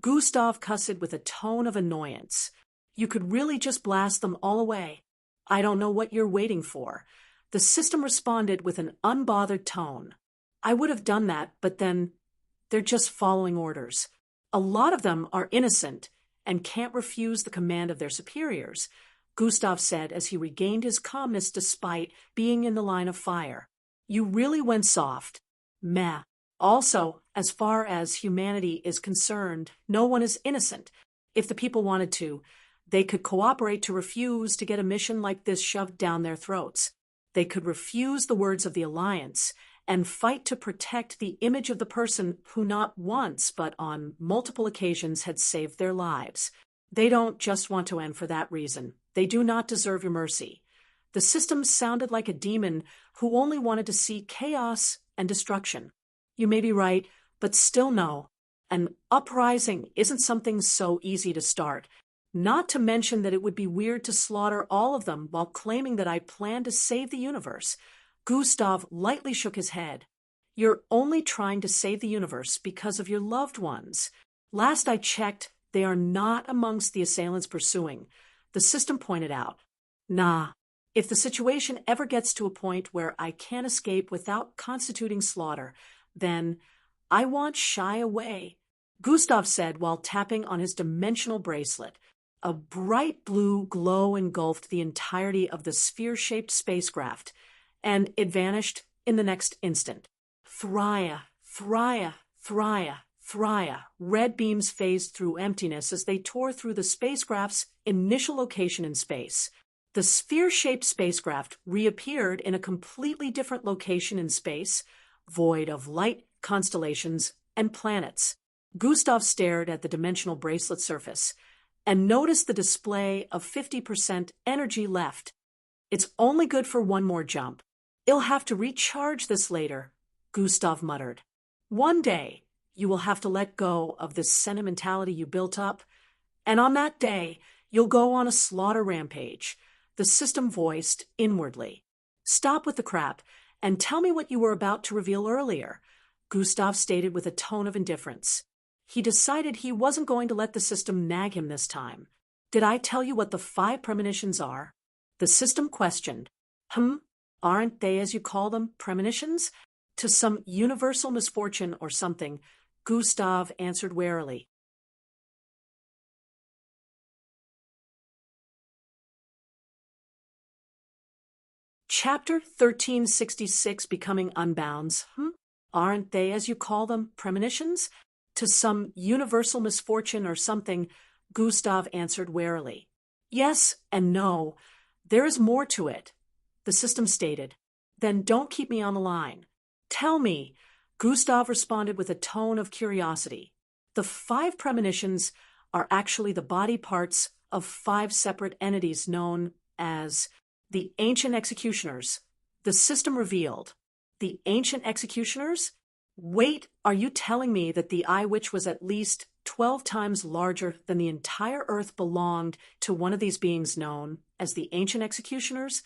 Gustav cussed with a tone of annoyance. You could really just blast them all away. I don't know what you're waiting for. The system responded with an unbothered tone. I would have done that, but then they're just following orders. A lot of them are innocent and can't refuse the command of their superiors, Gustav said as he regained his calmness despite being in the line of fire. You really went soft. Meh. Also, as far as humanity is concerned, no one is innocent. If the people wanted to, they could cooperate to refuse to get a mission like this shoved down their throats. They could refuse the words of the Alliance and fight to protect the image of the person who not once but on multiple occasions had saved their lives. They don't just want to end for that reason. They do not deserve your mercy. The system sounded like a demon who only wanted to see chaos and destruction. You may be right, but still no. An uprising isn't something so easy to start. Not to mention that it would be weird to slaughter all of them while claiming that I plan to save the universe. Gustav lightly shook his head. You're only trying to save the universe because of your loved ones. Last I checked, they are not amongst the assailants pursuing. The system pointed out. Nah. If the situation ever gets to a point where I can't escape without constituting slaughter, then I won't shy away, Gustav said while tapping on his dimensional bracelet. A bright blue glow engulfed the entirety of the sphere-shaped spacecraft, and it vanished in the next instant. Thria, Thria, Thria, Thria. Red beams phased through emptiness as they tore through the spacecraft's initial location in space. The sphere-shaped spacecraft reappeared in a completely different location in space, void of light, constellations, and planets. Gustav stared at the dimensional bracelet surface and noticed the display of 50% energy left. It's only good for one more jump. I'll have to recharge this later, Gustav muttered. One day, you will have to let go of this sentimentality you built up, and on that day, you'll go on a slaughter rampage, the system voiced inwardly. Stop with the crap and tell me what you were about to reveal earlier, Gustav stated with a tone of indifference. He decided he wasn't going to let the system nag him this time. Did I tell you what the 5 premonitions are? The system questioned. Aren't they, as you call them, premonitions? To some universal misfortune or something, Gustav answered warily. Chapter 1366, Becoming Unbounds. Aren't they, as you call them, premonitions? To some universal misfortune or something, Gustav answered warily. Yes and no. There is more to it, the system stated. Then don't keep me on the line. Tell me, Gustav responded with a tone of curiosity. The 5 premonitions are actually the body parts of 5 separate entities known as the Ancient Executioners. The system revealed. The Ancient Executioners? Wait, are you telling me that the Eye Witch was at least 12 times larger than the entire Earth belonged to one of these beings known as the Ancient Executioners?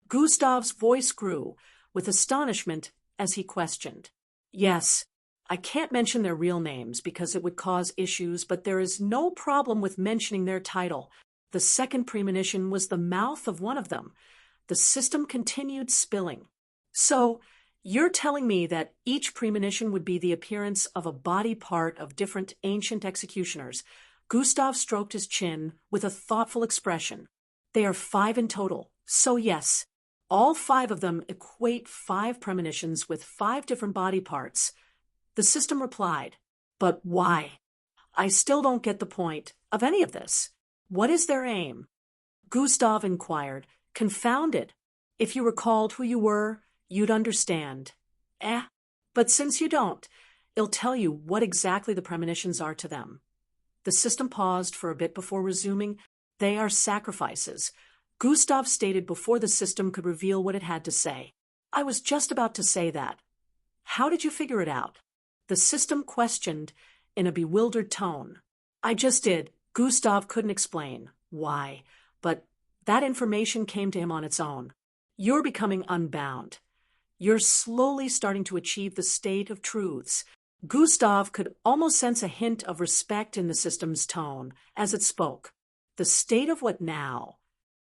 Gustav's voice grew with astonishment as he questioned. Yes, I can't mention their real names because it would cause issues, but there is no problem with mentioning their title. The second premonition was the mouth of one of them. The system continued spilling. So, you're telling me that each premonition would be the appearance of a body part of different ancient executioners. Gustav stroked his chin with a thoughtful expression. They are 5 in total. So yes, all 5 of them equate 5 premonitions with 5 different body parts. The system replied, but why? I still don't get the point of any of this. What is their aim? Gustav inquired, confounded. If you recalled who you were, you'd understand. But since you don't, it'll tell you what exactly the premonitions are to them. The system paused for a bit before resuming. They are sacrifices. Gustav stated before the system could reveal what it had to say. I was just about to say that. How did you figure it out? The system questioned in a bewildered tone. I just did. Gustav couldn't explain why, but that information came to him on its own. You're becoming unbound. You're slowly starting to achieve the state of truths. Gustav could almost sense a hint of respect in the system's tone as it spoke. The state of what now?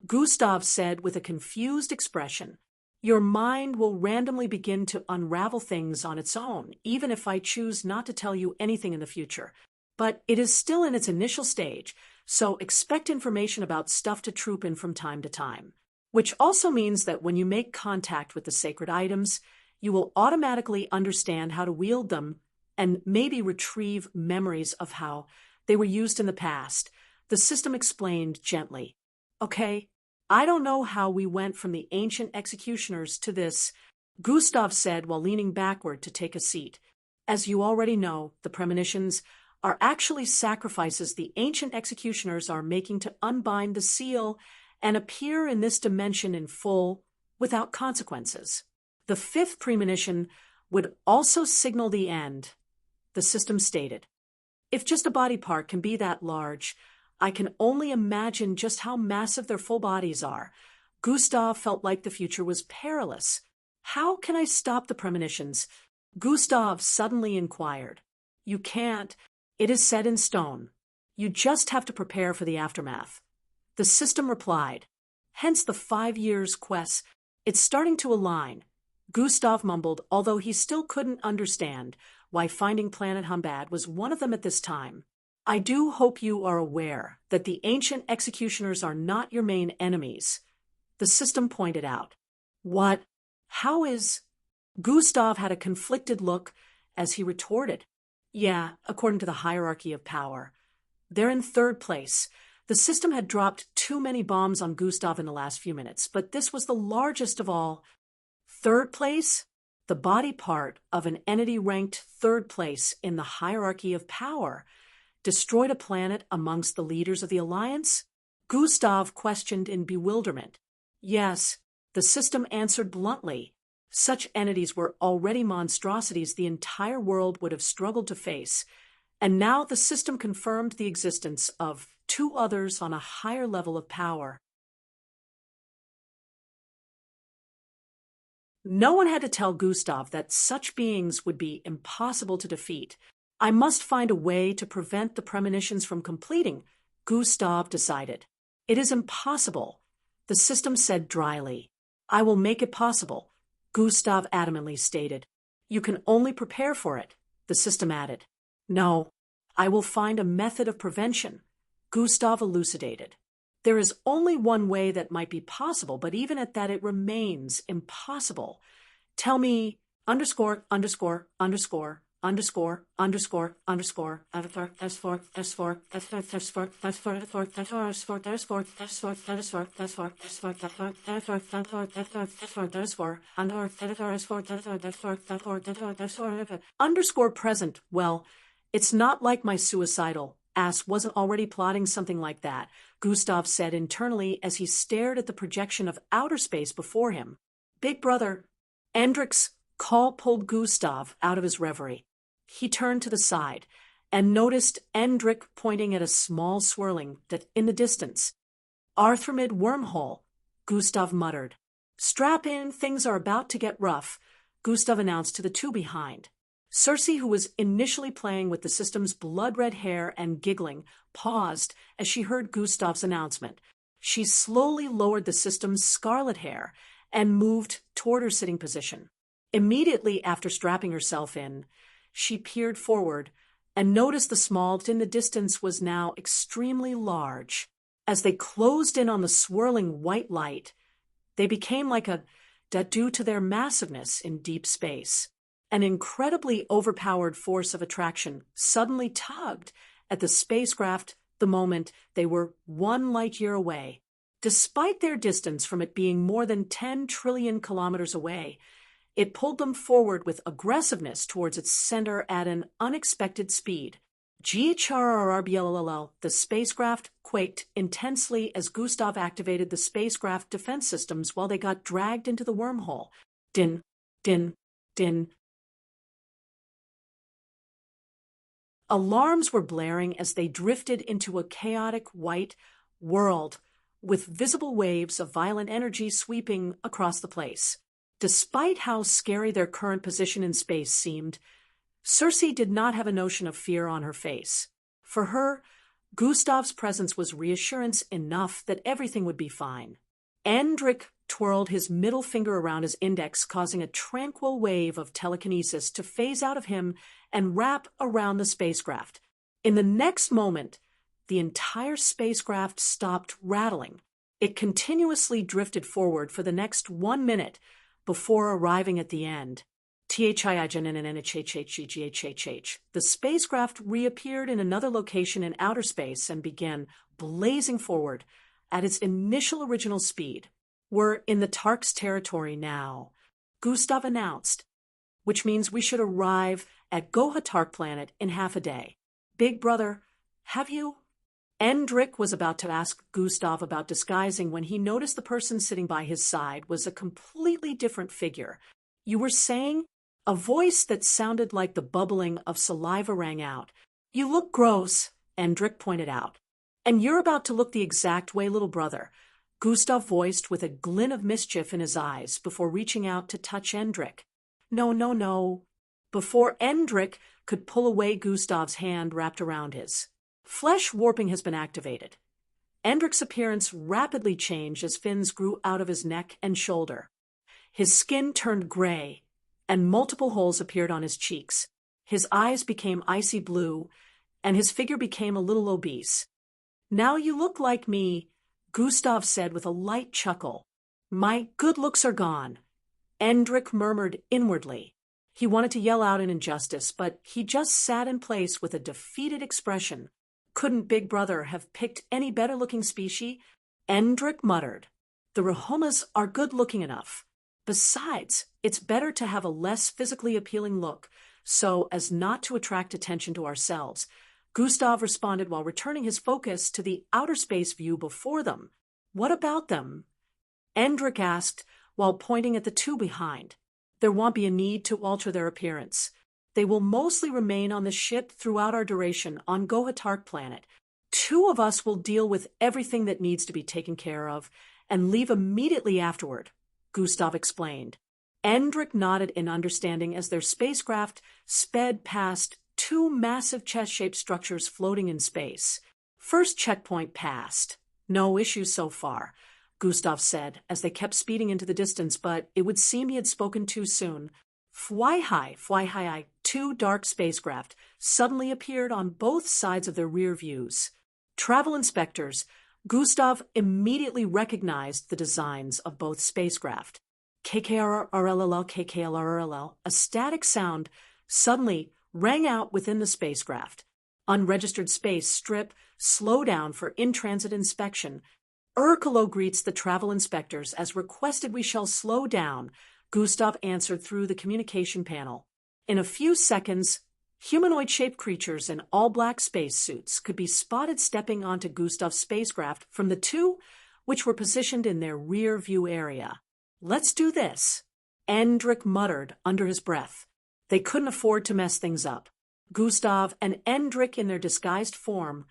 Gustav said with a confused expression. Your mind will randomly begin to unravel things on its own, even if I choose not to tell you anything in the future. But it is still in its initial stage, so expect information about stuff to troop in from time to time. Which also means that when you make contact with the sacred items, you will automatically understand how to wield them and maybe retrieve memories of how they were used in the past. The system explained gently. Okay, I don't know how we went from the ancient executioners to this, Gustav said while leaning backward to take a seat. As you already know, the premonitions are actually sacrifices the ancient executioners are making to unbind the seal and appear in this dimension in full without consequences. The 5th premonition would also signal the end, the system stated. If just a body part can be that large, I can only imagine just how massive their full bodies are. Gustav felt like the future was perilous. How can I stop the premonitions? Gustav suddenly inquired. You can't. It is set in stone. You just have to prepare for the aftermath. The system replied. Hence the 5 years' quest. It's starting to align. Gustav mumbled, although he still couldn't understand why finding Planet Humbad was one of them at this time. I do hope you are aware that the ancient executioners are not your main enemies. The system pointed out. What? How is? Gustav had a conflicted look as he retorted. Yeah, according to the hierarchy of power. They're in 3rd place. The system had dropped too many bombs on Gustav in the last few minutes, but this was the largest of all. 3rd place? The body part of an entity ranked 3rd place in the hierarchy of power destroyed a planet amongst the leaders of the Alliance? Gustav questioned in bewilderment. Yes, the system answered bluntly. Such entities were already monstrosities the entire world would have struggled to face, and now the system confirmed the existence of 2 others on a higher level of power. No one had to tell Gustav that such beings would be impossible to defeat. I must find a way to prevent the premonitions from completing, Gustav decided. It is impossible, the system said dryly. I will make it possible, Gustav adamantly stated. You can only prepare for it, the system added. No, I will find a method of prevention, Gustav elucidated. There is only one way that might be possible, but even at that it remains impossible. Tell me, underscore, underscore, underscore, underscore, underscore, underscore, underscore, S4, S4, S4, S4, S4, S4, S4, S4, S4, S4, S4, S4, S4, underscore present. Well, it's not like my suicidal ass wasn't already plotting something like that, Gustav said internally as he stared at the projection of outer space before him. Big brother, Endrick's call pulled Gustav out of his reverie. He turned to the side and noticed Endrick pointing at a small swirling in the distance. Arthrimid wormhole, Gustav muttered. Strap in, things are about to get rough, Gustav announced to the 2 behind. Cersei, who was initially playing with the system's blood-red hair and giggling, paused as she heard Gustav's announcement. She slowly lowered the system's scarlet hair and moved toward her sitting position. Immediately after strapping herself in, she peered forward and noticed the small in the distance was now extremely large. As they closed in on the swirling white light, they became like a due to their massiveness in deep space. An incredibly overpowered force of attraction suddenly tugged at the spacecraft the moment they were 1 light-year away. Despite their distance from it being more than 10 trillion kilometers away, it pulled them forward with aggressiveness towards its center at an unexpected speed. GHRRBLLL, the spacecraft quaked intensely as Gustav activated the spacecraft defense systems while they got dragged into the wormhole. Din, din, din. Alarms were blaring as they drifted into a chaotic white world with visible waves of violent energy sweeping across the place. Despite how scary their current position in space seemed, Cersei did not have a notion of fear on her face. For her, Gustav's presence was reassurance enough that everything would be fine. Endrik twirled his middle finger around his index, causing a tranquil wave of telekinesis to phase out of him and wrap around the spacecraft. In the next moment, the entire spacecraft stopped rattling. It continuously drifted forward for the next 1 minute before arriving at the end. THIGNNNHHHGHHH. The spacecraft reappeared in another location in outer space and began blazing forward at its initial original speed. We're in the Tark's territory now, Gustav announced, which means we should arrive at Gohatark planet in half a day. Big brother, have you? Endrik was about to ask Gustav about disguising when he noticed the person sitting by his side was a completely different figure. You were saying? A voice that sounded like the bubbling of saliva rang out. You look gross, Endrik pointed out. And you're about to look the exact way, little brother, Gustav voiced with a glint of mischief in his eyes before reaching out to touch Endrik. No, no, no. Before Endrik could pull away, Gustav's hand wrapped around his. Flesh warping has been activated. Endrik's appearance rapidly changed as fins grew out of his neck and shoulder. His skin turned gray, and multiple holes appeared on his cheeks. His eyes became icy blue, and his figure became a little obese. Now you look like me, Gustav said with a light chuckle. My good looks are gone, Endrik murmured inwardly. He wanted to yell out an injustice, but he just sat in place with a defeated expression. Couldn't Big Brother have picked any better-looking species? Endrik muttered. The Rahomas are good-looking enough. Besides, it's better to have a less physically appealing look, so as not to attract attention to ourselves. Gustav responded while returning his focus to the outer space view before them. What about them? Endrik asked while pointing at the two behind. There won't be a need to alter their appearance. They will mostly remain on the ship throughout our duration on Gohatark planet. 2 of us will deal with everything that needs to be taken care of and leave immediately afterward, Gustav explained. Endrik nodded in understanding as their spacecraft sped past 2 massive chest-shaped structures floating in space. First checkpoint passed. No issues so far, Gustav said as they kept speeding into the distance, but it would seem he had spoken too soon. Fly high, 2 dark spacecraft suddenly appeared on both sides of their rear views. Travel inspectors, Gustav immediately recognized the designs of both spacecraft. KKRRLL, KKLRLL, a static sound suddenly rang out within the spacecraft. Unregistered space strip, slow down for in-transit inspection. Urkalo greets the travel inspectors as requested we shall slow down, Gustav answered through the communication panel. In a few seconds, humanoid-shaped creatures in all-black spacesuits could be spotted stepping onto Gustav's spacecraft from the 2 which were positioned in their rear view area. Let's do this, Endrik muttered under his breath. They couldn't afford to mess things up. Gustav and Endrik in their disguised form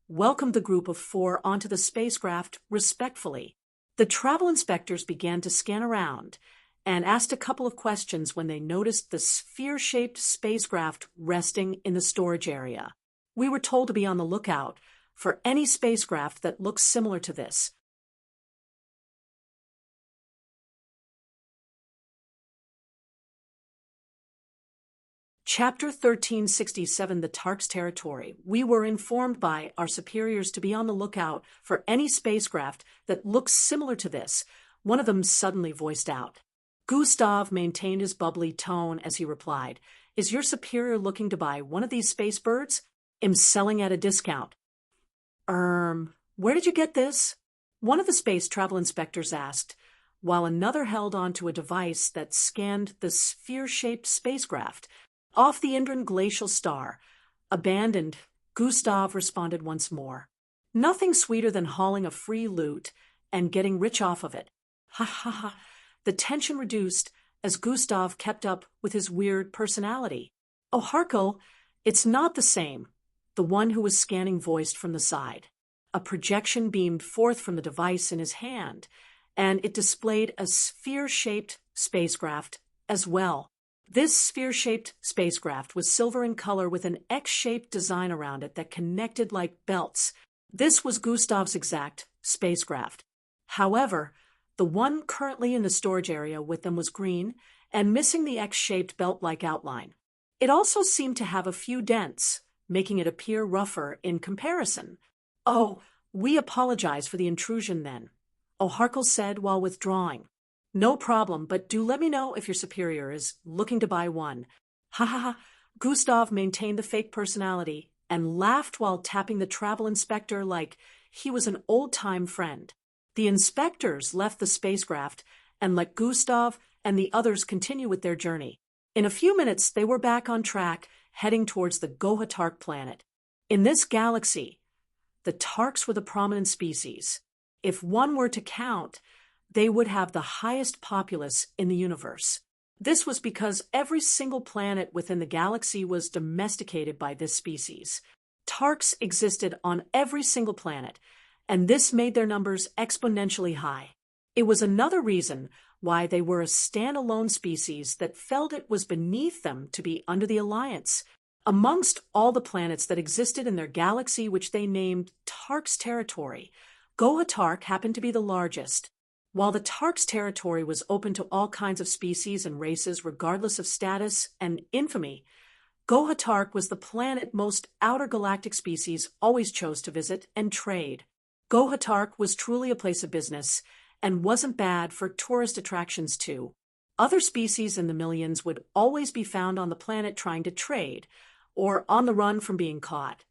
welcomed the group of 4 onto the spacecraft respectfully. The travel inspectors began to scan around, and asked a couple of questions when they noticed the sphere-shaped spacecraft resting in the storage area. We were told to be on the lookout for any spacecraft that looks similar to this. Chapter 1367, The Tark's Territory. We were informed by our superiors to be on the lookout for any spacecraft that looks similar to this. One of them suddenly voiced out. Gustav maintained his bubbly tone as he replied, "Is your superior looking to buy one of these space birds? I'm selling at a discount." Where did you get this?" one of the space travel inspectors asked, while another held on to a device that scanned the sphere-shaped spacecraft. "Off the Indran glacial star. Abandoned," Gustav responded once more. "Nothing sweeter than hauling a free loot and getting rich off of it." Ha ha ha. The tension reduced as Gustav kept up with his weird personality. "Oh, Harkle, it's not the same," the one who was scanning voiced from the side. A projection beamed forth from the device in his hand, and it displayed a sphere-shaped spacecraft as well. This sphere-shaped spacecraft was silver in color with an X-shaped design around it that connected like belts. This was Gustav's exact spacecraft. However, the one currently in the storage area with them was green and missing the X-shaped belt-like outline. It also seemed to have a few dents, making it appear rougher in comparison. "Oh, we apologize for the intrusion then," O'Harkle said while withdrawing. "No problem, but do let me know if your superior is looking to buy one." Ha ha ha. Gustav maintained the fake personality and laughed while tapping the travel inspector like he was an old-time friend. The inspectors left the spacecraft and let Gustav and the others continue with their journey. In a few minutes, they were back on track, heading towards the Gohatark planet. In this galaxy, the Tarks were the prominent species. If one were to count, they would have the highest populace in the universe. This was because every single planet within the galaxy was domesticated by this species. Tarks existed on every single planet, and this made their numbers exponentially high. It was another reason why they were a standalone species that felt it was beneath them to be under the Alliance. Amongst all the planets that existed in their galaxy, which they named Tark's Territory, Gohatark happened to be the largest. While the Tark's territory was open to all kinds of species and races regardless of status and infamy, Gohatark was the planet most outer galactic species always chose to visit and trade. Gohatark was truly a place of business and wasn't bad for tourist attractions too. Other species in the millions would always be found on the planet trying to trade or on the run from being caught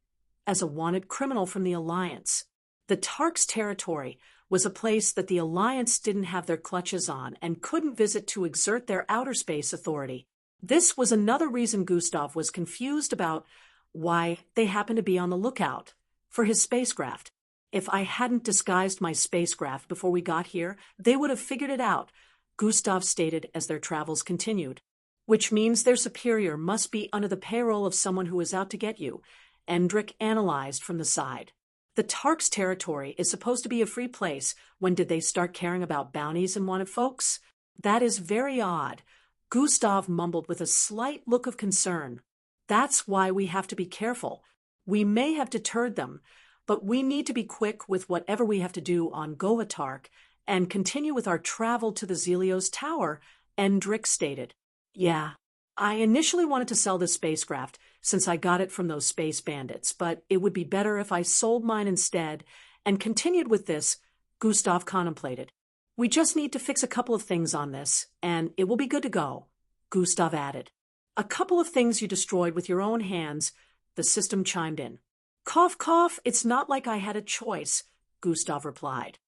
as a wanted criminal from the Alliance. The Tark's territory was a place that the Alliance didn't have their clutches on and couldn't visit to exert their outer space authority. This was another reason Gustav was confused about why they happened to be on the lookout for his spacecraft. "If I hadn't disguised my spacecraft before we got here, they would have figured it out," Gustav stated as their travels continued. "Which means their superior must be under the payroll of someone who is out to get you," Endrick analyzed from the side. "The Tark's territory is supposed to be a free place. When did they start caring about bounties and wanted folks? That is very odd," Gustav mumbled with a slight look of concern. "That's why we have to be careful. We may have deterred them, but we need to be quick with whatever we have to do on Gohatark and continue with our travel to the Zelios Tower," Endrick stated. "Yeah, I initially wanted to sell this spacecraft since I got it from those space bandits, but it would be better if I sold mine instead and continued with this," Gustav contemplated. "We just need to fix a couple of things on this, and it will be good to go," Gustav added. "A couple of things you destroyed with your own hands," the system chimed in. "Cough, cough, it's not like I had a choice," Gustav replied.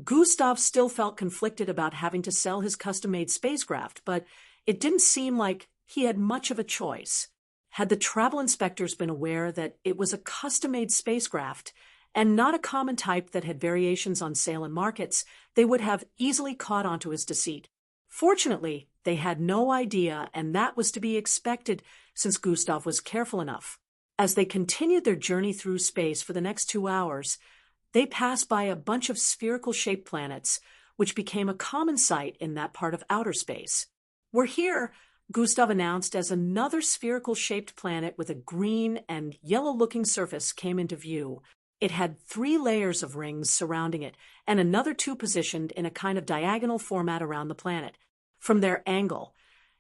Gustav still felt conflicted about having to sell his custom-made spacecraft, but it didn't seem like he had much of a choice. Had the travel inspectors been aware that it was a custom-made spacecraft and not a common type that had variations on sale in markets, they would have easily caught onto his deceit. Fortunately, they had no idea, and that was to be expected since Gustav was careful enough. As they continued their journey through space for the next 2 hours, they passed by a bunch of spherical-shaped planets, which became a common sight in that part of outer space. "We're here," Gustav announced as another spherical-shaped planet with a green and yellow-looking surface came into view. It had 3 layers of rings surrounding it, and another 2 positioned in a kind of diagonal format around the planet. From their angle,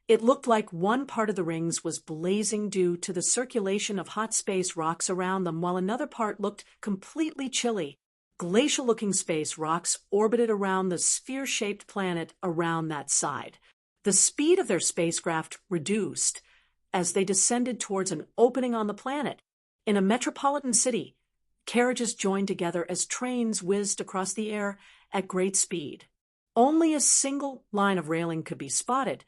it looked like one part of the rings was blazing due to the circulation of hot space rocks around them, while another part looked completely chilly. Glacial-looking space rocks orbited around the sphere-shaped planet around that side. The speed of their spacecraft reduced as they descended towards an opening on the planet. In a metropolitan city, carriages joined together as trains whizzed across the air at great speed. Only a single line of railing could be spotted,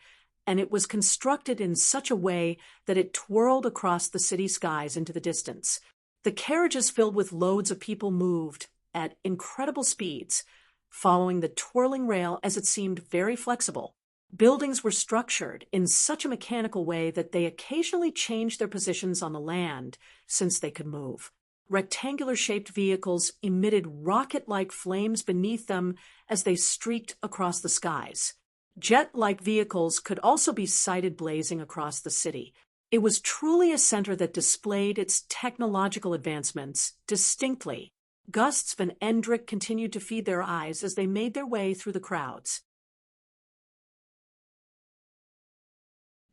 and it was constructed in such a way that it twirled across the city skies into the distance. The carriages filled with loads of people moved at incredible speeds, following the twirling rail as it seemed very flexible. Buildings were structured in such a mechanical way that they occasionally changed their positions on the land since they could move. Rectangular-shaped vehicles emitted rocket-like flames beneath them as they streaked across the skies. Jet-like vehicles could also be sighted blazing across the city. It was truly a center that displayed its technological advancements distinctly. Gustav and Endrik continued to feed their eyes as they made their way through the crowds.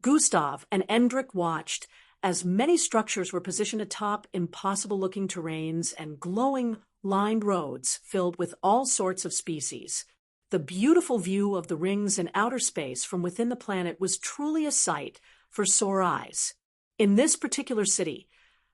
Gustav and Endrik watched as many structures were positioned atop impossible-looking terrains and glowing, lined roads filled with all sorts of species. The beautiful view of the rings in outer space from within the planet was truly a sight for sore eyes. In this particular city,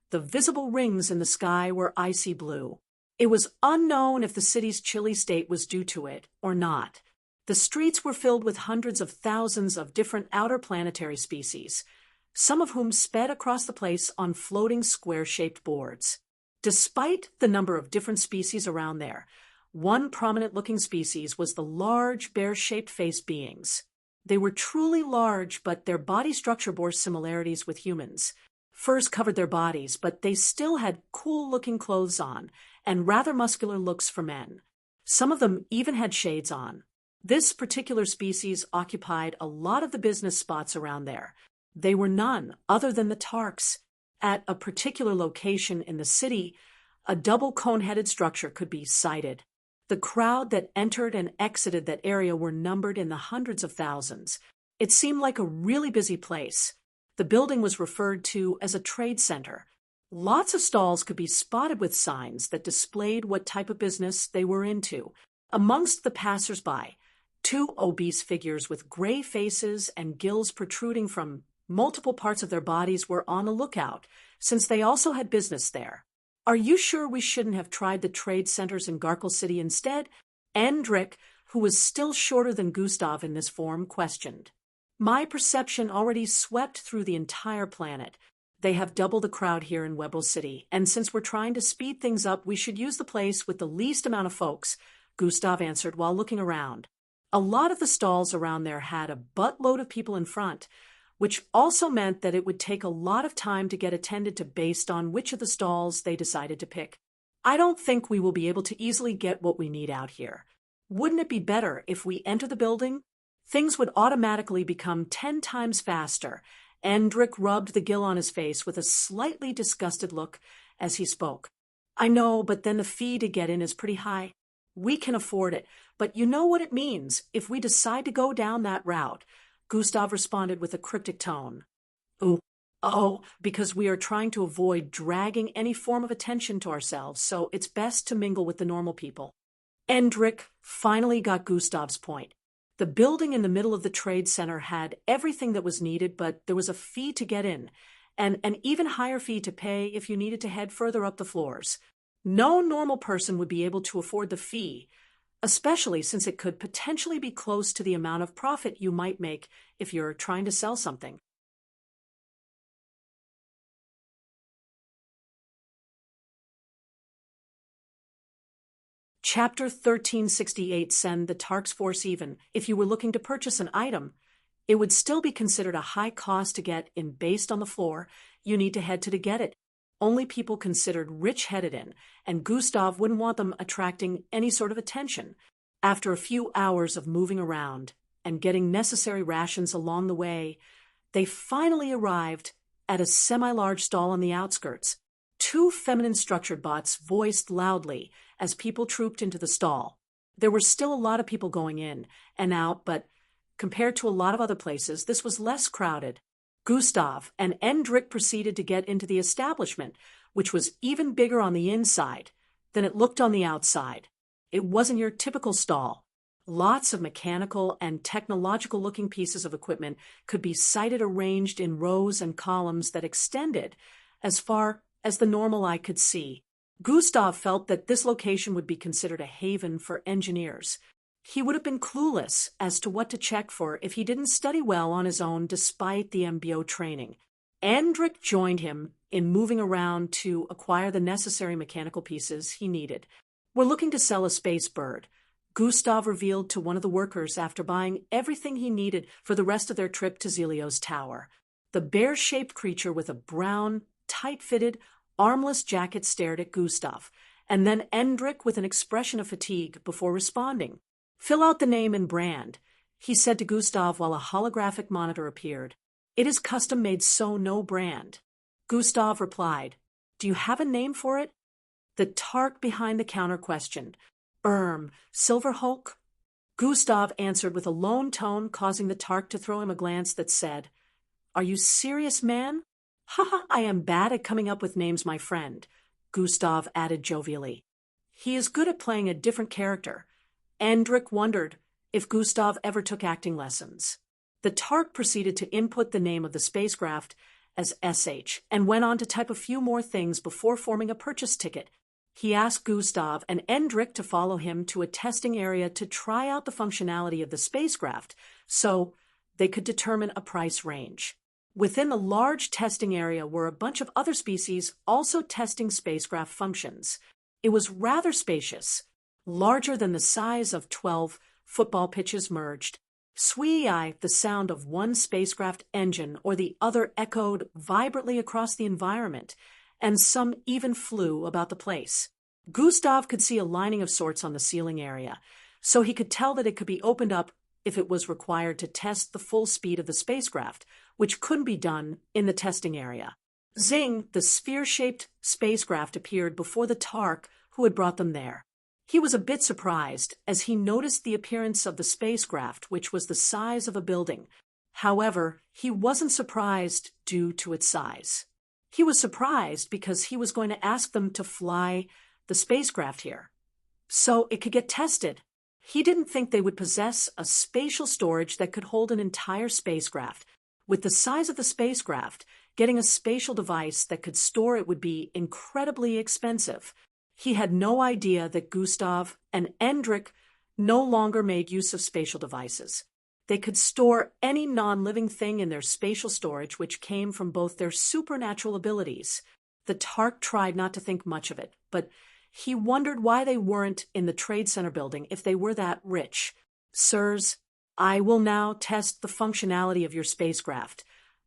the visible rings in the sky were icy blue. It was unknown if the city's chilly state was due to it or not. The streets were filled with hundreds of thousands of different outer planetary species, some of whom sped across the place on floating square-shaped boards. Despite the number of different species around there, one prominent-looking species was the large, bear-shaped face beings. They were truly large, but their body structure bore similarities with humans. Furs covered their bodies, but they still had cool-looking clothes on and rather muscular looks for men. Some of them even had shades on. This particular species occupied a lot of the business spots around there. They were none other than the Tarks. At a particular location in the city, a double cone-headed structure could be sighted. The crowd that entered and exited that area were numbered in the hundreds of thousands. It seemed like a really busy place. The building was referred to as a trade center. Lots of stalls could be spotted with signs that displayed what type of business they were into. Amongst the passers-by, 2 obese figures with gray faces and gills protruding from multiple parts of their bodies were on the lookout, since they also had business there. "Are you sure we shouldn't have tried the trade centers in Garkle City instead?" Endrik, who was still shorter than Gustav in this form, questioned. "My perception already swept through the entire planet. They have double the crowd here in Webrel City, and since we're trying to speed things up, we should use the place with the least amount of folks," Gustav answered while looking around. A lot of the stalls around there had a buttload of people in front, which also meant that it would take a lot of time to get attended to based on which of the stalls they decided to pick. "I don't think we will be able to easily get what we need out here. Wouldn't it be better if we enter the building? Things would automatically become 10 times faster." Endrik rubbed the gill on his face with a slightly disgusted look as he spoke. "I know, but then the fee to get in is pretty high. We can afford it, but you know what it means if we decide to go down that route," Gustav responded with a cryptic tone. Oh, because we are trying to avoid dragging any form of attention to ourselves, so it's best to mingle with the normal people." Endrik finally got Gustav's point. The building in the middle of the trade center had everything that was needed, but there was a fee to get in, and an even higher fee to pay if you needed to head further up the floors. No normal person would be able to afford the fee, especially since it could potentially be close to the amount of profit you might make if you're trying to sell something. Chapter 1368 Send the Tarks Force Even. If you were looking to purchase an item, it would still be considered a high cost to get in based on the floor you need to head to get it. only people considered rich-headed in, and Gustav wouldn't want them attracting any sort of attention. After a few hours of moving around and getting necessary rations along the way, they finally arrived at a semi-large stall on the outskirts. Two feminine-structured bots voiced loudly as people trooped into the stall. There were still a lot of people going in and out, but compared to a lot of other places, this was less crowded. Gustav and Endrik proceeded to get into the establishment, which was even bigger on the inside than it looked on the outside. It wasn't your typical stall. Lots of mechanical and technological-looking pieces of equipment could be sighted arranged in rows and columns that extended as far as the normal eye could see. Gustav felt that this location would be considered a haven for engineers. He would have been clueless as to what to check for if he didn't study well on his own despite the MBO training. Endrik joined him in moving around to acquire the necessary mechanical pieces he needed. "We're looking to sell a space bird," Gustav revealed to one of the workers after buying everything he needed for the rest of their trip to Zelio's tower. The bear-shaped creature with a brown, tight-fitted, armless jacket stared at Gustav, and then Endrik with an expression of fatigue before responding. "Fill out the name and brand," he said to Gustav while a holographic monitor appeared. "It is custom-made, so no brand." Gustav replied, "Do you have a name for it?" The Tark behind the counter questioned, Silver Hulk?" Gustav answered with a lone tone, causing the Tark to throw him a glance that said, "Are you serious, man?" "Haha, I am bad at coming up with names, my friend," Gustav added jovially. He is good at playing a different character. Endrik wondered if Gustav ever took acting lessons. The Tark proceeded to input the name of the spacecraft as SH and went on to type a few more things before forming a purchase ticket. He asked Gustav and Endrik to follow him to a testing area to try out the functionality of the spacecraft so they could determine a price range. Within the large testing area were a bunch of other species also testing spacecraft functions. It was rather spacious, larger than the size of 12 football pitches merged. Swee-eye, the sound of one spacecraft engine or the other echoed vibrantly across the environment, and some even flew about the place. Gustav could see a lining of sorts on the ceiling area, so he could tell that it could be opened up if it was required to test the full speed of the spacecraft, which couldn't be done in the testing area. Zing, the sphere-shaped spacecraft, appeared before the Tark who had brought them there. He was a bit surprised as he noticed the appearance of the spacecraft, which was the size of a building. However, he wasn't surprised due to its size. He was surprised because he was going to ask them to fly the spacecraft here, so it could get tested. He didn't think they would possess a spatial storage that could hold an entire spacecraft. With the size of the spacecraft, getting a spatial device that could store it would be incredibly expensive. He had no idea that Gustav and Endrik no longer made use of spatial devices. They could store any non-living thing in their spatial storage, which came from both their supernatural abilities. The Tark tried not to think much of it, but he wondered why they weren't in the Trade Center building if they were that rich. "Sirs, I will now test the functionality of your spacecraft,"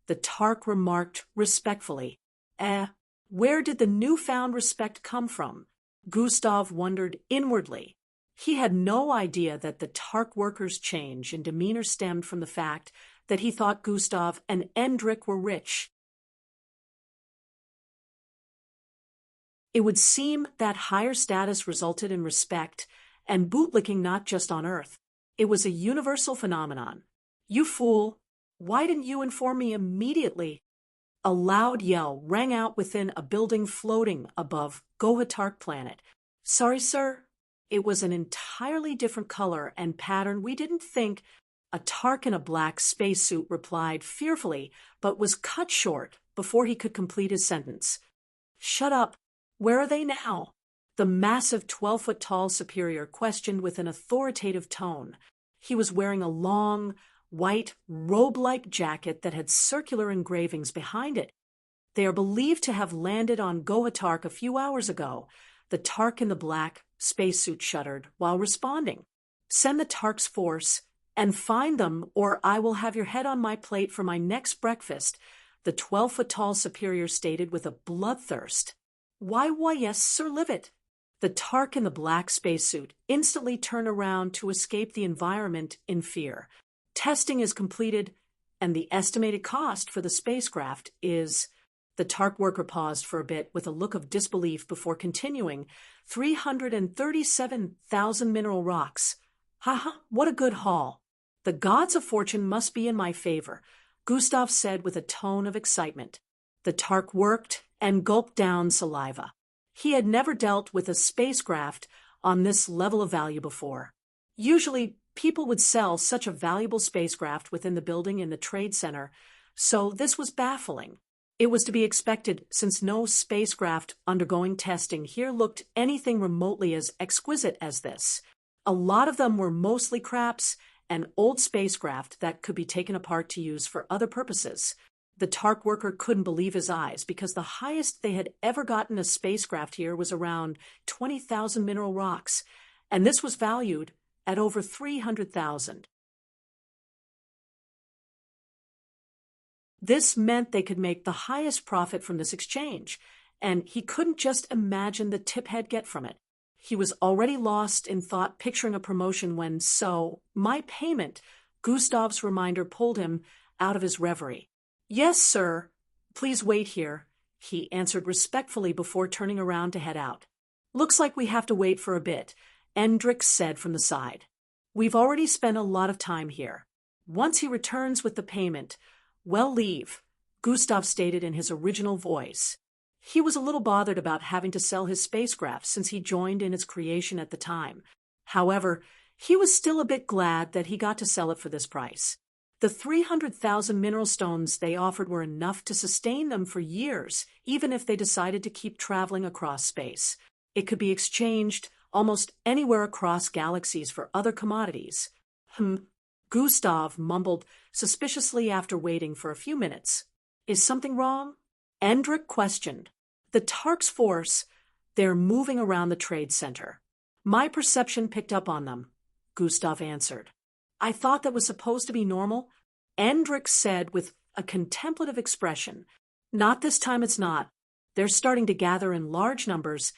the Tark remarked respectfully. Where did the newfound respect come from? Gustav wondered inwardly. He had no idea that the Tark workers' change in demeanor stemmed from the fact that he thought Gustav and Endrik were rich. It would seem that higher status resulted in respect and bootlicking not just on Earth. It was a universal phenomenon. "You fool! Why didn't you inform me immediately?" A loud yell rang out within a building floating above Gohatark planet. "Sorry, sir. It was an entirely different color and pattern. We didn't think—" A Tark in a black spacesuit replied fearfully, but was cut short before he could complete his sentence. "Shut up. Where are they now?" The massive 12-foot-tall superior questioned with an authoritative tone. He was wearing a long, white, robe-like jacket that had circular engravings behind it. "They are believed to have landed on Gohatark a few hours ago." The Tark in the black spacesuit shuddered while responding. "Send the Tark's force and find them, or I will have your head on my plate for my next breakfast." the 12-foot-tall superior stated with a bloodthirst. Why, yes, Sir Livet. The Tark in the black spacesuit instantly turned around to escape the environment in fear. Testing is completed, and the estimated cost for the spacecraft is... The Tark worker paused for a bit with a look of disbelief before continuing. 337,000 mineral rocks. Haha, what a good haul. The gods of fortune must be in my favor, Gustav said with a tone of excitement. The Tark worked and gulped down saliva. He had never dealt with a spacecraft on this level of value before. Usually, people would sell such a valuable spacecraft within the building in the trade center, so this was baffling. It was to be expected since no spacecraft undergoing testing here looked anything remotely as exquisite as this. A lot of them were mostly craps and old spacecraft that could be taken apart to use for other purposes. The Tark worker couldn't believe his eyes because the highest they had ever gotten a spacecraft here was around 20,000 mineral rocks, and this was valued at over 300,000. This meant they could make the highest profit from this exchange, and he couldn't just imagine the tip he'd get from it. He was already lost in thought picturing a promotion when, my payment, Gustav's reminder pulled him out of his reverie. Yes, sir. Please wait here, he answered respectfully before turning around to head out. Looks like we have to wait for a bit, Endrich said from the side. We've already spent a lot of time here. Once he returns with the payment, we'll leave, Gustav stated in his original voice. He was a little bothered about having to sell his spacecraft since he joined in its creation at the time. However, he was still a bit glad that he got to sell it for this price. The 300,000 mineral stones they offered were enough to sustain them for years, even if they decided to keep traveling across space. It could be exchanged almost anywhere across galaxies for other commodities. Gustav mumbled suspiciously after waiting for a few minutes. Is something wrong? Endrich questioned. The Tark's force, they're moving around the trade center. My perception picked up on them, Gustav answered. I thought that was supposed to be normal, Endrich said with a contemplative expression. Not this time it's not. They're starting to gather in large numbers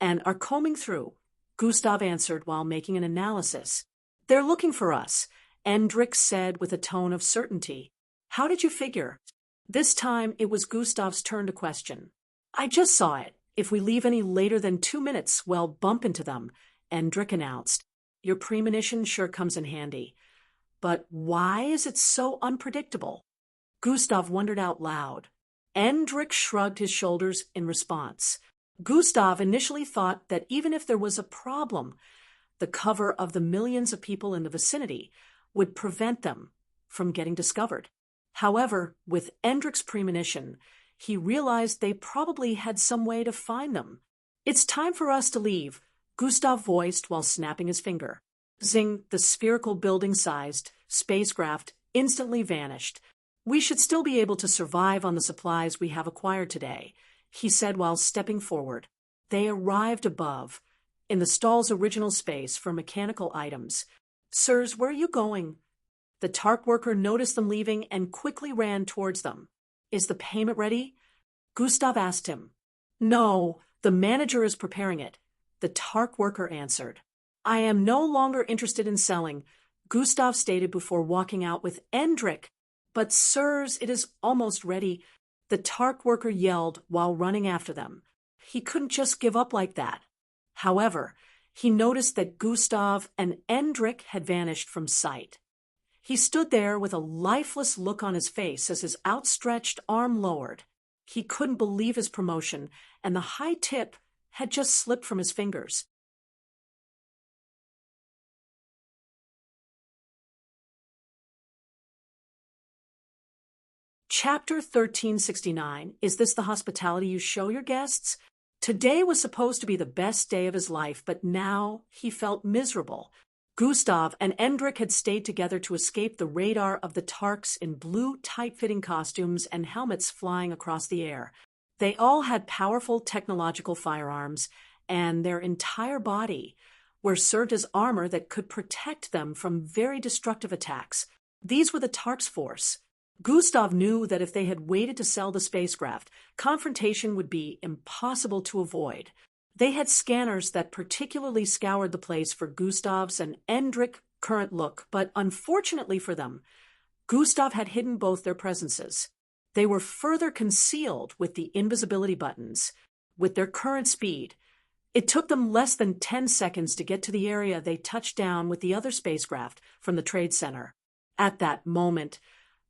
and are combing through, Gustav answered while making an analysis. They're looking for us, Endrich said with a tone of certainty. How did you figure? This time it was Gustav's turn to question. I just saw it. If we leave any later than 2 minutes, we'll bump into them, Endrich announced. Your premonition sure comes in handy. But why is it so unpredictable? Gustav wondered out loud. Endrich shrugged his shoulders in response. Gustav initially thought that even if there was a problem, the cover of the millions of people in the vicinity would prevent them from getting discovered. However, with Endrich's premonition, he realized they probably had some way to find them. It's time for us to leave, Gustav voiced while snapping his finger. Zing, the spherical building-sized spacecraft instantly vanished. We should still be able to survive on the supplies we have acquired today, he said while stepping forward. They arrived above, in the stall's original space for mechanical items. Sirs, where are you going? The Tark worker noticed them leaving and quickly ran towards them. Is the payment ready? Gustav asked him. No, the manager is preparing it, the Tark worker answered. I am no longer interested in selling, Gustav stated before walking out with Endrich. But sirs, it is almost ready, the Tark worker yelled while running after them. He couldn't just give up like that. However, he noticed that Gustav and Endrich had vanished from sight. He stood there with a lifeless look on his face as his outstretched arm lowered. He couldn't believe his promotion, and the high tip had just slipped from his fingers. Chapter 1369. Is this the hospitality you show your guests? Today was supposed to be the best day of his life, but now he felt miserable. Gustav and Endrich had stayed together to escape the radar of the Tarks in blue, tight-fitting costumes and helmets flying across the air. They all had powerful technological firearms, and their entire body were served as armor that could protect them from very destructive attacks. These were the Tarks' force. Gustav knew that if they had waited to sell the spacecraft, confrontation would be impossible to avoid. They had scanners that particularly scoured the place for Gustav's and Endrick's current look, but unfortunately for them, Gustav had hidden both their presences. They were further concealed with the invisibility buttons. With their current speed, it took them less than 10 seconds to get to the area they touched down with the other spacecraft from the Trade Center. At that moment,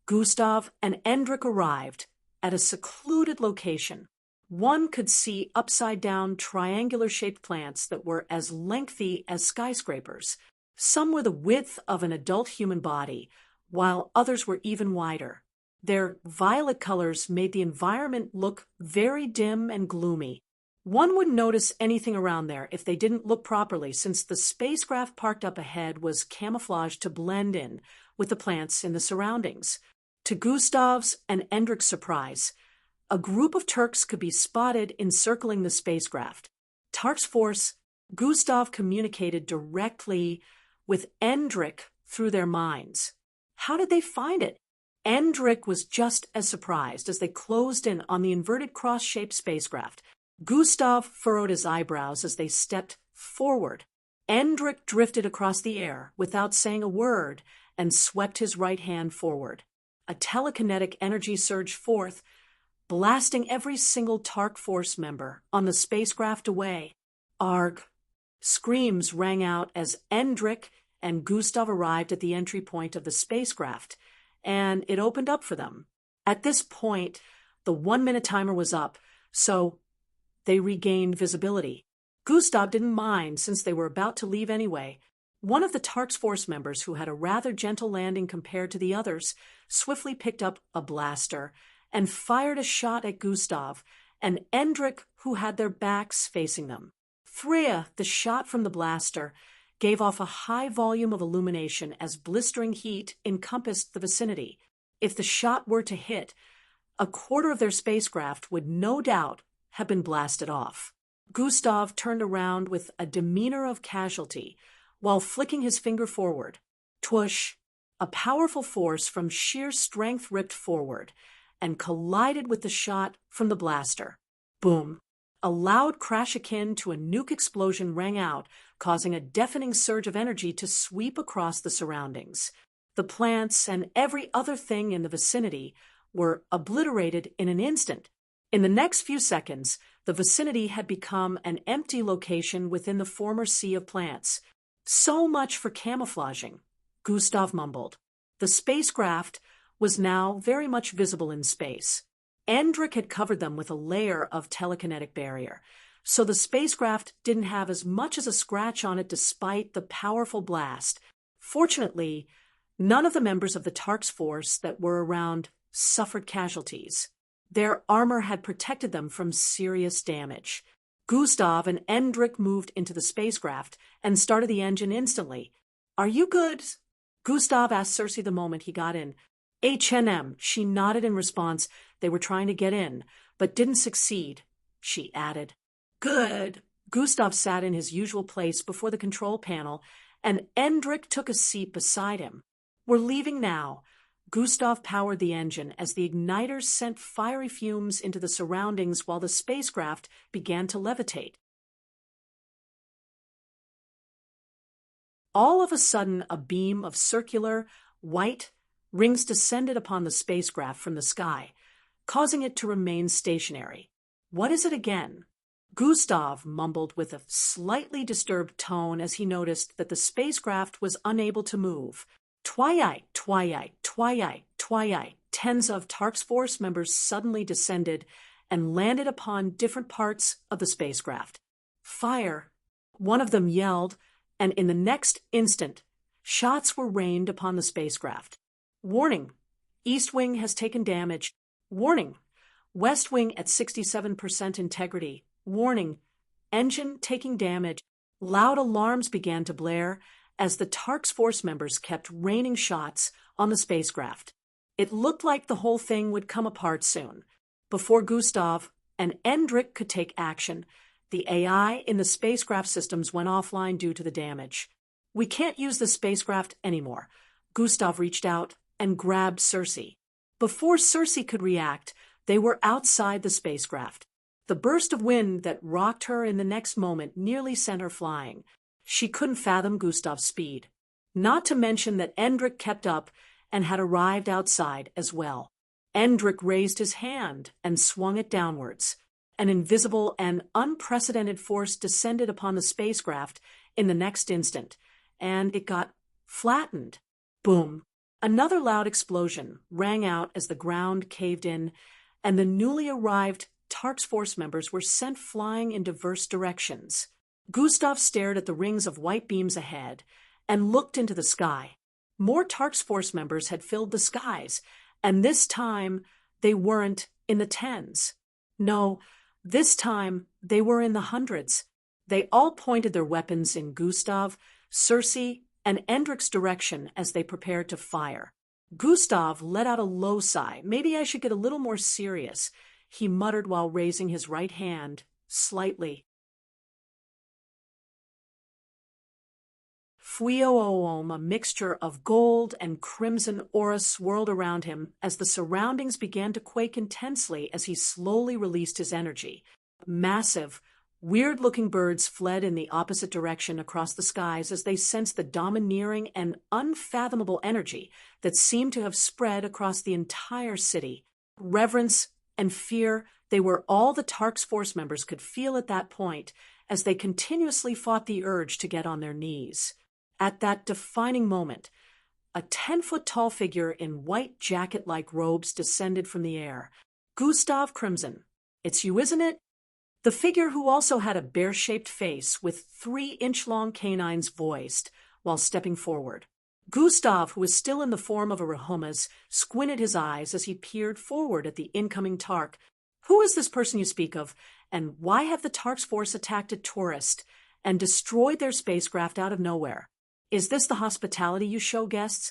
Gustav and Endrick arrived at a secluded location. One could see upside-down, triangular-shaped plants that were as lengthy as skyscrapers. Some were the width of an adult human body, while others were even wider. Their violet colors made the environment look very dim and gloomy. One wouldn't notice anything around there if they didn't look properly, since the spacecraft parked up ahead was camouflaged to blend in with the plants in the surroundings. To Gustav's and Endrick's surprise, a group of Turks could be spotted encircling the spacecraft. Tark's force, Gustav communicated directly with Endrick through their minds. How did they find it? Endrick was just as surprised as they closed in on the inverted cross-shaped spacecraft. Gustav furrowed his eyebrows as they stepped forward. Endrick drifted across the air without saying a word and swept his right hand forward. A telekinetic energy surged forth, blasting every single Tark Force member on the spacecraft away. Arg! Screams rang out as Endrick and Gustav arrived at the entry point of the spacecraft, and it opened up for them. At this point, the 1-minute timer was up, so they regained visibility. Gustav didn't mind since they were about to leave anyway. One of the Tark's Force members, who had a rather gentle landing compared to the others, swiftly picked up a blaster and fired a shot at Gustav and Endrick, who had their backs facing them. Freya, the shot from the blaster, gave off a high volume of illumination as blistering heat encompassed the vicinity. If the shot were to hit, a quarter of their spacecraft would no doubt have been blasted off. Gustav turned around with a demeanor of casualty while flicking his finger forward. Twoosh! A powerful force from sheer strength ripped forward and collided with the shot from the blaster. Boom! A loud crash akin to a nuke explosion rang out, causing a deafening surge of energy to sweep across the surroundings. The plants and every other thing in the vicinity were obliterated in an instant. In the next few seconds, the vicinity had become an empty location within the former sea of plants. So much for camouflaging, Gustav mumbled. The spacecraft was now very much visible in space. Endrick had covered them with a layer of telekinetic barrier, so the spacecraft didn't have as much as a scratch on it despite the powerful blast. Fortunately, none of the members of the Tark's force that were around suffered casualties. Their armor had protected them from serious damage. Gustav and Endrick moved into the spacecraft and started the engine instantly. "Are you good?" Gustav asked Cersei the moment he got in. "H&M," she nodded in response. They were trying to get in, but didn't succeed, she added. "Good." Gustav sat in his usual place before the control panel, and Endrick took a seat beside him. "We're leaving now." Gustav powered the engine as the igniters sent fiery fumes into the surroundings while the spacecraft began to levitate. All of a sudden, a beam of circular, white rings descended upon the spacecraft from the sky, causing it to remain stationary. "What is it again?" Gustav mumbled with a slightly disturbed tone as he noticed that the spacecraft was unable to move. Twilight, twilight, twilight, twilight. Tens of Tark's Force members suddenly descended and landed upon different parts of the spacecraft. "Fire!" One of them yelled, and in the next instant, shots were rained upon the spacecraft. "Warning! East Wing has taken damage. Warning! West Wing at 67% integrity. Warning! Engine taking damage." Loud alarms began to blare as the Tark's Force members kept raining shots on the spacecraft. It looked like the whole thing would come apart soon. Before Gustav and Endrick could take action, the AI in the spacecraft systems went offline due to the damage. "We can't use the spacecraft anymore." Gustav reached out and grabbed Cersei. Before Cersei could react, they were outside the spacecraft. The burst of wind that rocked her in the next moment nearly sent her flying. She couldn't fathom Gustav's speed. Not to mention that Endrik kept up and had arrived outside as well. Endrik raised his hand and swung it downwards. An invisible and unprecedented force descended upon the spacecraft in the next instant, and it got flattened. Boom! Another loud explosion rang out as the ground caved in, and the newly arrived Tark's force members were sent flying in diverse directions. Gustav stared at the rings of white beams ahead and looked into the sky. More Tark's force members had filled the skies, and this time they weren't in the tens. No, this time they were in the hundreds. They all pointed their weapons in Gustav, Cersei, and Endrik's direction as they prepared to fire. Gustav let out a low sigh. Maybe I should get a little more serious, he muttered while raising his right hand slightly. Fuioom, a mixture of gold and crimson aura swirled around him as the surroundings began to quake intensely as he slowly released his energy. Massive, weird-looking birds fled in the opposite direction across the skies as they sensed the domineering and unfathomable energy that seemed to have spread across the entire city. Reverence and fear, they were all the Tark's force members could feel at that point as they continuously fought the urge to get on their knees. At that defining moment, a 10-foot-tall figure in white jacket-like robes descended from the air. Gustav Crimson. It's you, isn't it? The figure, who also had a bear-shaped face with 3-inch-long canines, voiced while stepping forward. Gustav, who was still in the form of a Rahomas, squinted his eyes as he peered forward at the incoming Tark. Who is this person you speak of, and why have the Tark's force attacked a tourist and destroyed their spacecraft out of nowhere? Is this the hospitality you show guests?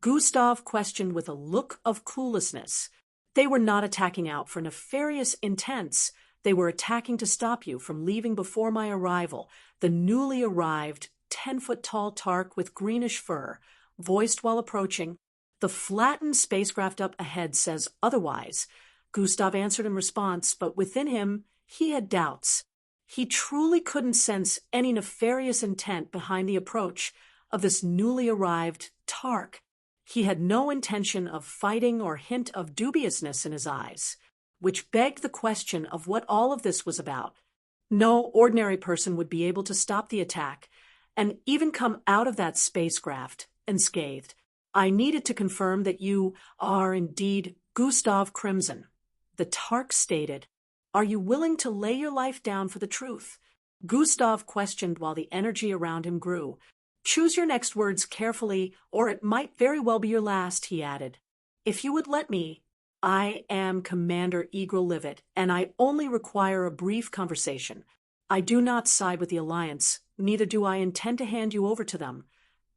Gustav questioned with a look of cluelessness. They were not attacking out for nefarious intents. They were attacking to stop you from leaving before my arrival. The newly arrived 10-foot-tall Tark with greenish fur, voiced while approaching. The flattened spacecraft up ahead says otherwise. Gustav answered in response, but within him, he had doubts. He truly couldn't sense any nefarious intent behind the approach of this newly arrived Tark. He had no intention of fighting or hint of dubiousness in his eyes, which begged the question of what all of this was about. No ordinary person would be able to stop the attack and even come out of that spacecraft unscathed. I needed to confirm that you are indeed Gustav Crimson. The Tark stated, "Are you willing to lay your life down for the truth?" Gustav questioned while the energy around him grew. "Choose your next words carefully, or it might very well be your last," he added. "If you would let me, I am Commander Eagle-Livet, and I only require a brief conversation. I do not side with the Alliance, neither do I intend to hand you over to them.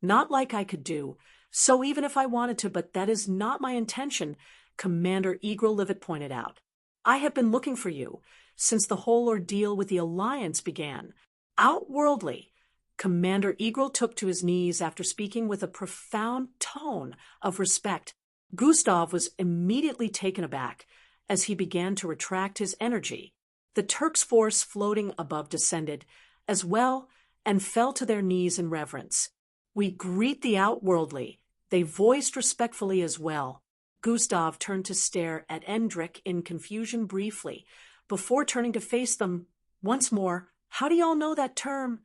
Not like I could do, so even if I wanted to, but that is not my intention," Commander Eagle-Livet pointed out. "I have been looking for you since the whole ordeal with the Alliance began. Outworldly." Commander Eagle took to his knees after speaking with a profound tone of respect. Gustav was immediately taken aback as he began to retract his energy. The Turk's force floating above descended as well and fell to their knees in reverence. "We greet the Outworldly," they voiced respectfully as well. Gustav turned to stare at Endrik in confusion briefly, before turning to face them once more. "How do y'all know that term?"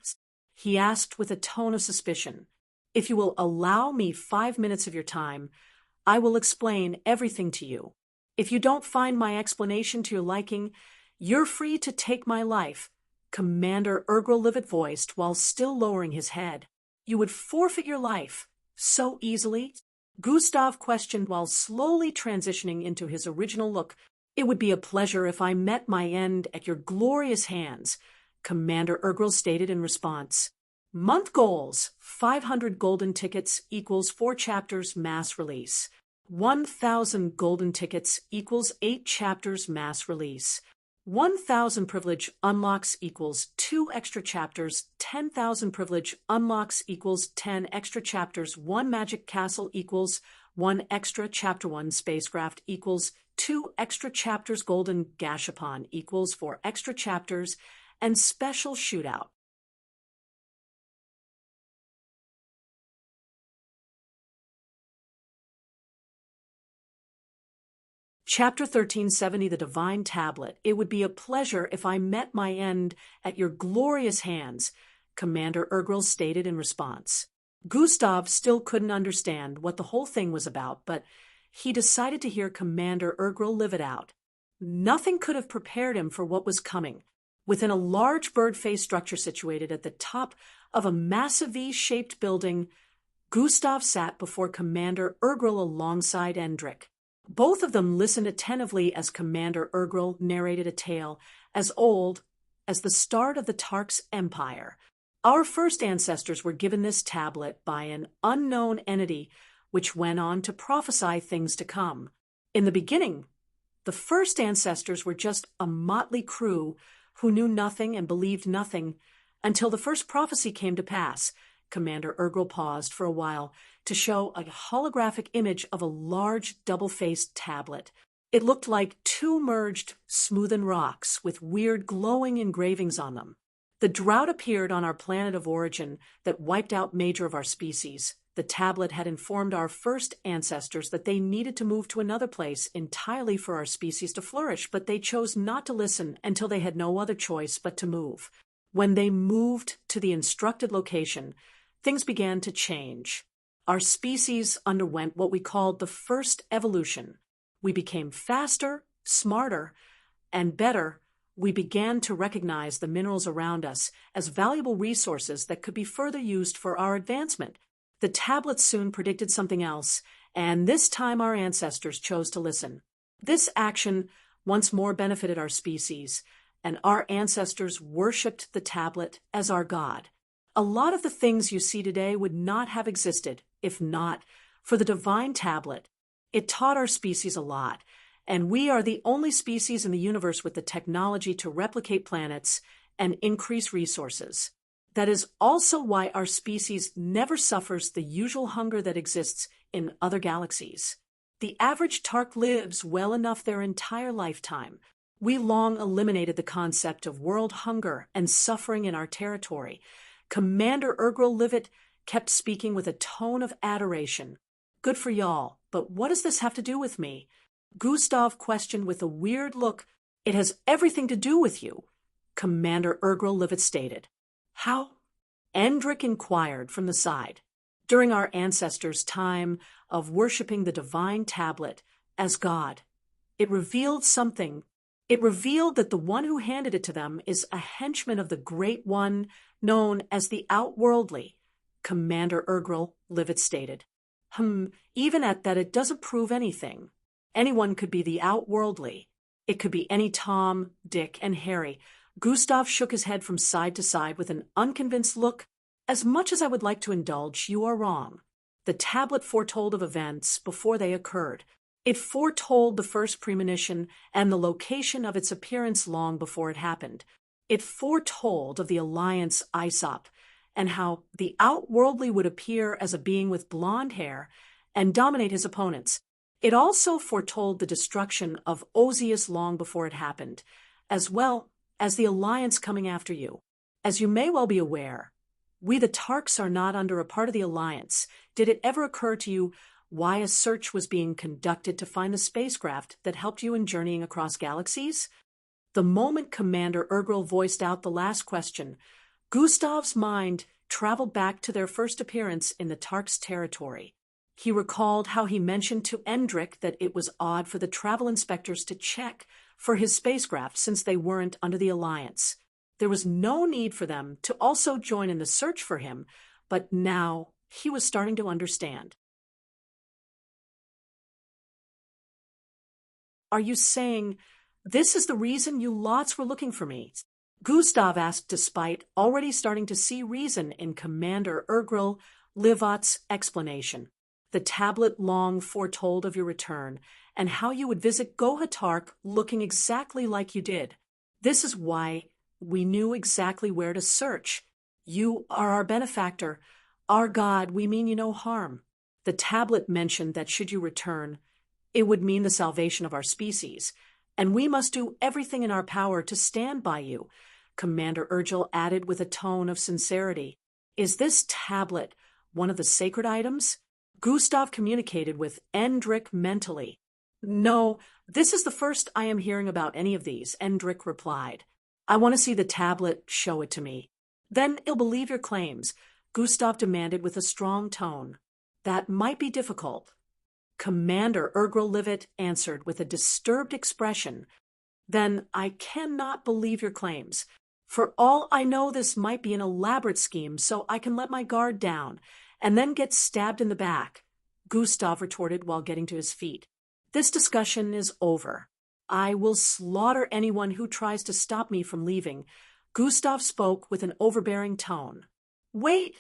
he asked with a tone of suspicion. "If you will allow me 5 minutes of your time, I will explain everything to you. If you don't find my explanation to your liking, you're free to take my life," Commander Eagle-Livet voiced while still lowering his head. "You would forfeit your life so easily?" Gustav questioned while slowly transitioning into his original look. "It would be a pleasure if I met my end at your glorious hands," Commander Eagle stated in response. Month goals: 500 golden tickets equals 4 chapters mass release. 1,000 golden tickets equals 8 chapters mass release. 1,000 privilege unlocks equals 2 extra chapters. 10,000 privilege unlocks equals 10 extra chapters. 1 magic castle equals One extra Chapter 1 spacecraft equals 2 extra chapters Golden Gashapon equals 4 extra chapters and special shootout. Chapter 1370, The Divine Tablet. It would be a pleasure if I met my end at your glorious hands, Commander Urgrel stated in response. Gustav still couldn't understand what the whole thing was about, but he decided to hear Commander Urgrel live it out. Nothing could have prepared him for what was coming. Within a large bird-faced structure situated at the top of a massive V-shaped building, Gustav sat before Commander Urgrel alongside Endrik. Both of them listened attentively as Commander Urgrel narrated a tale as old as the start of the Tark's empire. Our first ancestors were given this tablet by an unknown entity which went on to prophesy things to come. In the beginning, the first ancestors were just a motley crew who knew nothing and believed nothing until the first prophecy came to pass. Commander Urgrel paused for a while to show a holographic image of a large double-faced tablet. It looked like two merged, smoothened rocks with weird glowing engravings on them. The drought appeared on our planet of origin that wiped out major of our species. The tablet had informed our first ancestors that they needed to move to another place entirely for our species to flourish, but they chose not to listen until they had no other choice but to move. When they moved to the instructed location, things began to change. Our species underwent what we called the first evolution. We became faster, smarter, and better. We began to recognize the minerals around us as valuable resources that could be further used for our advancement. The tablet soon predicted something else, and this time our ancestors chose to listen. This action once more benefited our species, and our ancestors worshipped the tablet as our god. A lot of the things you see today would not have existed if not for the divine tablet. It taught our species a lot, and we are the only species in the universe with the technology to replicate planets and increase resources. That is also why our species never suffers the usual hunger that exists in other galaxies. The average Tark lives well enough their entire lifetime. We long eliminated the concept of world hunger and suffering in our territory. Commander Urgrel Livet kept speaking with a tone of adoration. Good for y'all, but what does this have to do with me? Gustav questioned with a weird look. It has everything to do with you, Commander Urgrel Livet stated. How? Endrik inquired from the side. During our ancestors' time of worshipping the divine tablet as God, it revealed something. It revealed that the one who handed it to them is a henchman of the Great One known as the Outworldly, Commander Urgrel Livet stated. Even at that, it doesn't prove anything. Anyone could be the Outworldly. It could be any Tom, Dick, and Harry. Gustav shook his head from side to side with an unconvinced look. As much as I would like to indulge, you are wrong. The tablet foretold of events before they occurred. It foretold the first premonition and the location of its appearance long before it happened. It foretold of the alliance Aesop and how the Outworldly would appear as a being with blonde hair and dominate his opponents. It also foretold the destruction of Ozius long before it happened, as well as the alliance coming after you. As you may well be aware, we the Tarks are not under a part of the alliance. Did it ever occur to you why a search was being conducted to find the spacecraft that helped you in journeying across galaxies? The moment Commander Urgrel voiced out the last question, Gustav's mind traveled back to their first appearance in the Tark's territory. He recalled how he mentioned to Endrik that it was odd for the travel inspectors to check for his spacecraft since they weren't under the alliance. There was no need for them to also join in the search for him, but now he was starting to understand. Are you saying this is the reason you lots were looking for me? Gustav asked, despite already starting to see reason in Commander Urgrel Livet's explanation. The tablet long foretold of your return and how you would visit Gohatark looking exactly like you did. This is why we knew exactly where to search. You are our benefactor. Our God, we mean you no harm. The tablet mentioned that should you return, it would mean the salvation of our species, and we must do everything in our power to stand by you, Commander Urgel added with a tone of sincerity. Is this tablet one of the sacred items? Gustav communicated with Endrik mentally. No, this is the first I am hearing about any of these, Endrik replied. I want to see the tablet, show it to me. Then he'll believe your claims, Gustav demanded with a strong tone. That might be difficult. Commander Urgrel answered with a disturbed expression. Then I cannot believe your claims. For all I know, this might be an elaborate scheme so I can let my guard down and then get stabbed in the back, Gustav retorted while getting to his feet. This discussion is over. I will slaughter anyone who tries to stop me from leaving, Gustav spoke with an overbearing tone. Wait!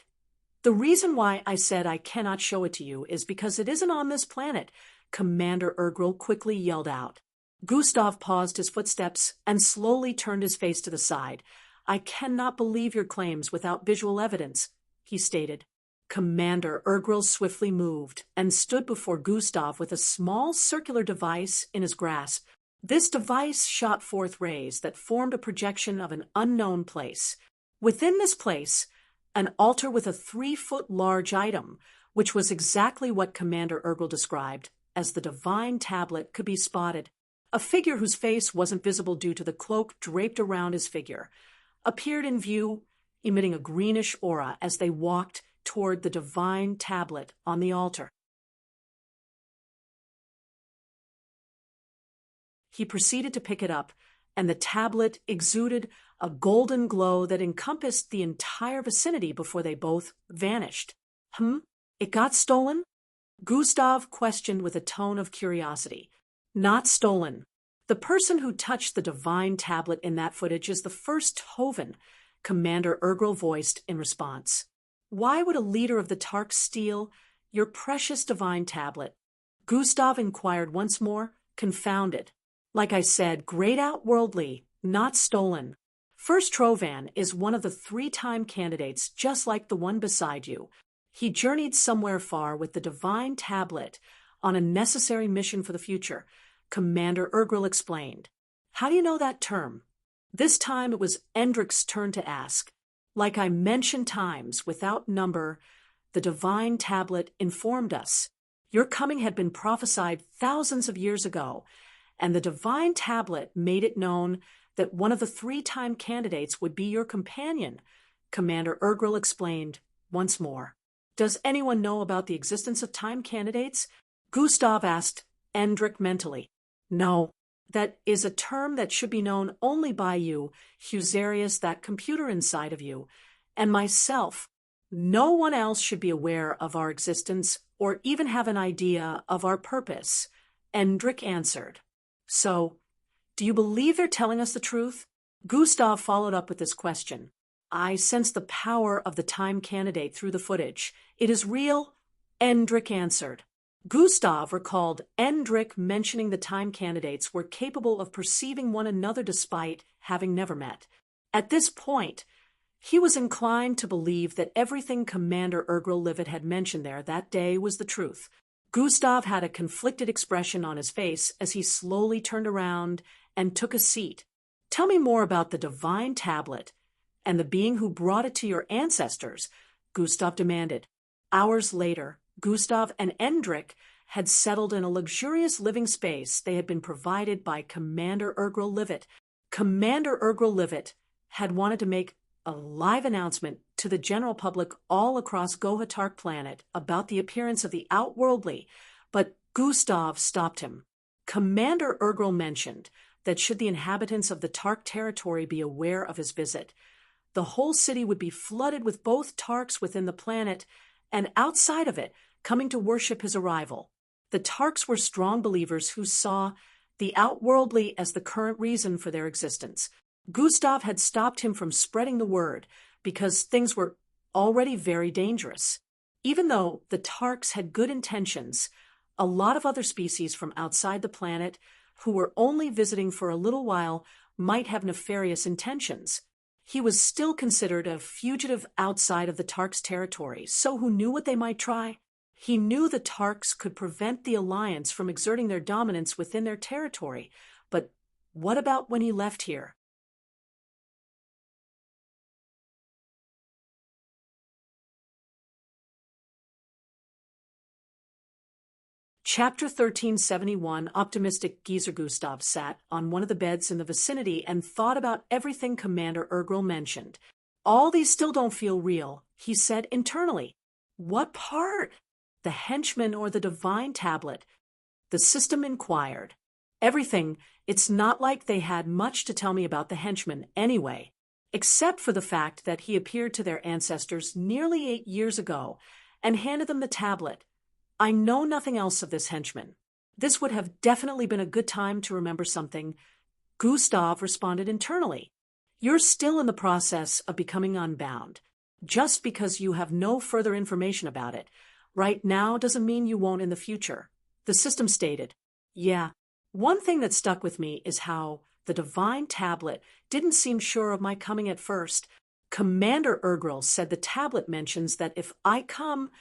The reason why I said I cannot show it to you is because it isn't on this planet, Commander Urgrel quickly yelled out. Gustav paused his footsteps and slowly turned his face to the side. I cannot believe your claims without visual evidence, he stated. Commander Urgrel swiftly moved and stood before Gustav with a small circular device in his grasp. This device shot forth rays that formed a projection of an unknown place. Within this place, an altar with a 3-foot large item, which was exactly what Commander Urgrel described as the divine tablet, could be spotted. A figure whose face wasn't visible due to the cloak draped around his figure appeared in view, emitting a greenish aura as they walked toward the divine tablet on the altar. He proceeded to pick it up, and the tablet exuded a golden glow that encompassed the entire vicinity before they both vanished. It got stolen? Gustav questioned with a tone of curiosity. Not stolen. The person who touched the divine tablet in that footage is the first Hoven, Commander Urgrel voiced in response. Why would a leader of the Tarks steal your precious divine tablet? Gustav inquired once more, confounded. Like I said, great outworldly, not stolen. First Trovan is one of the 3-time candidates, just like the one beside you. He journeyed somewhere far with the divine tablet on a necessary mission for the future, Commander Urgrel explained. How do you know that term? This time it was Endrik's turn to ask. Like I mentioned times without number, the divine tablet informed us. Your coming had been prophesied thousands of years ago, and the divine tablet made it known that one of the 3-time candidates would be your companion, Commander Urgrel explained once more. Does anyone know about the existence of time candidates? Gustav asked Endrik mentally. No, that is a term that should be known only by you, Husarius, that computer inside of you, and myself. No one else should be aware of our existence or even have an idea of our purpose, Endrik answered. So, do you believe they're telling us the truth? Gustav followed up with this question. I sense the power of the time candidate through the footage. It is real, Endrik answered. Gustav recalled Endrik mentioning the time candidates were capable of perceiving one another despite having never met. At this point, he was inclined to believe that everything Commander Urgrel had mentioned there that day was the truth. Gustav had a conflicted expression on his face as he slowly turned around and took a seat. Tell me more about the divine tablet and the being who brought it to your ancestors, Gustav demanded. Hours later, Gustav and Endrik had settled in a luxurious living space they had been provided by Commander Urgrel. Commander Urgrel had wanted to make a live announcement to the general public all across Gohatark planet about the appearance of the outworldly, but Gustav stopped him. Commander Urgrel mentioned that should the inhabitants of the Tark territory be aware of his visit, the whole city would be flooded with both Tarks within the planet and outside of it coming to worship his arrival. The Tarks were strong believers who saw the outworldly as the current reason for their existence. Gustav had stopped him from spreading the word because things were already very dangerous. Even though the Tarks had good intentions, a lot of other species from outside the planet who were only visiting for a little while might have nefarious intentions. He was still considered a fugitive outside of the Tarks' territory, so who knew what they might try? He knew the Tarks could prevent the Alliance from exerting their dominance within their territory, but what about when he left here? Chapter 1371. Optimistic Geezer Gustav sat on one of the beds in the vicinity and thought about everything Commander Ergrel mentioned. All these still don't feel real, he said internally. What part? The henchman or the divine tablet? The system inquired. Everything. It's not like they had much to tell me about the henchman anyway, except for the fact that he appeared to their ancestors nearly 8 years ago and handed them the tablet. I know nothing else of this henchman. This would have definitely been a good time to remember something. Gustav responded internally. You're still in the process of becoming unbound. Just because you have no further information about it right now doesn't mean you won't in the future. The system stated. Yeah. One thing that stuck with me is how the divine tablet didn't seem sure of my coming at first. Commander Ergrel said the tablet mentions that if I come,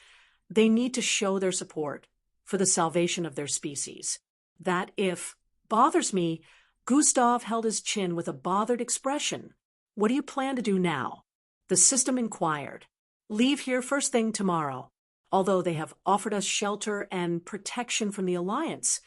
they need to show their support for the salvation of their species. That if bothers me. Gustav held his chin with a bothered expression. What do you plan to do now? The system inquired. Leave here first thing tomorrow. Although they have offered us shelter and protection from the Alliance,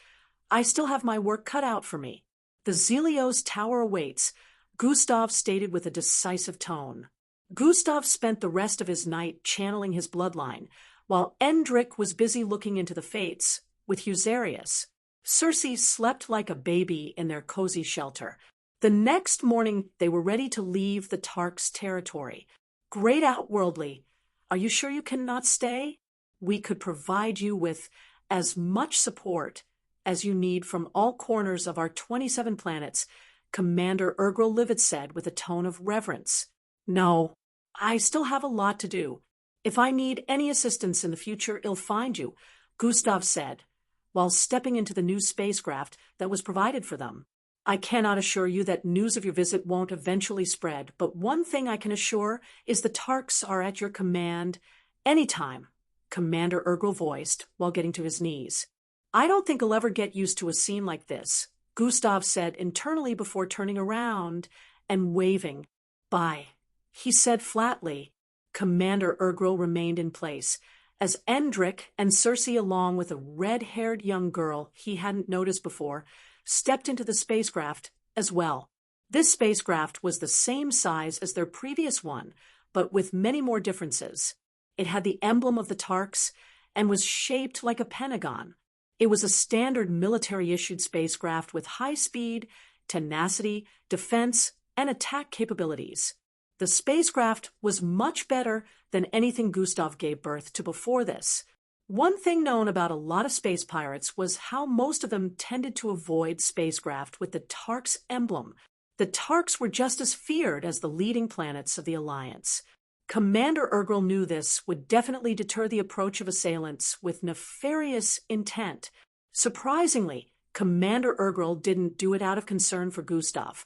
I still have my work cut out for me. The Zelios Tower awaits, Gustav stated with a decisive tone. Gustav spent the rest of his night channeling his bloodline, while Endrick was busy looking into the fates with Husarius. Circe slept like a baby in their cozy shelter. The next morning they were ready to leave the Tarks' territory. Great Outworldly, are you sure you cannot stay? We could provide you with as much support as you need from all corners of our 27 planets, Commander Ergrel Livid said with a tone of reverence. No, I still have a lot to do. If I need any assistance in the future, I'll find you, Gustav said, while stepping into the new spacecraft that was provided for them. I cannot assure you that news of your visit won't eventually spread, but one thing I can assure is the Tarks are at your command anytime, Commander Ergrel voiced while getting to his knees. I don't think I'll ever get used to a scene like this, Gustav said internally before turning around and waving. Bye, he said flatly. Commander Ergrel remained in place, as Endrick and Circe, along with a red-haired young girl he hadn't noticed before, stepped into the spacecraft as well. This spacecraft was the same size as their previous one, but with many more differences. It had the emblem of the Tarks and was shaped like a pentagon. It was a standard military-issued spacecraft with high speed, tenacity, defense, and attack capabilities. The spacecraft was much better than anything Gustav gave birth to before this. One thing known about a lot of space pirates was how most of them tended to avoid spacecraft with the Tarks emblem. The Tarks were just as feared as the leading planets of the Alliance. Commander Ergrel knew this would definitely deter the approach of assailants with nefarious intent. Surprisingly, Commander Ergrel didn't do it out of concern for Gustav.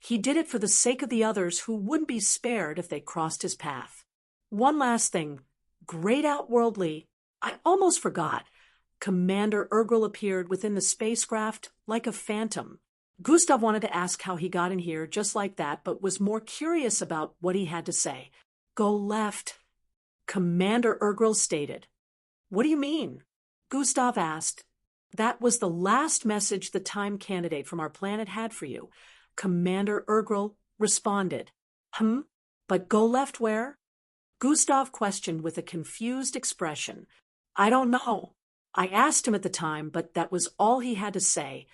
He did it for the sake of the others who wouldn't be spared if they crossed his path. One last thing. Great Outworldly, I almost forgot. Commander Ergrel appeared within the spacecraft like a phantom. Gustav wanted to ask how he got in here just like that, but was more curious about what he had to say. Go left, Commander Ergrel stated. What do you mean? Gustav asked. That was the last message the Time Candidate from our planet had for you. Commander Ergrel responded. But go left where? Gustav questioned with a confused expression. I don't know. I asked him at the time, but that was all he had to say,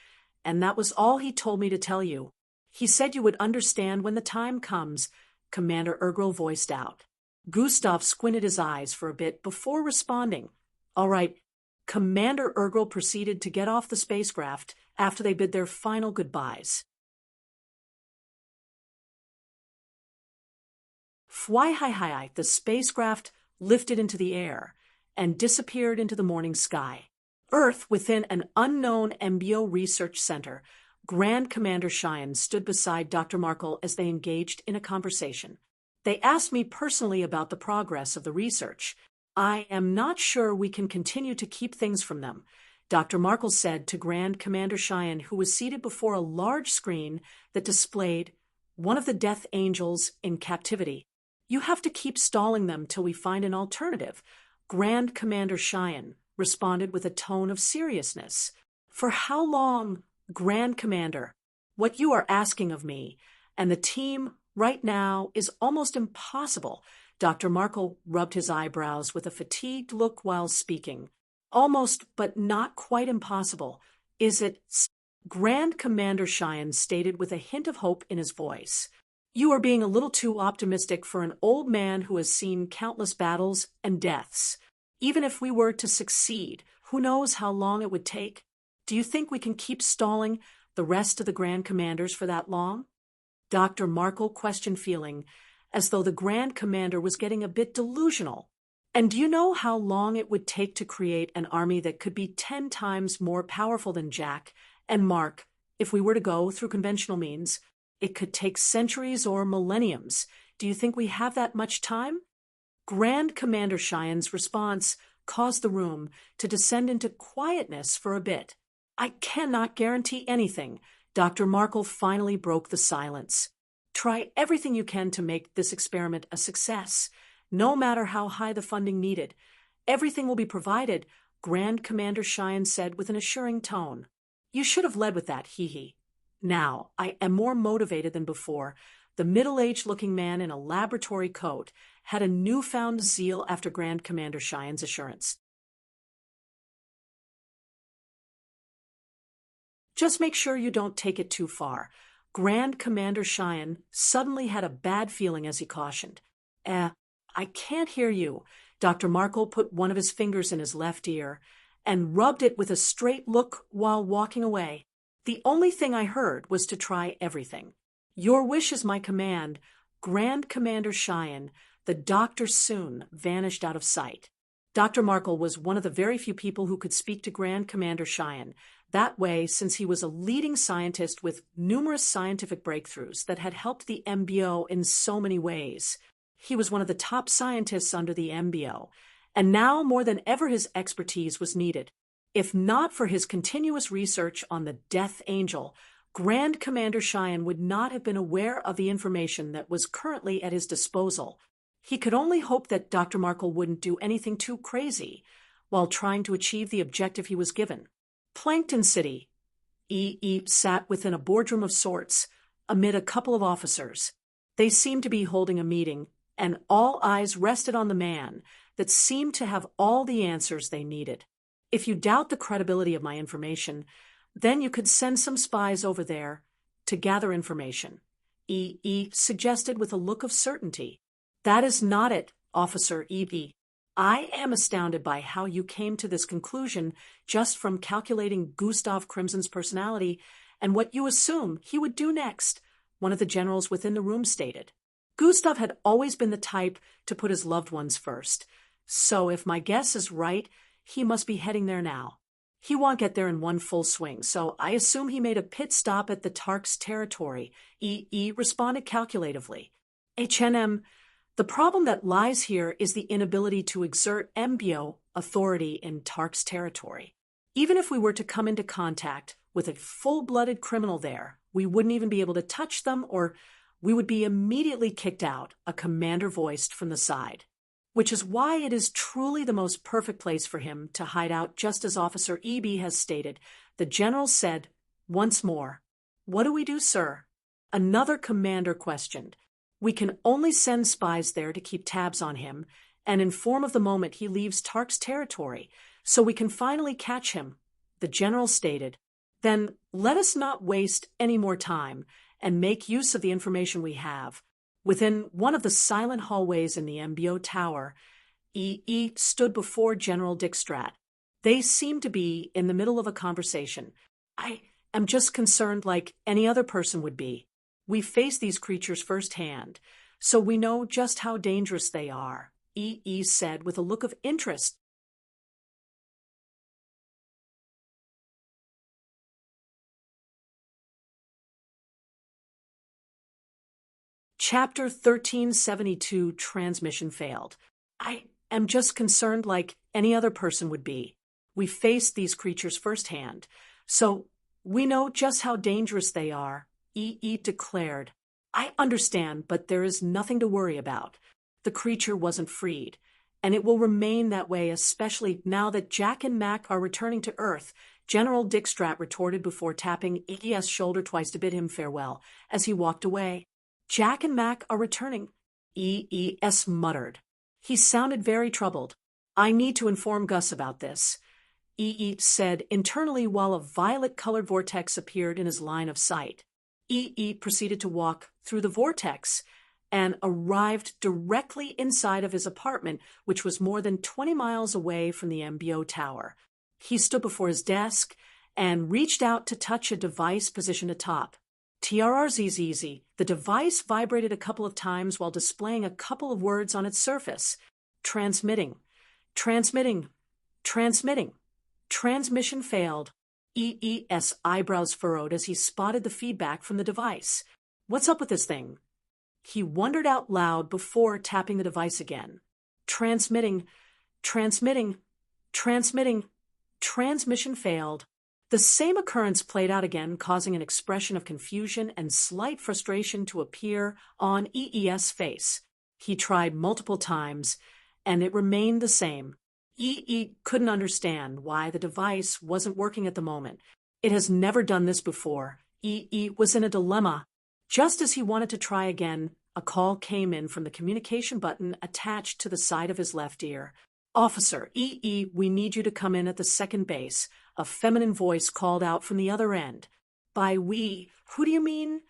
and that was all he told me to tell you. He said you would understand when the time comes, Commander Ergrel voiced out. Gustav squinted his eyes for a bit before responding. All right. Commander Ergrel proceeded to get off the spacecraft after they bid their final goodbyes. Fwai-hi-hi-hi, the spacecraft lifted into the air and disappeared into the morning sky. Earth, within an unknown embryo research center, Grand Commander Cheyenne stood beside Dr. Markle as they engaged in a conversation. They asked me personally about the progress of the research. I am not sure we can continue to keep things from them, Dr. Markle said to Grand Commander Cheyenne, who was seated before a large screen that displayed one of the Death Angels in captivity. You have to keep stalling them till we find an alternative, Grand Commander Cheyenne responded with a tone of seriousness. For how long, Grand Commander? What you are asking of me and the team right now is almost impossible. Dr. Markle rubbed his eyebrows with a fatigued look while speaking. Almost, but not quite impossible. Is it? Grand Commander Cheyenne stated with a hint of hope in his voice. You are being a little too optimistic for an old man who has seen countless battles and deaths. Even if we were to succeed, who knows how long it would take? Do you think we can keep stalling the rest of the Grand Commanders for that long? Dr. Markle questioned, feeling as though the Grand Commander was getting a bit delusional. And do you know how long it would take to create an army that could be 10 times more powerful than Jack and Mark if we were to go through conventional means? It could take centuries or millenniums. Do you think we have that much time? Grand Commander Cheyenne's response caused the room to descend into quietness for a bit. I cannot guarantee anything. Dr. Markle finally broke the silence. Try everything you can to make this experiment a success, no matter how high the funding needed. Everything will be provided, Grand Commander Cheyenne said with an assuring tone. You should have led with that, hee. Now, I am more motivated than before. The middle-aged-looking man in a laboratory coat had a newfound zeal after Grand Commander Cheyenne's assurance. Just make sure you don't take it too far. Grand Commander Cheyenne suddenly had a bad feeling as he cautioned. I can't hear you. Dr. Markle put one of his fingers in his left ear and rubbed it with a straight look while walking away. The only thing I heard was to try everything. Your wish is my command. Grand Commander Cheyenne, the doctor soon vanished out of sight. Dr. Markle was one of the very few people who could speak to Grand Commander Cheyenne that way, since he was a leading scientist with numerous scientific breakthroughs that had helped the MBO in so many ways. He was one of the top scientists under the MBO, and now more than ever his expertise was needed. If not for his continuous research on the Death Angel, Grand Commander Cheyenne would not have been aware of the information that was currently at his disposal. He could only hope that Dr. Markle wouldn't do anything too crazy while trying to achieve the objective he was given. Plankton City. Sat within a boardroom of sorts, amid a couple of officers. They seemed to be holding a meeting, and all eyes rested on the man that seemed to have all the answers they needed. If you doubt the credibility of my information, then you could send some spies over there to gather information, suggested with a look of certainty. That is not it, Officer E.B. I am astounded by how you came to this conclusion just from calculating Gustav Crimson's personality and what you assume he would do next, one of the generals within the room stated. Gustav had always been the type to put his loved ones first, so if my guess is right, he must be heading there now. He won't get there in one full swing, so I assume he made a pit stop at the Tark's territory, responded calculatively. HNM, the problem that lies here is the inability to exert MBO authority in Tark's territory. Even if we were to come into contact with a full-blooded criminal there, we wouldn't even be able to touch them, or we would be immediately kicked out, a commander voiced from the side. Which is why it is truly the most perfect place for him to hide out, just as Officer E.B. has stated. The general said once more. What do we do, sir? Another commander questioned. We can only send spies there to keep tabs on him and inform of the moment he leaves Tark's territory, so we can finally catch him, the general stated. Then let us not waste any more time and make use of the information we have. Within one of the silent hallways in the MBO tower, stood before General Dickstrat. They seemed to be in the middle of a conversation. I am just concerned like any other person would be. We face these creatures firsthand, so we know just how dangerous they are, said with a look of interest. Chapter 1372 Transmission failed. am just concerned like any other person would be. We faced these creatures firsthand, so we know just how dangerous they are, E declared. I understand, but there is nothing to worry about. The creature wasn't freed, and it will remain that way, especially now that Jack and Mac are returning to Earth, General Dickstrat retorted before tapping EE's shoulder twice to bid him farewell as he walked away. Jack and Mac are returning, EES muttered. He sounded very troubled. I need to inform Gus about this, EE said internally while a violet-colored vortex appeared in his line of sight. EE proceeded to walk through the vortex and arrived directly inside of his apartment, which was more than 20 miles away from the MBO tower. He stood before his desk and reached out to touch a device positioned atop. TRRZZZ. The device vibrated a couple of times while displaying a couple of words on its surface. Transmitting. Transmitting. Transmitting. Transmission failed. EE's eyebrows furrowed as he spotted the feedback from the device. What's up with this thing? He wondered out loud before tapping the device again. Transmitting. Transmitting. Transmitting. Transmission failed. The same occurrence played out again, causing an expression of confusion and slight frustration to appear on EE's face. He tried multiple times, and it remained the same. EE couldn't understand why the device wasn't working at the moment. It has never done this before. EE was in a dilemma. Just as he wanted to try again, a call came in from the communication button attached to the side of his left ear. Officer, EE, we need you to come in at the second base, a feminine voice called out from the other end. By we, who do you mean?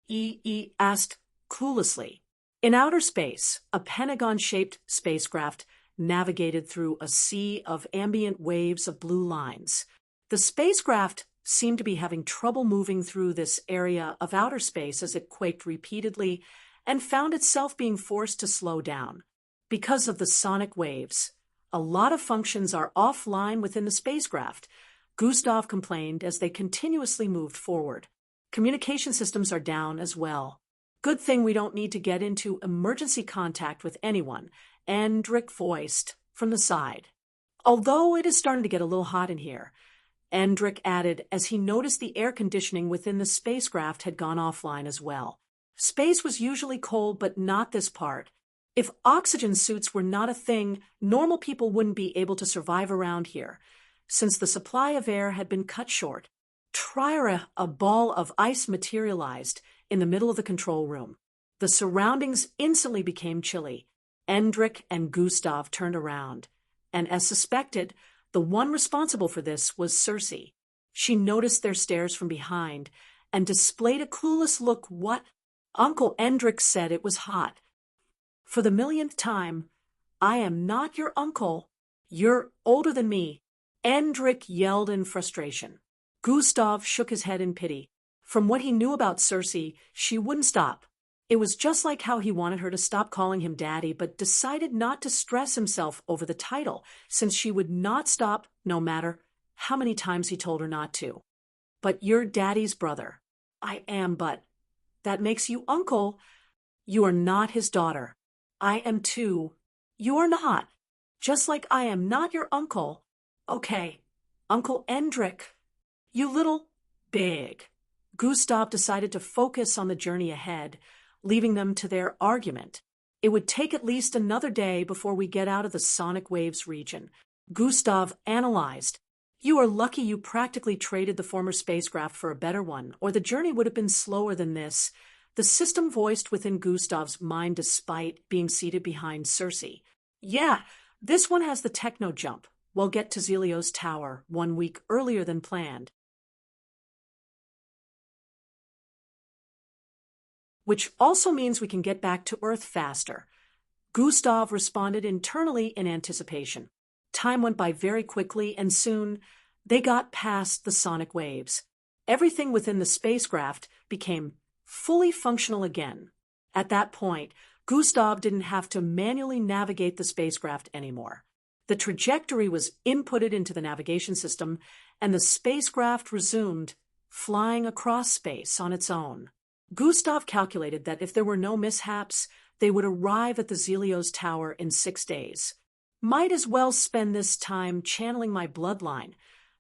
EE asked cluelessly. In outer space, a pentagon-shaped spacecraft navigated through a sea of ambient waves of blue lines. The spacecraft seemed to be having trouble moving through this area of outer space as it quaked repeatedly and found itself being forced to slow down. Because of the sonic waves, a lot of functions are offline within the spacecraft, Gustav complained as they continuously moved forward. Communication systems are down as well. Good thing we don't need to get into emergency contact with anyone, Endrick voiced from the side. Although it is starting to get a little hot in here, Endrick added as he noticed the air conditioning within the spacecraft had gone offline as well. Space was usually cold, but not this part. If oxygen suits were not a thing, normal people wouldn't be able to survive around here, since the supply of air had been cut short. Triera, a ball of ice materialized in the middle of the control room. The surroundings instantly became chilly. Endrick and Gustav turned around, and as suspected, the one responsible for this was Cersei. She noticed their stares from behind and displayed a clueless look. What? Uncle Endrick said it was hot. For the millionth time, I am not your uncle. You're older than me, Endrick yelled in frustration. Gustav shook his head in pity. From what he knew about Cersei, she wouldn't stop. It was just like how he wanted her to stop calling him daddy, but decided not to stress himself over the title, since she would not stop no matter how many times he told her not to. But you're daddy's brother. I am, but that makes you uncle. You are not his daughter. I am too. You are not. Just like I am not your uncle. Okay, Uncle Endrick. You little big. Gustav decided to focus on the journey ahead, leaving them to their argument. It would take at least another day before we get out of the sonic waves region. Gustav analyzed. You are lucky you practically traded the former spacecraft for a better one, or the journey would have been slower than this. The system voiced within Gustav's mind despite being seated behind Cersei. Yeah, this one has the techno jump. We'll get to Zelio's tower 1 week earlier than planned. Which also means we can get back to Earth faster. Gustav responded internally in anticipation. Time went by very quickly, and soon they got past the sonic waves. Everything within the spacecraft became fully functional again. At that point, Gustav didn't have to manually navigate the spacecraft anymore. The trajectory was inputted into the navigation system, and the spacecraft resumed flying across space on its own. Gustav calculated that if there were no mishaps, they would arrive at the Zelio's tower in 6 days. Might as well spend this time channeling my bloodline,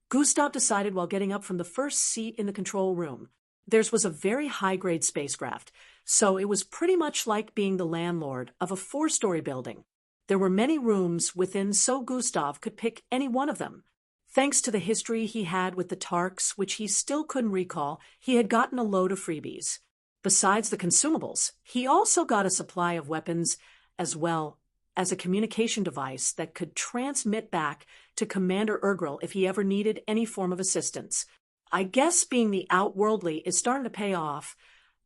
Gustav decided while getting up from the first seat in the control room. Theirs was a very high-grade spacecraft, so it was pretty much like being the landlord of a 4-story building. There were many rooms within, so Gustav could pick any one of them. Thanks to the history he had with the Tarks, which he still couldn't recall, he had gotten a load of freebies. Besides the consumables, he also got a supply of weapons, as well as a communication device that could transmit back to Commander Urgrel if he ever needed any form of assistance. I guess being the outworldly is starting to pay off,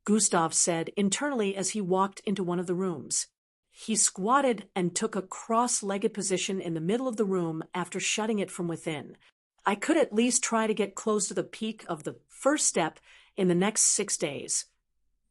Gustav said internally as he walked into one of the rooms. He squatted and took a cross-legged position in the middle of the room after shutting it from within. I could at least try to get close to the peak of the first step in the next 6 days.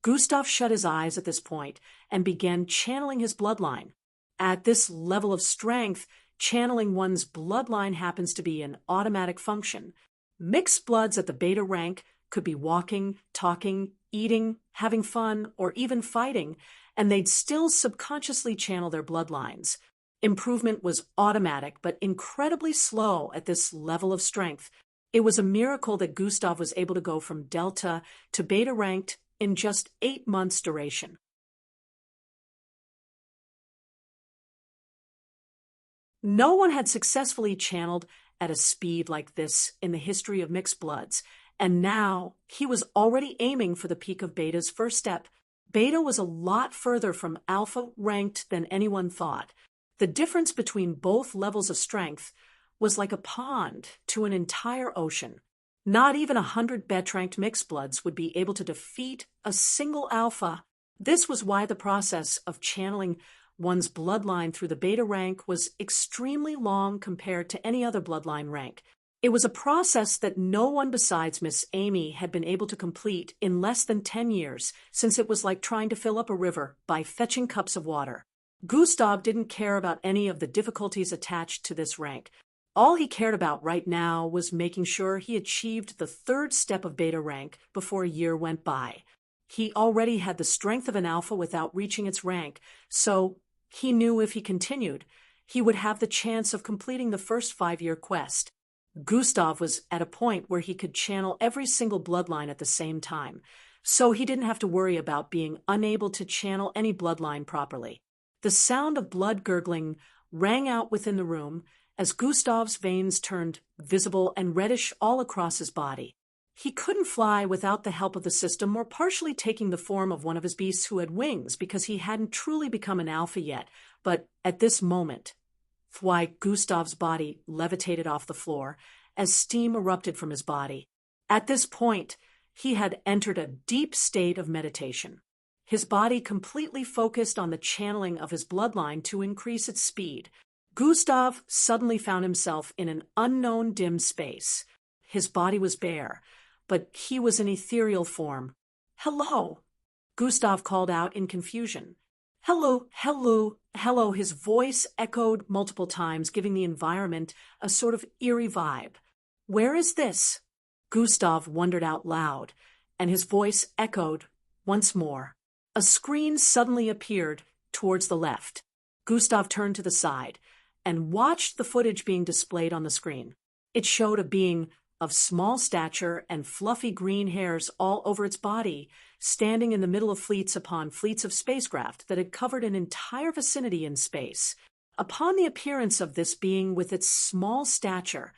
Gustav shut his eyes at this point and began channeling his bloodline. At this level of strength, channeling one's bloodline happens to be an automatic function. Mixed bloods at the beta rank could be walking, talking, eating, having fun, or even fighting, and they'd still subconsciously channel their bloodlines. Improvement was automatic but incredibly slow at this level of strength. It was a miracle that Gustav was able to go from Delta to beta ranked in just 8 months' duration. No one had successfully channeled at a speed like this in the history of mixed bloods, and now he was already aiming for the peak of Beta's first step. Beta was a lot further from Alpha ranked than anyone thought. The difference between both levels of strength was like a pond to an entire ocean. Not even 100 bet-ranked mixed bloods would be able to defeat a single Alpha. This was why the process of channeling one's bloodline through the beta rank was extremely long compared to any other bloodline rank. It was a process that no one besides Miss Amy had been able to complete in less than 10 years, since it was like trying to fill up a river by fetching cups of water. Gustav didn't care about any of the difficulties attached to this rank. All he cared about right now was making sure he achieved the 3rd step of beta rank before a year went by. He already had the strength of an Alpha without reaching its rank, so he knew if he continued, he would have the chance of completing the first 5-year quest. Gustav was at a point where he could channel every single bloodline at the same time, so he didn't have to worry about being unable to channel any bloodline properly. The sound of blood gurgling rang out within the room as Gustav's veins turned visible and reddish all across his body. He couldn't fly without the help of the system or partially taking the form of one of his beasts who had wings because he hadn't truly become an Alpha yet, but at this moment, why Gustav's body levitated off the floor as steam erupted from his body. At this point, he had entered a deep state of meditation. His body completely focused on the channeling of his bloodline to increase its speed. Gustav suddenly found himself in an unknown dim space. His body was bare, but he was in ethereal form. "Hello," Gustav called out in confusion. "Hello, hello, hello." His voice echoed multiple times, giving the environment a sort of eerie vibe. "Where is this?" Gustav wondered out loud, and his voice echoed once more. A screen suddenly appeared towards the left. Gustav turned to the side and watched the footage being displayed on the screen. It showed a being of small stature and fluffy green hairs all over its body, standing in the middle of fleets upon fleets of spacecraft that had covered an entire vicinity in space. Upon the appearance of this being with its small stature,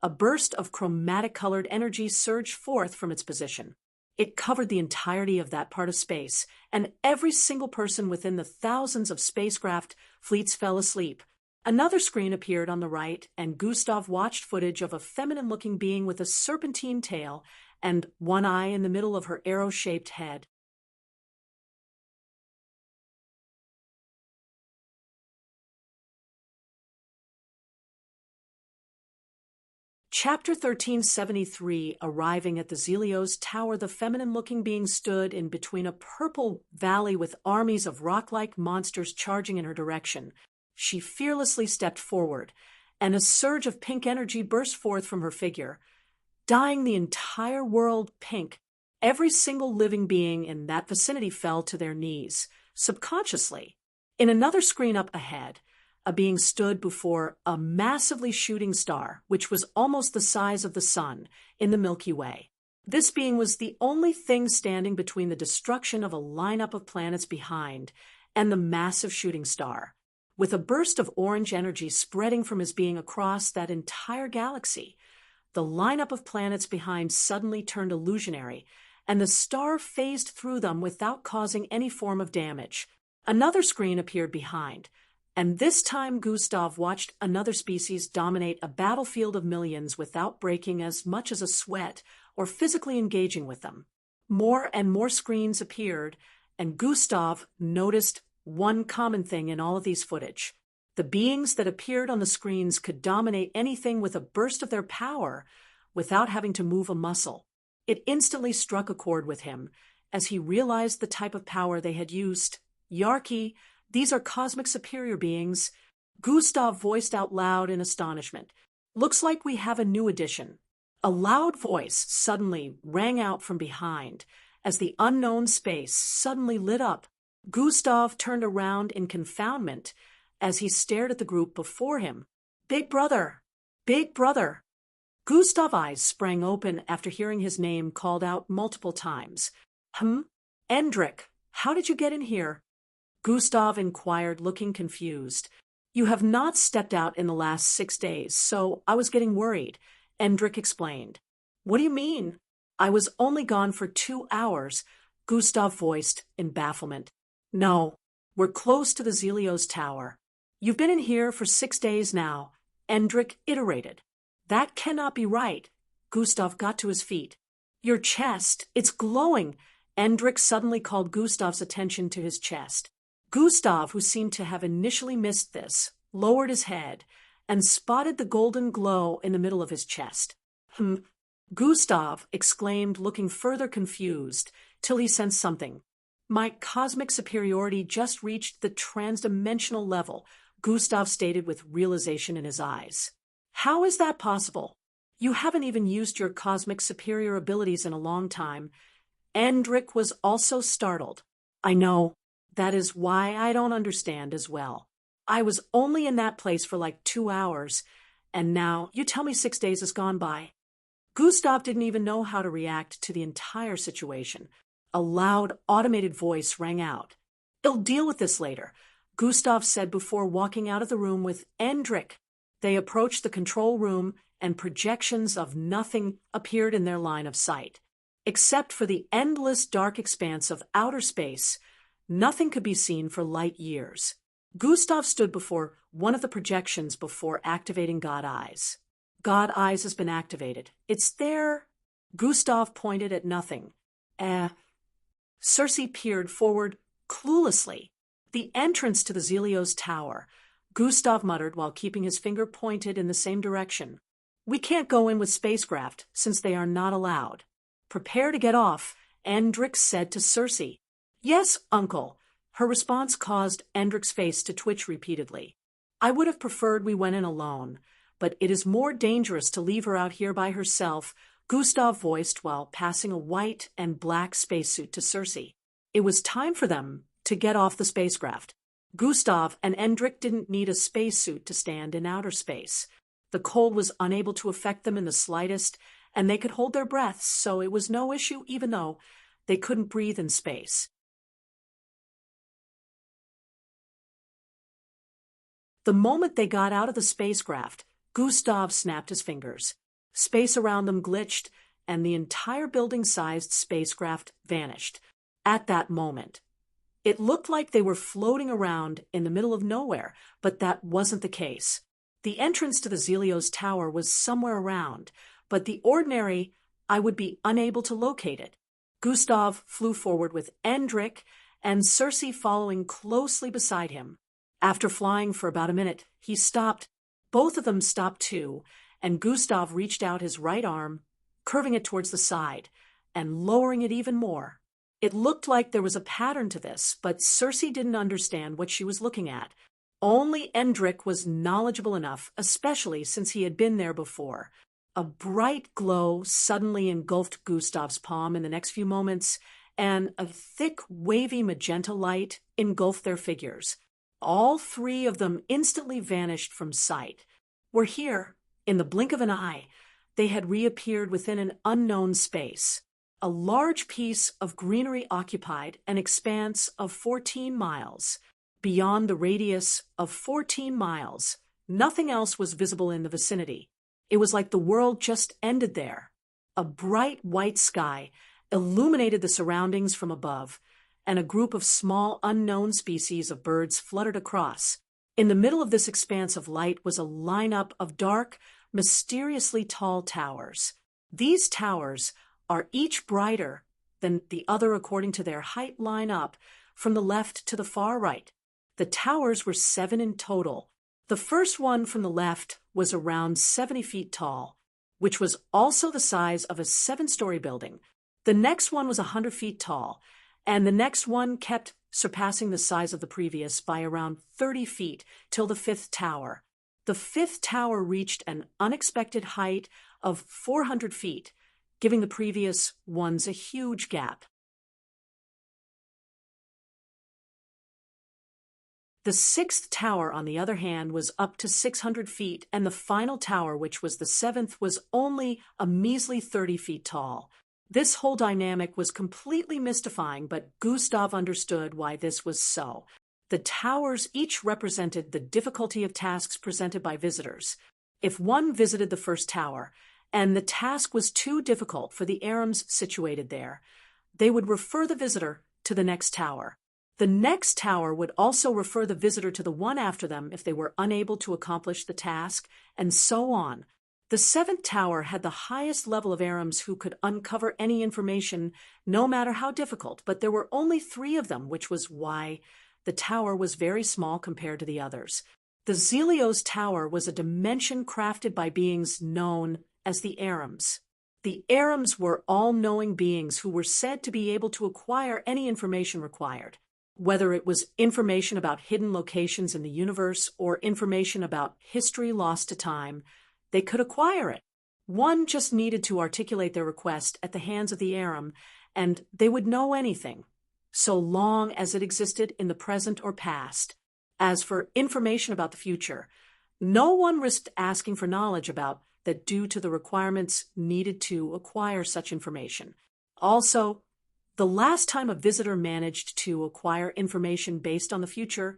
a burst of chromatic-colored energy surged forth from its position. It covered the entirety of that part of space, and every single person within the thousands of spacecraft fleets fell asleep. Another screen appeared on the right, and Gustav watched footage of a feminine-looking being with a serpentine tail and one eye in the middle of her arrow-shaped head. Chapter 1373. Arriving at the Zelios Tower, the feminine-looking being stood in between a purple valley with armies of rock-like monsters charging in her direction. She fearlessly stepped forward, and a surge of pink energy burst forth from her figure, dyeing the entire world pink. Every single living being in that vicinity fell to their knees, subconsciously. In another screen up ahead, a being stood before a massively shooting star, which was almost the size of the sun, in the Milky Way. This being was the only thing standing between the destruction of a lineup of planets behind and the massive shooting star, with a burst of orange energy spreading from his being across that entire galaxy. The lineup of planets behind suddenly turned illusionary, and the star phased through them without causing any form of damage. Another screen appeared behind, and this time Gustav watched another species dominate a battlefield of millions without breaking as much as a sweat or physically engaging with them. More and more screens appeared, and Gustav noticed one common thing in all of these footage. The beings that appeared on the screens could dominate anything with a burst of their power without having to move a muscle. It instantly struck a chord with him as he realized the type of power they had used. Yarki, these are cosmic superior beings. Gustav voiced out loud in astonishment. Looks like we have a new addition. A loud voice suddenly rang out from behind as the unknown space suddenly lit up. Gustav turned around in confoundment as he stared at the group before him. Big brother! Big brother! Gustav's eyes sprang open after hearing his name called out multiple times. Endrik, how did you get in here? Gustav inquired, looking confused. You have not stepped out in the last 6 days, so I was getting worried, Endrik explained. What do you mean? I was only gone for 2 hours, Gustav voiced in bafflement. No, we're close to the Zelios Tower. You've been in here for 6 days now, Endrik iterated. That cannot be right. Gustav got to his feet. Your chest, it's glowing. Endrik suddenly called Gustav's attention to his chest. Gustav, who seemed to have initially missed this, lowered his head and spotted the golden glow in the middle of his chest. Gustav exclaimed, looking further confused, till he sensed something. My cosmic superiority just reached the transdimensional level, Gustav stated with realization in his eyes. How is that possible? You haven't even used your cosmic superior abilities in a long time. Endrik was also startled. I know. That is why I don't understand as well. I was only in that place for like 2 hours, and now you tell me 6 days has gone by. Gustav didn't even know how to react to the entire situation. A loud, automated voice rang out. I'll deal with this later, Gustav said before walking out of the room with Endrik. They approached the control room, and projections of nothing appeared in their line of sight. Except for the endless dark expanse of outer space, nothing could be seen for light years. Gustav stood before one of the projections before activating God Eyes. God Eyes has been activated. It's there. Gustav pointed at nothing. Cersei peered forward cluelessly. The entrance to the Zelios Tower, Gustav muttered while keeping his finger pointed in the same direction. We can't go in with spacecraft, since they are not allowed. Prepare to get off, Endrik said to Cersei. Yes, uncle. Her response caused Endrik's face to twitch repeatedly. I would have preferred we went in alone, but it is more dangerous to leave her out here by herself, Gustav voiced while passing a white and black spacesuit to Cersei. It was time for them to get off the spacecraft. Gustav and Endrik didn't need a spacesuit to stand in outer space. The cold was unable to affect them in the slightest, and they could hold their breaths, so it was no issue even though they couldn't breathe in space. The moment they got out of the spacecraft, Gustav snapped his fingers. Space around them glitched, and the entire building-sized spacecraft vanished. At that moment, it looked like they were floating around in the middle of nowhere, but that wasn't the case. The entrance to the Zelios Tower was somewhere around, but the ordinary I would be unable to locate it. Gustav flew forward with Endrik and Cersei following closely beside him. After flying for about a minute, he stopped. Both of them stopped too, and Gustav reached out his right arm, curving it towards the side, and lowering it even more. It looked like there was a pattern to this, but Cersei didn't understand what she was looking at. Only Endrik was knowledgeable enough, especially since he had been there before. A bright glow suddenly engulfed Gustav's palm in the next few moments, and a thick, wavy magenta light engulfed their figures. All three of them instantly vanished from sight. Were here, in the blink of an eye, they had reappeared within an unknown space. A large piece of greenery occupied an expanse of 14 miles. Beyond the radius of 14 miles, nothing else was visible in the vicinity. It was like the world just ended there. A bright white sky illuminated the surroundings from above, and a group of small unknown species of birds fluttered across. In the middle of this expanse of light was a lineup of dark, mysteriously tall towers. These towers are each brighter than the other according to their height line up from the left to the far right. The towers were 7 in total. The first one from the left was around 70 feet tall, which was also the size of a 7-story building. The next one was 100 feet tall, and the next one kept surpassing the size of the previous by around 30 feet till the 5th tower. The 5th tower reached an unexpected height of 400 feet, giving the previous ones a huge gap. The 6th tower, on the other hand, was up to 600 feet, and the final tower, which was the 7th, was only a measly 30 feet tall. This whole dynamic was completely mystifying, but Gustav understood why this was so. The towers each represented the difficulty of tasks presented by visitors. If one visited the first tower, and the task was too difficult for the Arams situated there, they would refer the visitor to the next tower. The next tower would also refer the visitor to the one after them if they were unable to accomplish the task, and so on. The 7th tower had the highest level of Arams who could uncover any information, no matter how difficult, but there were only 3 of them, which was why the tower was very small compared to the others. The Zelios Tower was a dimension crafted by beings known as the Arams. The Arams were all-knowing beings who were said to be able to acquire any information required. Whether it was information about hidden locations in the universe or information about history lost to time, they could acquire it. One just needed to articulate their request at the hands of the Aram, and they would know anything, so long as it existed in the present or past. As for information about the future, no one risked asking for knowledge about that due to the requirements needed to acquire such information. Also, the last time a visitor managed to acquire information based on the future,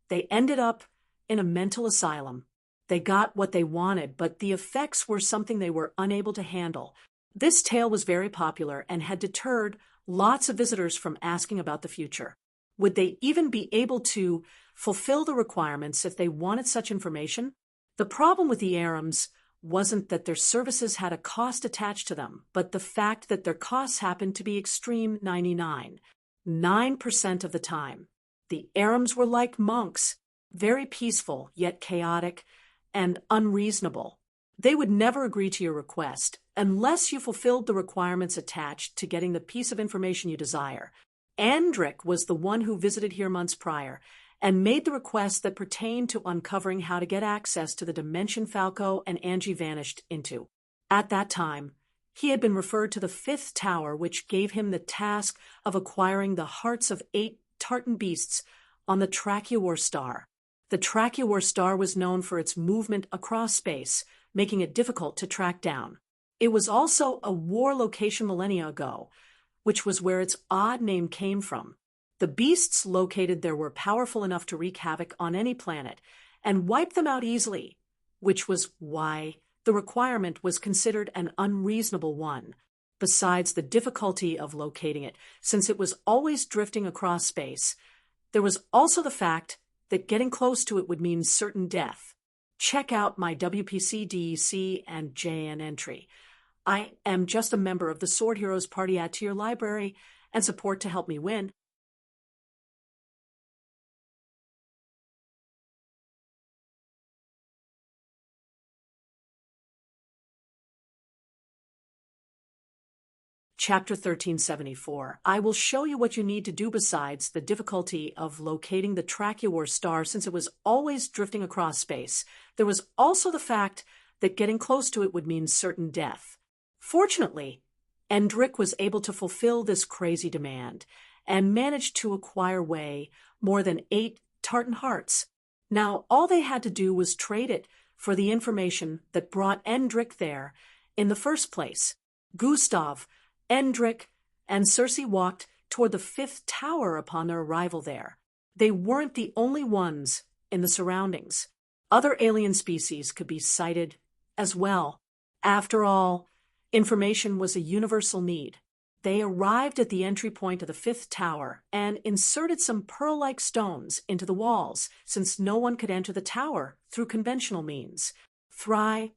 they ended up in a mental asylum. They got what they wanted, but the effects were something they were unable to handle. This tale was very popular and had deterred lots of visitors from asking about the future. Would they even be able to fulfill the requirements if they wanted such information? The problem with the Arams wasn't that their services had a cost attached to them, but the fact that their costs happened to be extreme 9% of the time. The Arams were like monks, very peaceful yet chaotic and unreasonable. They would never agree to your request unless you fulfilled the requirements attached to getting the piece of information you desire. Andric was the one who visited here months prior and made the request that pertained to uncovering how to get access to the dimension Falco and Angie vanished into. At that time, he had been referred to the 5th tower, which gave him the task of acquiring the hearts of 8 tartan beasts on the Tracheor star. The Tracheor star was known for its movement across space, making it difficult to track down. It was also a war location millennia ago, which was where its odd name came from. The beasts located there were powerful enough to wreak havoc on any planet and wipe them out easily, which was why the requirement was considered an unreasonable one. Besides the difficulty of locating it, since it was always drifting across space, there was also the fact that getting close to it would mean certain death. Check out my WPC, DEC, and JN entry. I am just a member of the Sword Heroes Party. Add to your library and support to help me win. Chapter 1374. I will show you what you need to do besides the difficulty of locating the Tracheor star since it was always drifting across space. There was also the fact that getting close to it would mean certain death. Fortunately, Andric was able to fulfill this crazy demand and managed to acquire more than 8 tartan hearts. Now, all they had to do was trade it for the information that brought Endrick there in the first place. Gustav, Endrick, and Circe walked toward the fifth tower upon their arrival there. They weren't the only ones in the surroundings. Other alien species could be sighted as well. After all, information was a universal need. They arrived at the entry point of the fifth tower and inserted some pearl-like stones into the walls, since no one could enter the tower through conventional means.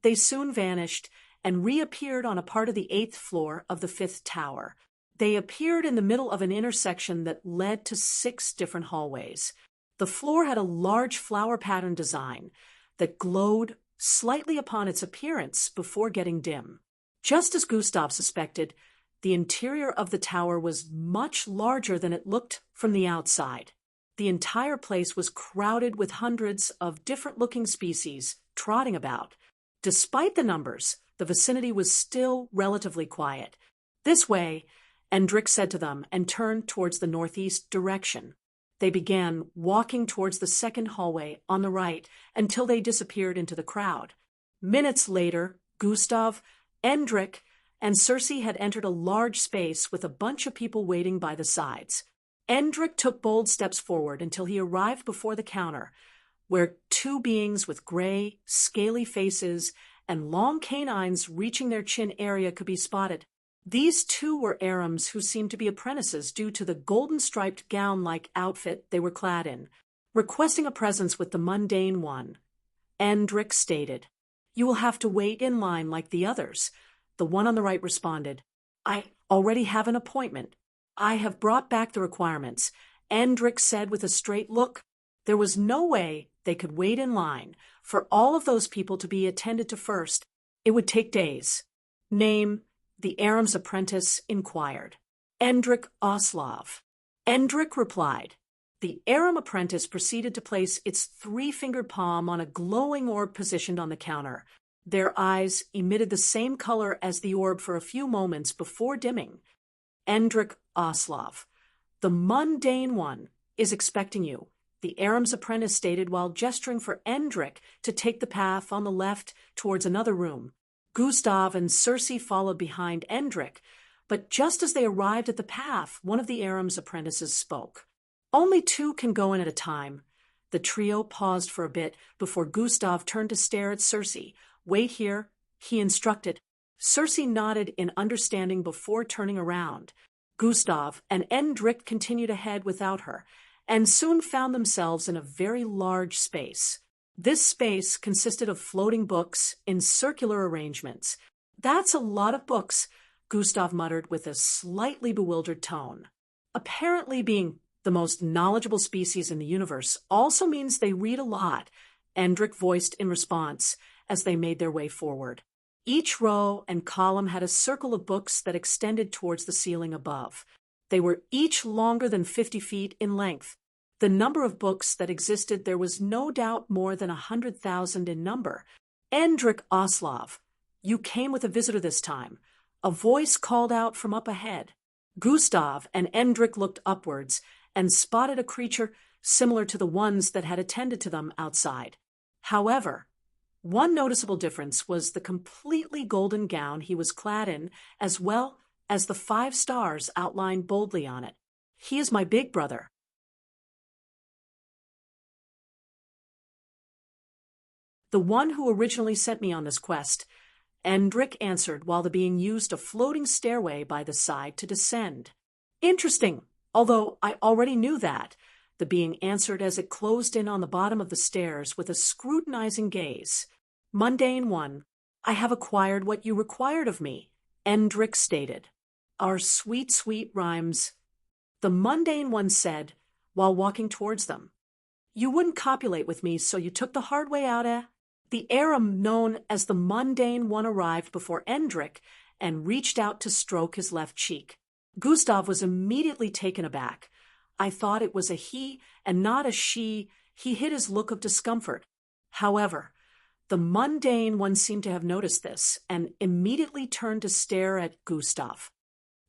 They soon vanished and reappeared on a part of the 8th floor of the 5th tower. They appeared in the middle of an intersection that led to 6 different hallways. The floor had a large flower pattern design that glowed slightly upon its appearance before getting dim. Just as Gustav suspected, the interior of the tower was much larger than it looked from the outside. The entire place was crowded with hundreds of different-looking species trotting about. Despite the numbers, the vicinity was still relatively quiet. This way, Endrick said to them, and turned towards the northeast direction. They began walking towards the second hallway on the right until they disappeared into the crowd. Minutes later, Gustav, Endrick, and Circe had entered a large space with a bunch of people waiting by the sides. Endrick took bold steps forward until he arrived before the counter, where 2 beings with gray, scaly faces and long canines reaching their chin area could be spotted. These 2 were Arams who seemed to be apprentices due to the golden-striped gown-like outfit they were clad in. Requesting a presence with the mundane one, Endrick stated, "You will have to wait in line like the others." The one on the right responded, "I already have an appointment. I have brought back the requirements," Endrick said with a straight look. There was no way they could wait in line for all of those people to be attended to first. It would take days. "Name?" the Aram's apprentice inquired. "Endrick Oslov." Endrick replied. The Aram apprentice proceeded to place its 3-fingered palm on a glowing orb positioned on the counter. Their eyes emitted the same color as the orb for a few moments before dimming. "Endrick Oslov, the mundane one, is expecting you," the Aram's apprentice stated while gesturing for Endrick to take the path on the left towards another room. Gustav and Circe followed behind Endrick, but just as they arrived at the path, one of the Aram's apprentices spoke. "Only 2 can go in at a time." The trio paused for a bit before Gustav turned to stare at Circe. "Wait here," he instructed. Circe nodded in understanding before turning around. Gustav and Endrick continued ahead without her, and soon found themselves in a very large space. This space consisted of floating books in circular arrangements. "That's a lot of books," Gustav muttered with a slightly bewildered tone. Apparently being the most knowledgeable species in the universe also means they read a lot, Endrick voiced in response as they made their way forward. Each row and column had a circle of books that extended towards the ceiling above. They were each longer than 50 feet in length. The number of books that existed there was no doubt more than 100,000 in number. "Endrick Oslov, you came with a visitor this time," a voice called out from up ahead. Gustav and Endrick looked upwards and spotted a creature similar to the ones that had attended to them outside. However, one noticeable difference was the completely golden gown he was clad in, as well as the 5 stars outlined boldly on it. "He is my big brother." "The one who originally sent me on this quest," Endrick answered while the being used a floating stairway by the side to descend. "Interesting, although I already knew that," the being answered as it closed in on the bottom of the stairs with a scrutinizing gaze. "Mundane one, I have acquired what you required of me," Endrick stated. "Our sweet, sweet rhymes," the mundane one said while walking towards them. "You wouldn't copulate with me, so you took the hard way out, eh?" The Aram known as the mundane one arrived before Endrick and reached out to stroke his left cheek. Gustav was immediately taken aback. "I thought it was a he and not a she," he hid his look of discomfort. However, the mundane one seemed to have noticed this and immediately turned to stare at Gustav.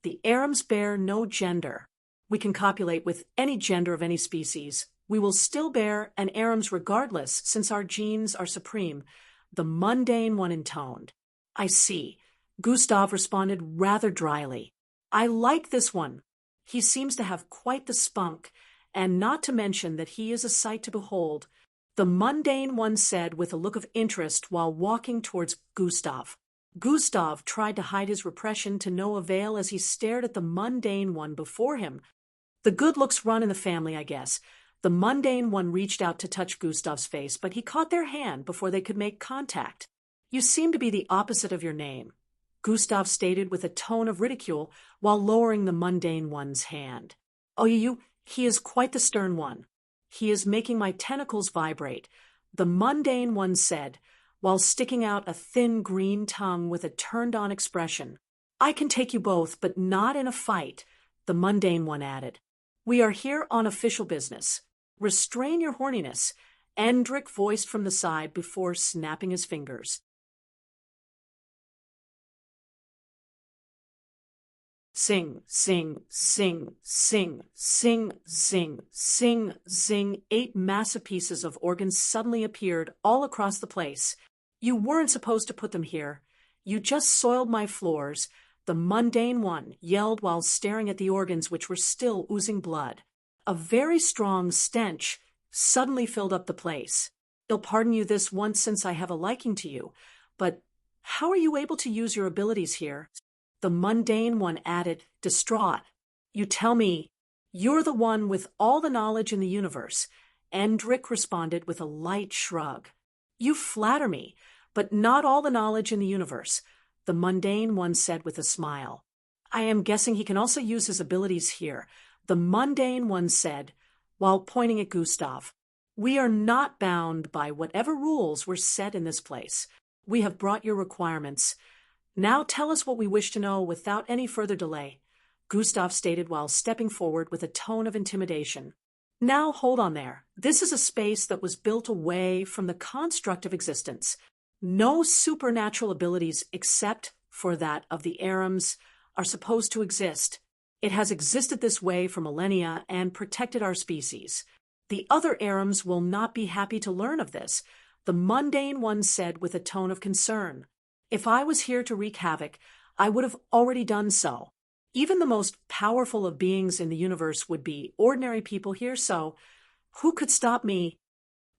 "The Arams bear no gender. We can copulate with any gender of any species," We will still bear an Aram's regardless, since our genes are supreme, the mundane one intoned. I see. Gustav responded rather dryly. I like this one. He seems to have quite the spunk, and not to mention that he is a sight to behold, the mundane one said with a look of interest while walking towards Gustav. Gustav tried to hide his repression to no avail as he stared at the mundane one before him. The good looks run in the family, I guess. The mundane one reached out to touch Gustav's face, but he caught their hand before they could make contact. You seem to be the opposite of your name, Gustav stated with a tone of ridicule while lowering the mundane one's hand. Oh, he is quite the stern one. He is making my tentacles vibrate, the mundane one said, while sticking out a thin green tongue with a turned-on expression. I can take you both, but not in a fight, the mundane one added. We are here on official business. Restrain your horniness, Endrick voiced from the side before snapping his fingers. Sing, sing, sing, sing, sing, sing, sing, sing. 8 massive pieces of organ suddenly appeared all across the place. You weren't supposed to put them here. You just soiled my floors, the mundane one yelled while staring at the organs which were still oozing blood. A very strong stench suddenly filled up the place. I'll pardon you this once since I have a liking to you, but how are you able to use your abilities here? The mundane one added, distraught. You tell me, you're the one with all the knowledge in the universe. Endrick responded with a light shrug. You flatter me, but not all the knowledge in the universe, the mundane one said with a smile. I am guessing he can also use his abilities here, the mundane one said, while pointing at Gustav. We are not bound by whatever rules were set in this place. We have brought your requirements. Now tell us what we wish to know without any further delay, Gustav stated while stepping forward with a tone of intimidation. Now hold on there. This is a space that was built away from the construct of existence. No supernatural abilities except for that of the Arams are supposed to exist. It has existed this way for millennia and protected our species. The other Arams will not be happy to learn of this, the mundane one said with a tone of concern. If I was here to wreak havoc, I would have already done so. Even the most powerful of beings in the universe would be ordinary people here, so who could stop me?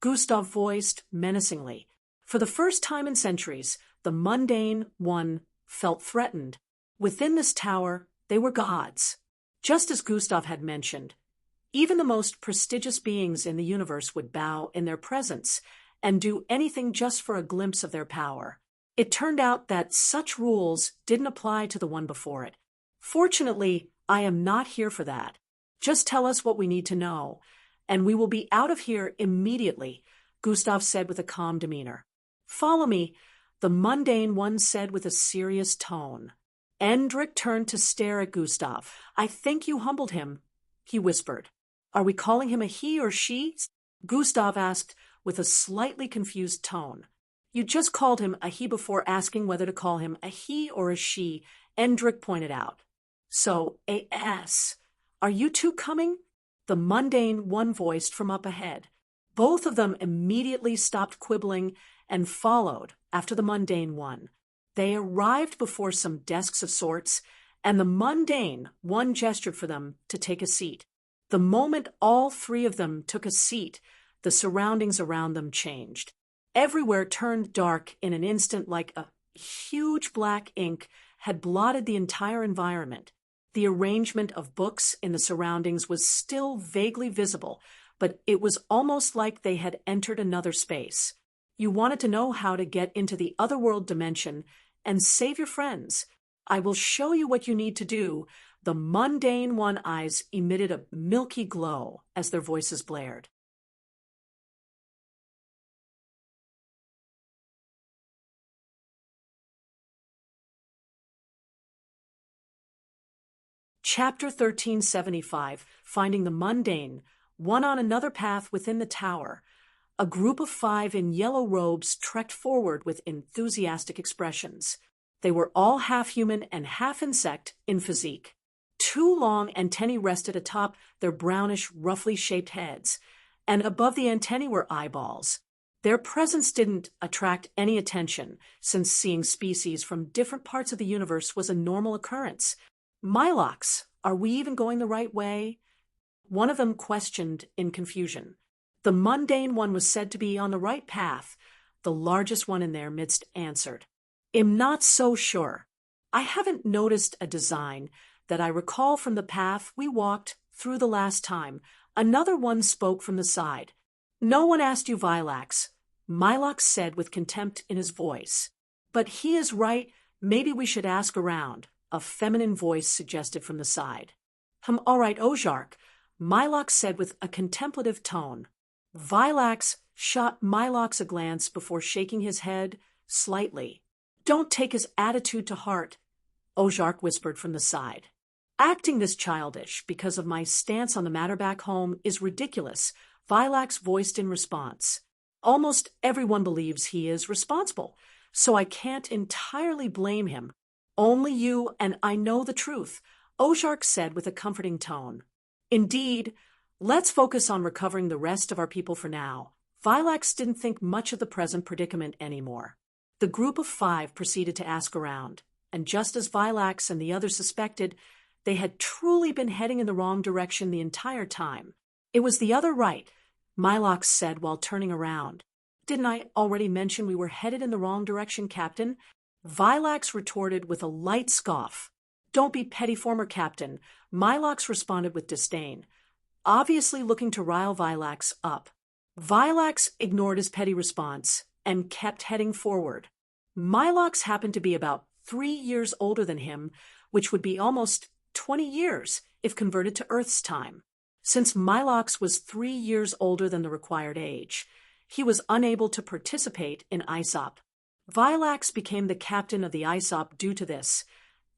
Gustav voiced menacingly. For the first time in centuries, the mundane one felt threatened. Within this tower, they were gods. Just as Gustav had mentioned, even the most prestigious beings in the universe would bow in their presence and do anything just for a glimpse of their power. It turned out that such rules didn't apply to the one before it. Fortunately, I am not here for that. Just tell us what we need to know, and we will be out of here immediately, Gustav said with a calm demeanor. Follow me, the mundane one said with a serious tone. Endrick turned to stare at Gustav. I think you humbled him, he whispered. Are we calling him a he or she? Gustav asked with a slightly confused tone. You just called him a he before asking whether to call him a he or a she, Endrick pointed out. So, A.S. Are you two coming? The mundane one voiced from up ahead. Both of them immediately stopped quibbling and followed after the mundane one. They arrived before some desks of sorts, and the mundane one gestured for them to take a seat. The moment all 3 of them took a seat, the surroundings around them changed. Everywhere turned dark in an instant like a huge black ink had blotted the entire environment. The arrangement of books in the surroundings was still vaguely visible, but it was almost like they had entered another space. You wanted to know how to get into the otherworld dimension and save your friends. I will show you what you need to do. The mundane one eyes emitted a milky glow as their voices blared. Chapter 1375, Finding the Mundane, one on another path within the tower. A group of 5 in yellow robes trekked forward with enthusiastic expressions. They were all half human and half insect in physique. 2 long antennae rested atop their brownish, roughly shaped heads. and above the antennae were eyeballs. Their presence didn't attract any attention, since seeing species from different parts of the universe was a normal occurrence. Mylox, are we even going the right way? One of them questioned in confusion. The mundane one was said to be on the right path. The largest one in their midst answered, "Am not so sure. I haven't noticed a design that I recall from the path we walked through the last time." Another one spoke from the side. "No one asked you, Vilax," Mylox said with contempt in his voice. "But he is right. Maybe we should ask around," a feminine voice suggested from the side. All right, Ozark," Mylox said with a contemplative tone. Vilax shot Mylox a glance before shaking his head slightly. "Don't take his attitude to heart," Ozark whispered from the side. "Acting this childish because of my stance on the matter back home is ridiculous," Vilax voiced in response. "Almost everyone believes he is responsible, so I can't entirely blame him. Only you and I know the truth," Ozark said with a comforting tone. "Indeed, let's focus on recovering the rest of our people for now." Vilax didn't think much of the present predicament anymore. The group of 5 proceeded to ask around, and just as Vilax and the others suspected, they had truly been heading in the wrong direction the entire time. "It was the other right," Mylox said while turning around. "Didn't I already mention we were headed in the wrong direction, Captain?" Vilax retorted with a light scoff. "Don't be petty, former Captain," Mylox responded with disdain, obviously looking to rile Vilax up. Vilax ignored his petty response and kept heading forward. Mylox happened to be about 3 years older than him, which would be almost 20 years if converted to Earth's time. Since Mylox was 3 years older than the required age, he was unable to participate in ISOP. Vilax became the captain of the ISOP due to this,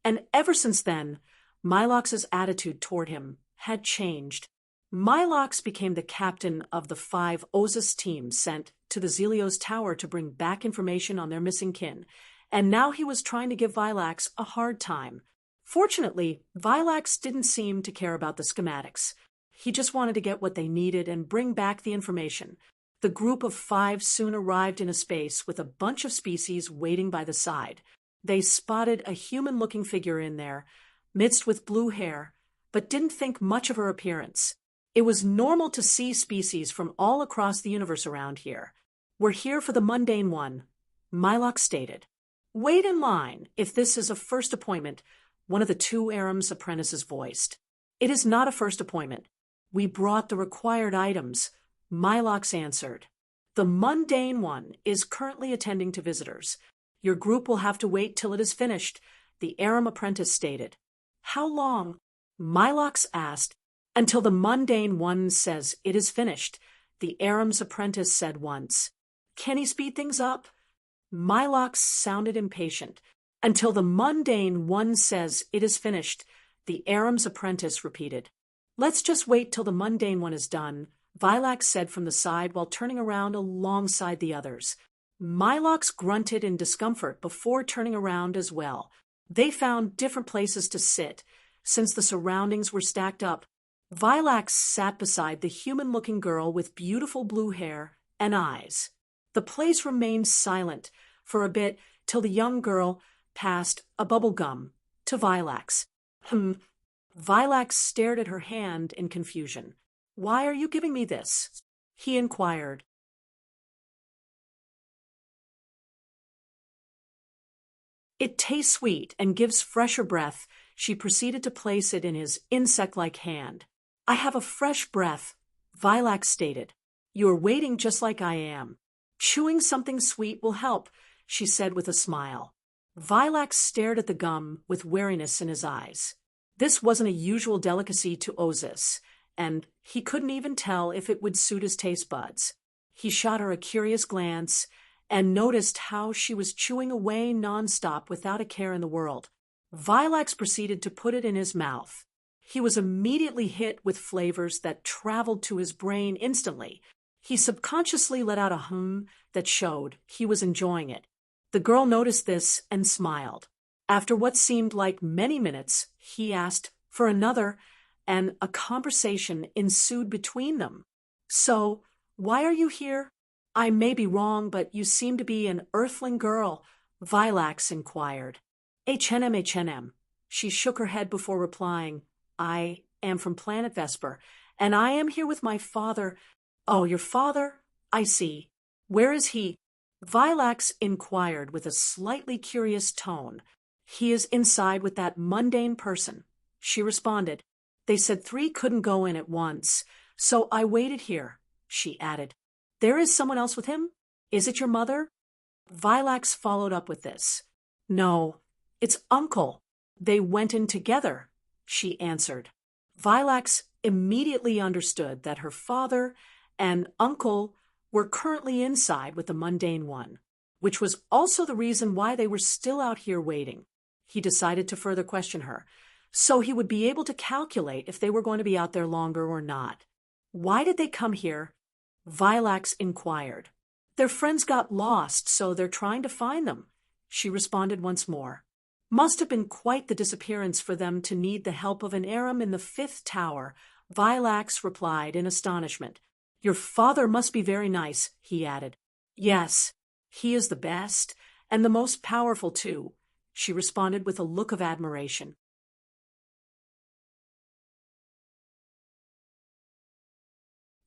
and ever since then, Mylox's attitude toward him had changed. Mylox became the captain of the 5 Ozus teams sent to the Zelios Tower to bring back information on their missing kin, and now he was trying to give Vilax a hard time. Fortunately, Vilax didn't seem to care about the schematics. He just wanted to get what they needed and bring back the information. The group of 5 soon arrived in a space with a bunch of species waiting by the side. They spotted a human-looking figure in there, mixed with blue hair, but didn't think much of her appearance. It was normal to see species from all across the universe around here. "We're here for the mundane one," Mylox stated. "Wait in line if this is a first appointment," one of the 2 Aram's apprentices voiced. "It is not a first appointment. We brought the required items," Mylox answered. "The mundane one is currently attending to visitors. Your group will have to wait till it is finished," the Aram apprentice stated. "How long?" Mylox asked. "Until the mundane one says it is finished," the Aram's apprentice said once. "Can he speed things up?" Mylox sounded impatient. "Until the mundane one says it is finished," the Aram's apprentice repeated. "Let's just wait till the mundane one is done," Vilax said from the side while turning around alongside the others. Mylox grunted in discomfort before turning around as well. They found different places to sit, since the surroundings were stacked up. Vilax sat beside the human-looking girl with beautiful blue hair and eyes. The place remained silent for a bit till the young girl passed a bubble gum to Vilax. Vilax stared at her hand in confusion. "Why are you giving me this?" he inquired. "It tastes sweet and gives fresher breath." She proceeded to place it in his insect-like hand. "I have a fresh breath," Vilax stated. "You are waiting just like I am. Chewing something sweet will help," she said with a smile. Vilax stared at the gum with wariness in his eyes. This wasn't a usual delicacy to Ozus, and he couldn't even tell if it would suit his taste buds. He shot her a curious glance and noticed how she was chewing away nonstop without a care in the world. Vilax proceeded to put it in his mouth. He was immediately hit with flavors that traveled to his brain instantly. He subconsciously let out a hum that showed he was enjoying it. The girl noticed this and smiled. After what seemed like many minutes, he asked for another, and a conversation ensued between them. So, why are you here? I may be wrong, but you seem to be an earthling girl, Vilax inquired. H&M. She shook her head before replying. I am from Planet Vesper, and I am here with my father. Oh, your father? I see. Where is he? Vilax inquired with a slightly curious tone. He is inside with that mundane person. She responded. They said 3 couldn't go in at once, so I waited here, she added. There is someone else with him? Is it your mother? Vilax followed up with this. No, it's Uncle. They went in together, she answered. Vilax immediately understood that her father and Uncle were currently inside with the mundane one, which was also the reason why they were still out here waiting. He decided to further question her, so he would be able to calculate if they were going to be out there longer or not. Why did they come here? Vilax inquired. Their friends got lost, so they're trying to find them, she responded once more. Must have been quite the disappearance for them to need the help of an Aram in the 5th tower, Vilax replied in astonishment. Your father must be very nice, he added. Yes, he is the best, and the most powerful too, she responded with a look of admiration.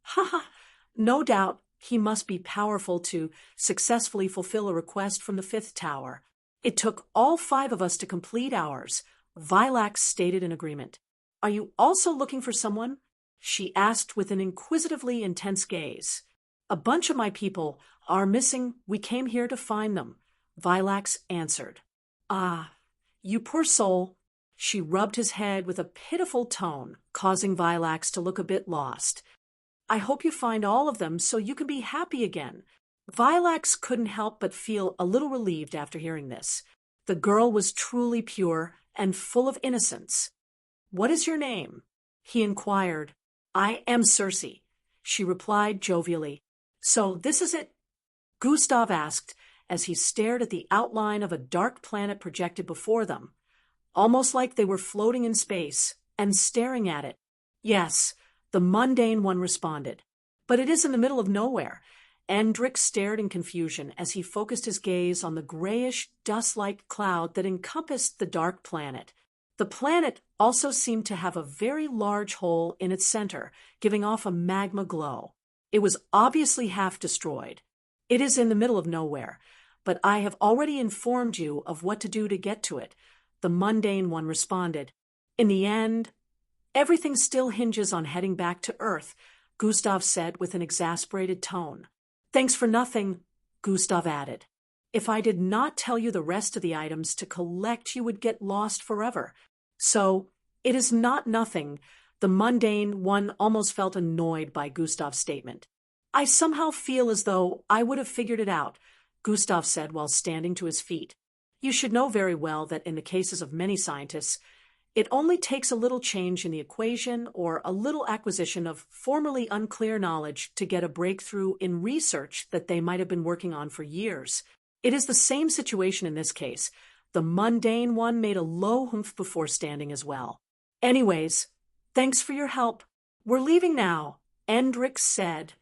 Ha! No doubt he must be powerful to successfully fulfill a request from the 5th tower. It took all 5 of us to complete ours, Vilax stated in agreement. Are you also looking for someone? She asked with an inquisitively intense gaze. A bunch of my people are missing. We came here to find them, Vilax answered. Ah, you poor soul. She rubbed his head with a pitiful tone, causing Vilax to look a bit lost. I hope you find all of them so you can be happy again. Vilax couldn't help but feel a little relieved after hearing this. The girl was truly pure and full of innocence. What is your name? He inquired. I am Circe, she replied jovially. So this is it? Gustav asked as he stared at the outline of a dark planet projected before them, almost like they were floating in space and staring at it. Yes, the mundane one responded. But it is in the middle of nowhere. Endrick stared in confusion as he focused his gaze on the grayish, dust-like cloud that encompassed the dark planet. The planet also seemed to have a very large hole in its center, giving off a magma glow. It was obviously half destroyed. It is in the middle of nowhere, but I have already informed you of what to do to get to it, the mundane one responded. In the end, everything still hinges on heading back to Earth, Gustav said with an exasperated tone. Thanks for nothing, Gustav added. If I did not tell you the rest of the items to collect, you would get lost forever. So, it is not nothing. The mundane one almost felt annoyed by Gustav's statement. I somehow feel as though I would have figured it out, Gustav said while standing to his feet. You should know very well that in the cases of many scientists, it only takes a little change in the equation or a little acquisition of formerly unclear knowledge to get a breakthrough in research that they might have been working on for years. It is the same situation in this case. The mundane one made a low humph before standing as well. Anyways, thanks for your help. We're leaving now, Endrick said,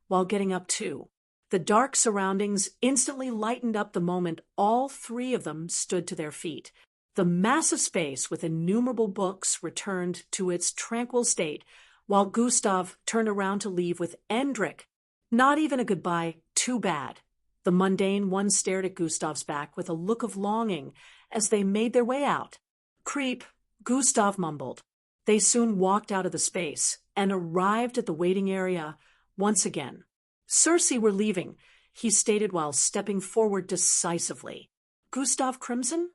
while getting up too. The dark surroundings instantly lightened up the moment all 3 of them stood to their feet. The massive space with innumerable books returned to its tranquil state, while Gustav turned around to leave with Endrick. Not even a goodbye, too bad. The mundane one stared at Gustav's back with a look of longing as they made their way out. Creep, Gustav mumbled. They soon walked out of the space and arrived at the waiting area once again. Circe, we're leaving, he stated while stepping forward decisively. Gustav Crimson?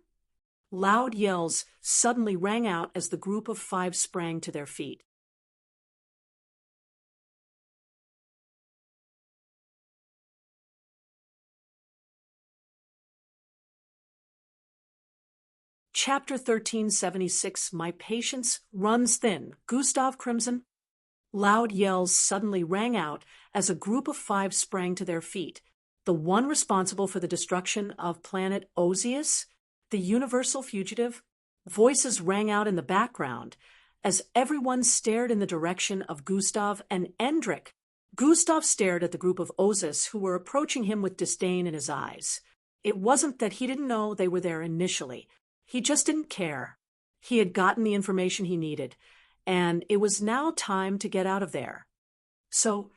Loud yells suddenly rang out as the group of 5 sprang to their feet. Chapter 1376, My Patience Runs Thin, Gustav Crimson. Loud yells suddenly rang out as a group of 5 sprang to their feet. The one responsible for the destruction of planet Osius, the universal fugitive. Voices rang out in the background as everyone stared in the direction of Gustav and Endrick. Gustav stared at the group of Ozis who were approaching him with disdain in his eyes. It wasn't that he didn't know they were there initially. He just didn't care. He had gotten the information he needed, and it was now time to get out of there. So,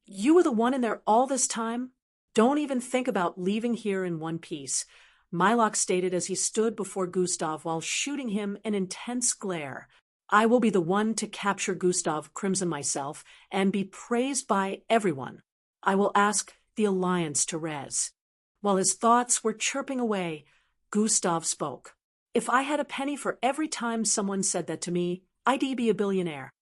you were the one in there all this time? Don't even think about leaving here in one piece, Mylok stated as he stood before Gustav while shooting him an intense glare. I will be the one to capture Gustav Crimson myself and be praised by everyone. I will ask the Alliance to res. While his thoughts were chirping away, Gustav spoke. If I had a penny for every time someone said that to me, I'd be a billionaire.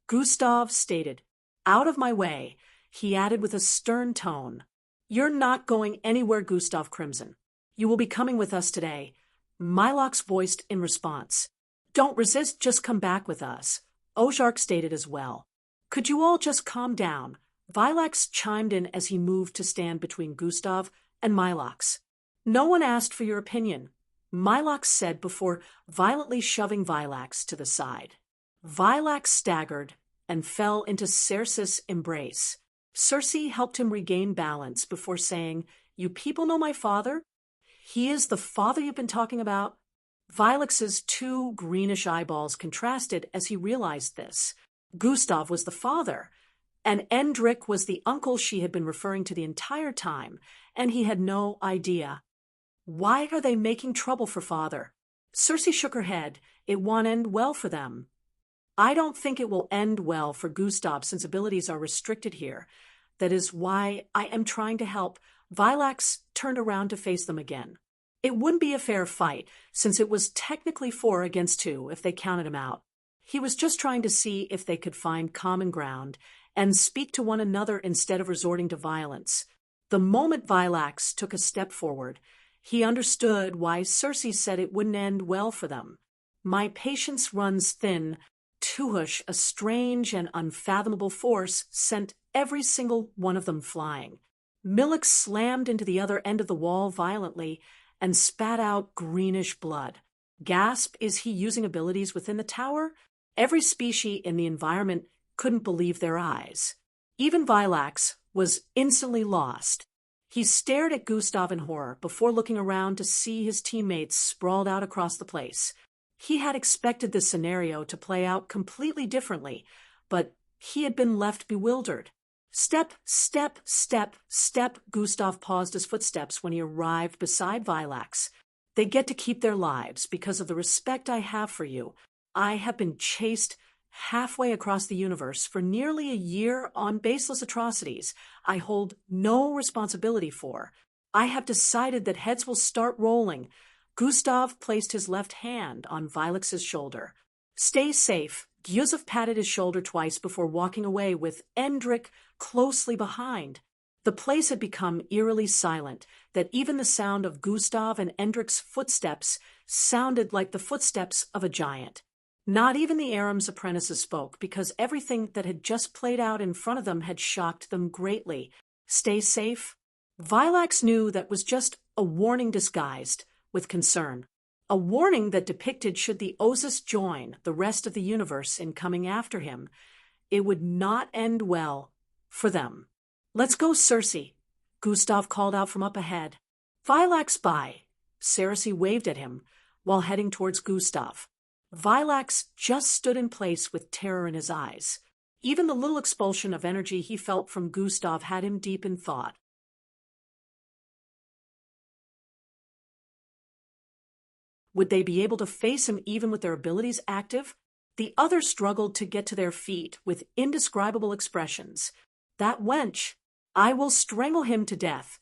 Gustav stated. Out of my way, he added with a stern tone. You're not going anywhere, Gustav Crimson. You will be coming with us today. Mylok's voiced in response. Don't resist, just come back with us. Ozark stated as well. Could you all just calm down? Vilax chimed in as he moved to stand between Gustav and Mylok's. No one asked for your opinion, Mylok said before violently shoving Vilax to the side. Vilax staggered and fell into Cersei's embrace. Cersei helped him regain balance before saying, You people know my father? He is the father you've been talking about? Vilax's two greenish eyeballs contrasted as he realized this. Gustav was the father, and Endrick was the uncle she had been referring to the entire time, and he had no idea. Why are they making trouble for father? Cersei shook her head. It won't end well for them. I don't think it will end well for Gustav since abilities are restricted here. That is why I am trying to help. Vilax turned around to face them again. It wouldn't be a fair fight, since it was technically 4 against 2 if they counted him out. He was just trying to see if they could find common ground and speak to one another instead of resorting to violence. The moment Vilax took a step forward, he understood why Cersei said it wouldn't end well for them. My patience runs thin. Tuhush, a strange and unfathomable force, sent every single one of them flying. Milix slammed into the other end of the wall violently and spat out greenish blood. Gasp, is he using abilities within the tower? Every species in the environment couldn't believe their eyes. Even Vilax was instantly lost. He stared at Gustav in horror before looking around to see his teammates sprawled out across the place. He had expected this scenario to play out completely differently, but he had been left bewildered. Step, step, step, step. Gustav paused his footsteps when he arrived beside Vilax. They get to keep their lives because of the respect I have for you. I have been chased halfway across the universe for nearly a year on baseless atrocities I hold no responsibility for. I have decided that heads will start rolling. Gustav placed his left hand on Vilax's shoulder. Stay safe. Gyuzov patted his shoulder twice before walking away with Endrick closely behind. The place had become eerily silent, that even the sound of Gustav and Endrick's footsteps sounded like the footsteps of a giant. Not even the Aram's apprentices spoke, because everything that had just played out in front of them had shocked them greatly. Stay safe? Vilax knew that was just a warning disguised with concern. A warning that depicted should the Ozis join the rest of the universe in coming after him, it would not end well for them. Let's go, Cersei, Gustav called out from up ahead. Vilax by. Cersei waved at him while heading towards Gustav. Vilax just stood in place with terror in his eyes. Even the little expulsion of energy he felt from Gustav had him deep in thought. Would they be able to face him even with their abilities active? The others struggled to get to their feet with indescribable expressions. That wench, I will strangle him to death,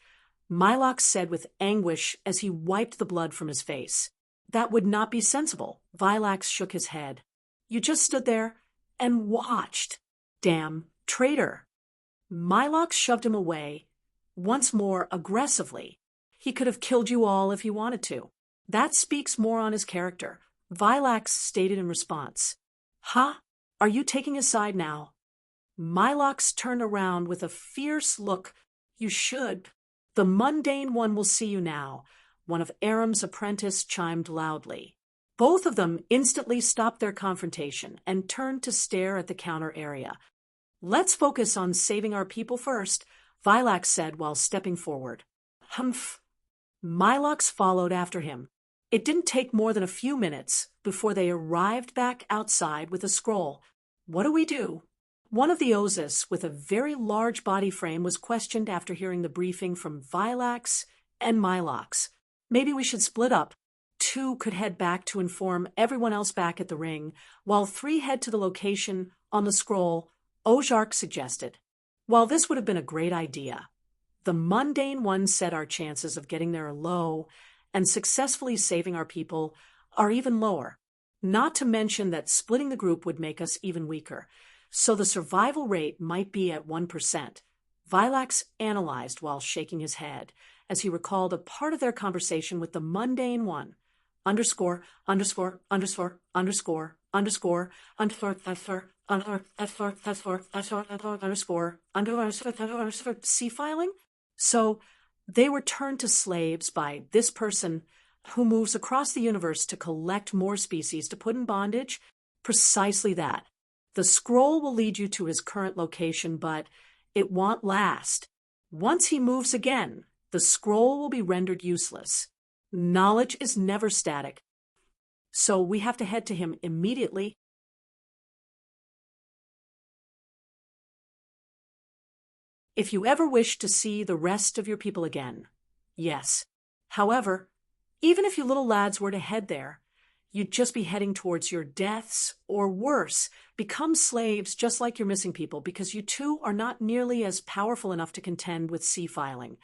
Mylok said with anguish as he wiped the blood from his face. That would not be sensible, Vilax shook his head. You just stood there and watched. Damn traitor. Mylok shoved him away, once more aggressively. He could have killed you all if he wanted to. That speaks more on his character, Vilax stated in response. Huh? Are you taking his side now? Mylox turned around with a fierce look. You should. The mundane one will see you now, one of Aram's apprentices chimed loudly. Both of them instantly stopped their confrontation and turned to stare at the counter area. Let's focus on saving our people first, Vilax said while stepping forward. Humph. Milox followed after him. It didn't take more than a few minutes before they arrived back outside with a scroll. What do we do? One of the Ozis with a very large body frame was questioned after hearing the briefing from Vilax and Milox. Maybe we should split up. 2 could head back to inform everyone else back at the ring, while 3 head to the location on the scroll, Ozark suggested. While this would have been a great idea, the mundane one said our chances of getting there are low, and successfully saving our people are even lower. Not to mention that splitting the group would make us even weaker, so the survival rate might be at 1%. Vilax analyzed while shaking his head, as he recalled a part of their conversation with the mundane one. Underscore, underscore, underscore, underscore, underscore, underscore, underscore, C-filing? So they were turned to slaves by this person who moves across the universe to collect more species to put in bondage? Precisely that. The scroll will lead you to his current location, but it won't last. Once he moves again, the scroll will be rendered useless. Knowledge is never static, so we have to head to him immediately. If you ever wish to see the rest of your people again, yes. However, even if you little lads were to head there, you'd just be heading towards your deaths, or worse, become slaves just like your missing people, because you too are not nearly as powerful enough to contend with C-filing.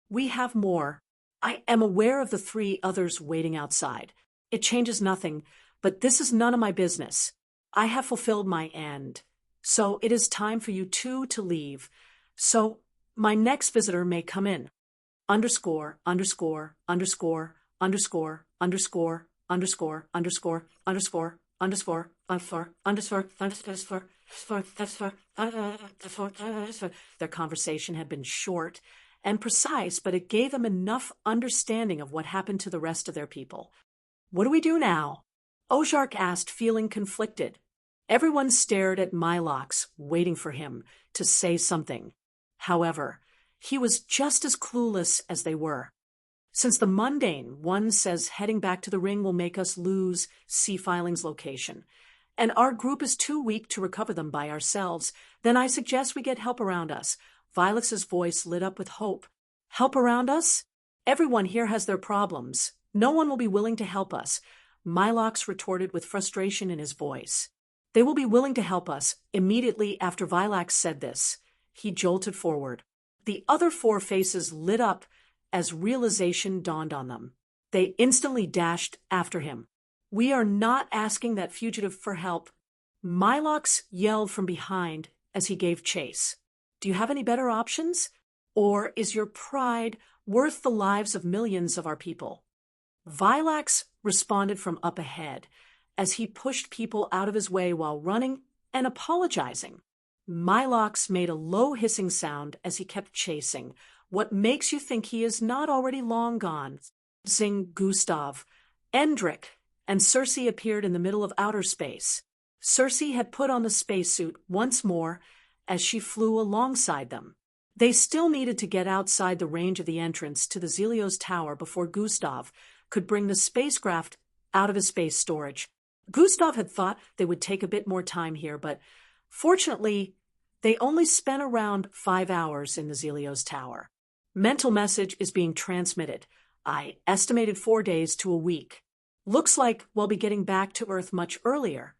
We have more. I am aware of the 3 others waiting outside. It changes nothing, but this is none of my business. I have fulfilled my end. So it is time for you 2 to leave. So my next visitor may come in. Underscore, underscore, underscore, underscore, underscore, underscore, underscore, underscore, underscore, underscore, underscore. Their conversation had been short and precise, but it gave them enough understanding of what happened to the rest of their people. What do we do now? Ozark asked, feeling conflicted. Everyone stared at Milox, waiting for him to say something. However, he was just as clueless as they were. Since the mundane one says heading back to the ring will make us lose C-filing's location, and our group is too weak to recover them by ourselves, then I suggest we get help around us. Vilax's voice lit up with hope. Help around us? Everyone here has their problems. No one will be willing to help us. Milox retorted with frustration in his voice. They will be willing to help us. Immediately after Vilax said this, he jolted forward. The other 4 faces lit up as realization dawned on them. They instantly dashed after him. We are not asking that fugitive for help. Milox yelled from behind as he gave chase. Do you have any better options? Or is your pride worth the lives of millions of our people? Vilax responded from up ahead as he pushed people out of his way while running and apologizing. Milox made a low hissing sound as he kept chasing. What makes you think he is not already long gone? Zing, Gustav, Endrick, and Cersei appeared in the middle of outer space. Cersei had put on the spacesuit once more as she flew alongside them. They still needed to get outside the range of the entrance to the Zelios Tower before Gustav could bring the spacecraft out of his space storage. Gustav had thought they would take a bit more time here, but fortunately, they only spent around 5 hours in the Zelios Tower. Mental message is being transmitted. I estimated 4 days to a week. Looks like we'll be getting back to Earth much earlier.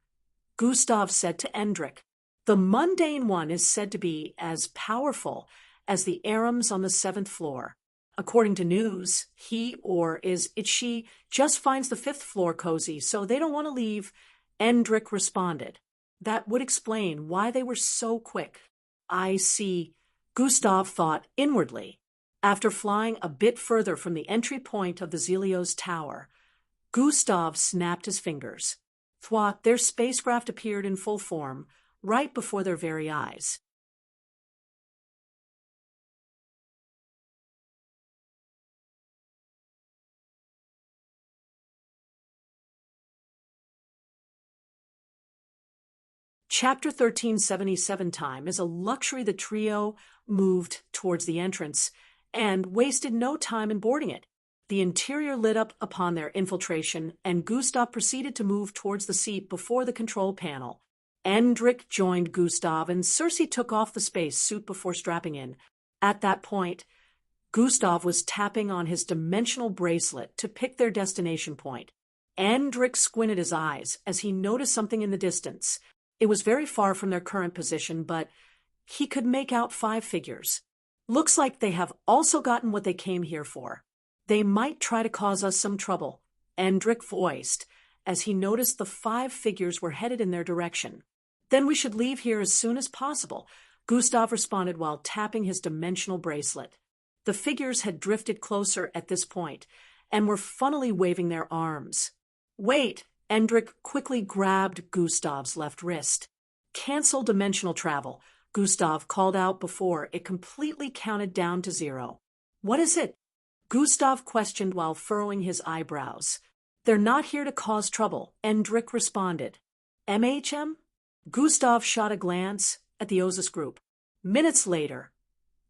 Gustav said to Endrick. The mundane one is said to be as powerful as the Arams on the 7th floor. According to news, he, or is it she, just finds the 5th floor cozy, so they don't want to leave. Endrick responded. That would explain why they were so quick. I see, Gustav thought inwardly. After flying a bit further from the entry point of the Zelios Tower, Gustav snapped his fingers. Thwart, their spacecraft appeared in full form, right before their very eyes. Chapter 1377 time is a luxury the trio moved towards the entrance and wasted no time in boarding it. The interior lit up upon their infiltration, and Gustav proceeded to move towards the seat before the control panel. Endrik joined Gustav, and Cersei took off the space suit before strapping in. At that point, Gustav was tapping on his dimensional bracelet to pick their destination point. Endrik squinted his eyes as he noticed something in the distance. It was very far from their current position, but he could make out 5 figures. Looks like they have also gotten what they came here for. They might try to cause us some trouble, Endrik voiced, as he noticed the 5 figures were headed in their direction. Then we should leave here as soon as possible, Gustav responded while tapping his dimensional bracelet. The figures had drifted closer at this point and were funnily waving their arms. Wait! Endrik quickly grabbed Gustav's left wrist. Cancel dimensional travel, Gustav called out before it completely counted down to 0. What is it? Gustav questioned while furrowing his eyebrows. They're not here to cause trouble, Endrik responded. MHM? Gustav shot a glance at the Ozus group. Minutes later,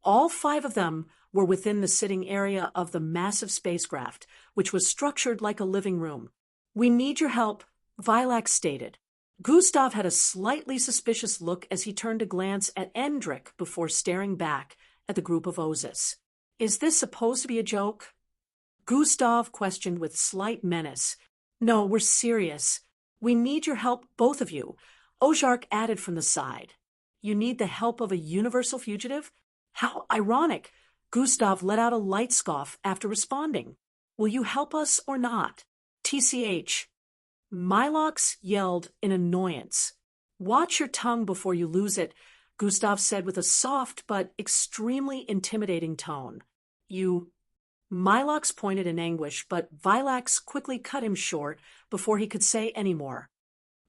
all 5 of them were within the sitting area of the massive spacecraft, which was structured like a living room. We need your help, Vilax stated. Gustav had a slightly suspicious look as he turned to glance at Endrik before staring back at the group of Ozus. Is this supposed to be a joke? Gustav questioned with slight menace. No, we're serious. We need your help, both of you, Ozark added from the side. You need the help of a universal fugitive? How ironic. Gustav let out a light scoff after responding. Will you help us or not? TCH. Mylox yelled in annoyance. Watch your tongue before you lose it, Gustav said with a soft but extremely intimidating tone. You. Mylox pointed in anguish, but Vilax quickly cut him short before he could say any more.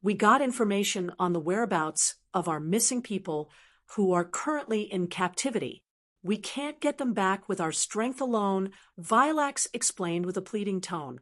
We got information on the whereabouts of our missing people who are currently in captivity. We can't get them back with our strength alone, Vilax explained with a pleading tone.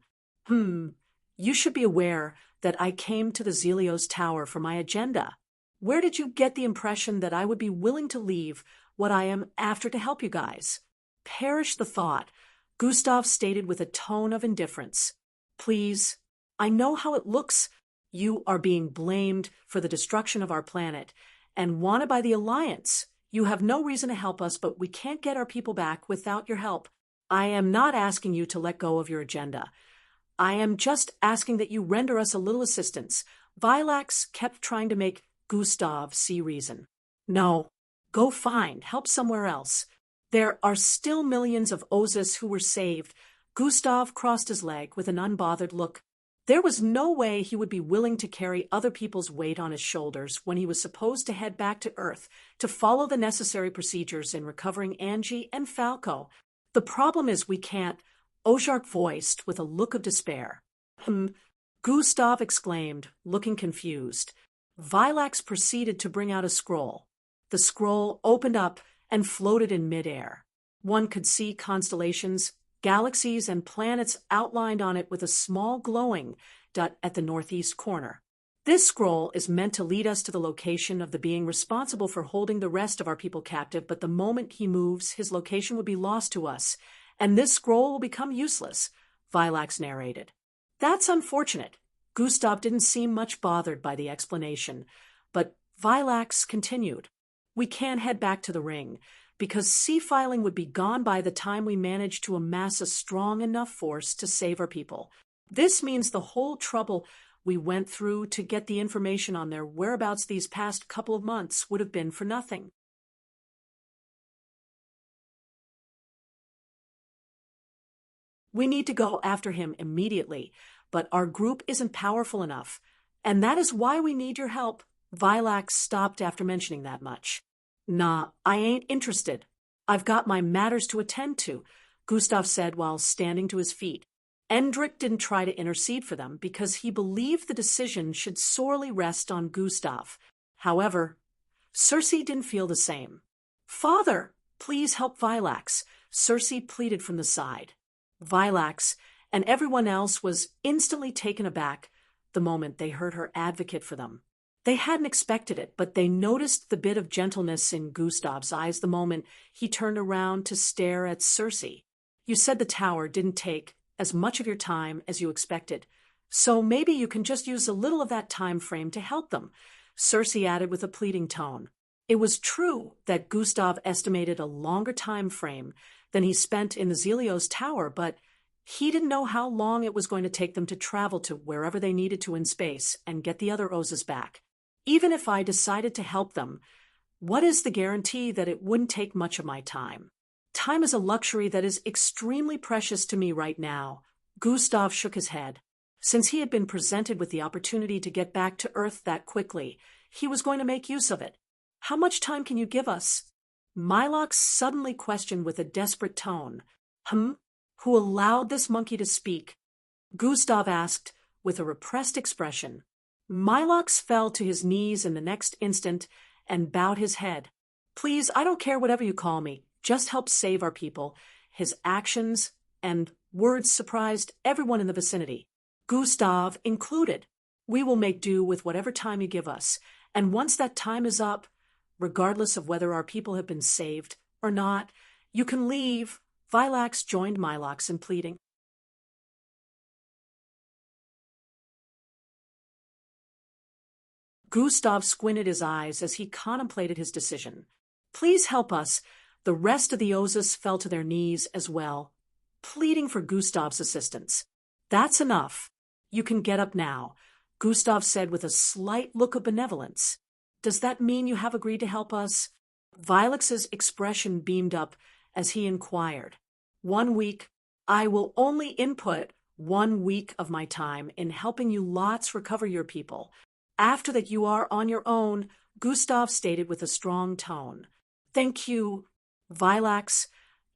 You should be aware that I came to the Zelios Tower for my agenda. Where did you get the impression that I would be willing to leave what I am after to help you guys? Perish the thought, Gustav stated with a tone of indifference. Please, I know how it looks. You are being blamed for the destruction of our planet and wanted by the Alliance. You have no reason to help us, but we can't get our people back without your help. I am not asking you to let go of your agenda. I am just asking that you render us a little assistance. Vilax kept trying to make Gustav see reason. No, go find help somewhere else. There are still millions of Ozus who were saved. Gustav crossed his leg with an unbothered look. There was no way he would be willing to carry other people's weight on his shoulders when he was supposed to head back to Earth to follow the necessary procedures in recovering Angie and Falco. The problem is we can't, Ozark voiced with a look of despair. Gustav exclaimed, looking confused. Vilax proceeded to bring out a scroll. The scroll opened up and floated in midair. One could see constellations, galaxies, and planets outlined on it with a small glowing dot at the northeast corner. This scroll is meant to lead us to the location of the being responsible for holding the rest of our people captive, but the moment he moves, his location would be lost to us, and this scroll will become useless, Vilax narrated. That's unfortunate. Gustav didn't seem much bothered by the explanation, but Vilax continued. We can't head back to the ring, because sea-filing would be gone by the time we manage to amass a strong enough force to save our people. This means the whole trouble we went through to get the information on their whereabouts these past couple of months would have been for nothing. We need to go after him immediately, but our group isn't powerful enough, and that is why we need your help. Vilax stopped after mentioning that much. Nah, I ain't interested. I've got my matters to attend to, Gustav said while standing to his feet. Endrik didn't try to intercede for them because he believed the decision should sorely rest on Gustav. However, Cersei didn't feel the same. Father, please help Vilax, Cersei pleaded from the side. Vilax and everyone else was instantly taken aback the moment they heard her advocate for them. They hadn't expected it, but they noticed the bit of gentleness in Gustav's eyes the moment he turned around to stare at Circe. You said the tower didn't take as much of your time as you expected, so maybe you can just use a little of that time frame to help them, Circe added with a pleading tone. It was true that Gustav estimated a longer time frame than he spent in the Zelios tower, but he didn't know how long it was going to take them to travel to wherever they needed to in space and get the other Ozas back. Even if I decided to help them, what is the guarantee that it wouldn't take much of my time? Time is a luxury that is extremely precious to me right now. Gustav shook his head. Since he had been presented with the opportunity to get back to Earth that quickly, he was going to make use of it. How much time can you give us? Mylox suddenly questioned with a desperate tone. Who allowed this monkey to speak? Gustav asked with a repressed expression. Mylox fell to his knees in the next instant and bowed his head. Please, I don't care whatever you call me. Just help save our people. His actions and words surprised everyone in the vicinity, Gustav included. We will make do with whatever time you give us, and once that time is up, regardless of whether our people have been saved or not, you can leave. Vilax joined Mylox in pleading. Gustav squinted his eyes as he contemplated his decision. Please help us. The rest of the Ozas fell to their knees as well, pleading for Gustav's assistance. That's enough. You can get up now, Gustav said with a slight look of benevolence. Does that mean you have agreed to help us? Vilax's expression beamed up as he inquired. 1 week. I will only input 1 week of my time in helping you lots recover your people. After that you are on your own, Gustav stated with a strong tone. Thank you, Vilax,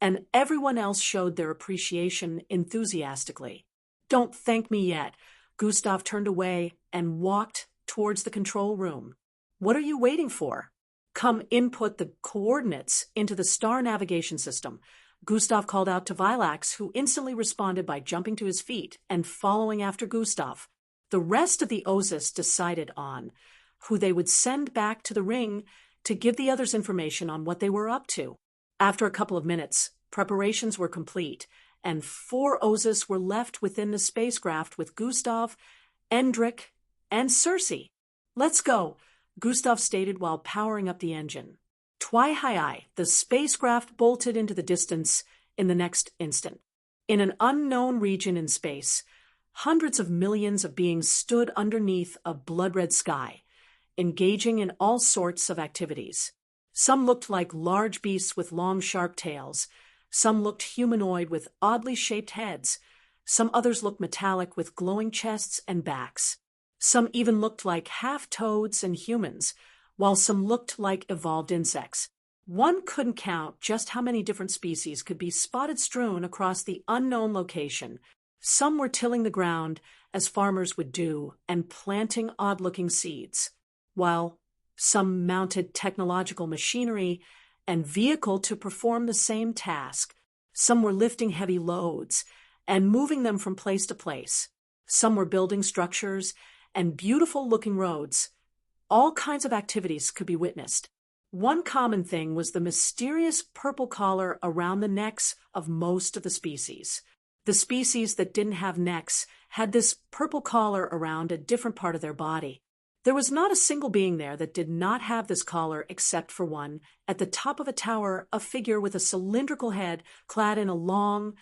and everyone else showed their appreciation enthusiastically. Don't thank me yet. Gustav turned away and walked towards the control room. What are you waiting for? Come input the coordinates into the star navigation system. Gustav called out to Vilax, who instantly responded by jumping to his feet and following after Gustav. The rest of the Ozas decided on who they would send back to the ring to give the others information on what they were up to. After a couple of minutes, preparations were complete, and 4 Ozas were left within the spacecraft with Gustav, Endrick, and Circe. Let's go, Gustav stated while powering up the engine. Twi-hi-hi, the spacecraft bolted into the distance in the next instant. In an unknown region in space, hundreds of millions of beings stood underneath a blood-red sky, engaging in all sorts of activities. Some looked like large beasts with long, sharp tails. Some looked humanoid with oddly shaped heads. Some others looked metallic with glowing chests and backs. Some even looked like half-toads and humans, while some looked like evolved insects. One couldn't count just how many different species could be spotted strewn across the unknown location. Some were tilling the ground, as farmers would do, and planting odd-looking seeds, while some mounted technological machinery and vehicle to perform the same task. Some were lifting heavy loads and moving them from place to place. Some were building structures and beautiful-looking roads. All kinds of activities could be witnessed. One common thing was the mysterious purple collar around the necks of most of the species. The species that didn't have necks had this purple collar around a different part of their body. There was not a single being there that did not have this collar except for one. At the top of a tower, a figure with a cylindrical head clad in a long,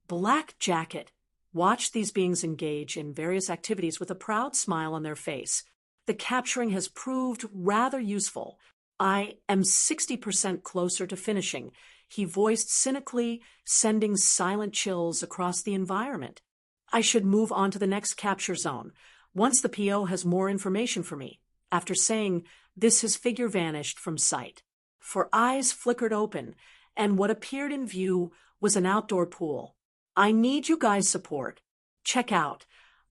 black jacket watched these beings engage in various activities with a proud smile on their face. The capturing has proved rather useful. I am 60% closer to finishing, he voiced cynically, sending silent chills across the environment. I should move on to the next capture zone, once the PO has more information for me. After saying this, his figure vanished from sight. For eyes flickered open, and what appeared in view was an outdoor pool. I need you guys' support. Check out.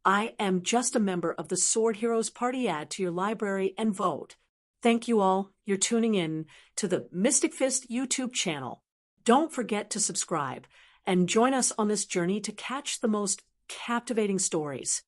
I am just a member of the Sword Heroes party. Add to your library and vote. Thank you all. You're tuning in to the Mystic Fist YouTube channel. Don't forget to subscribe and join us on this journey to catch the most captivating stories.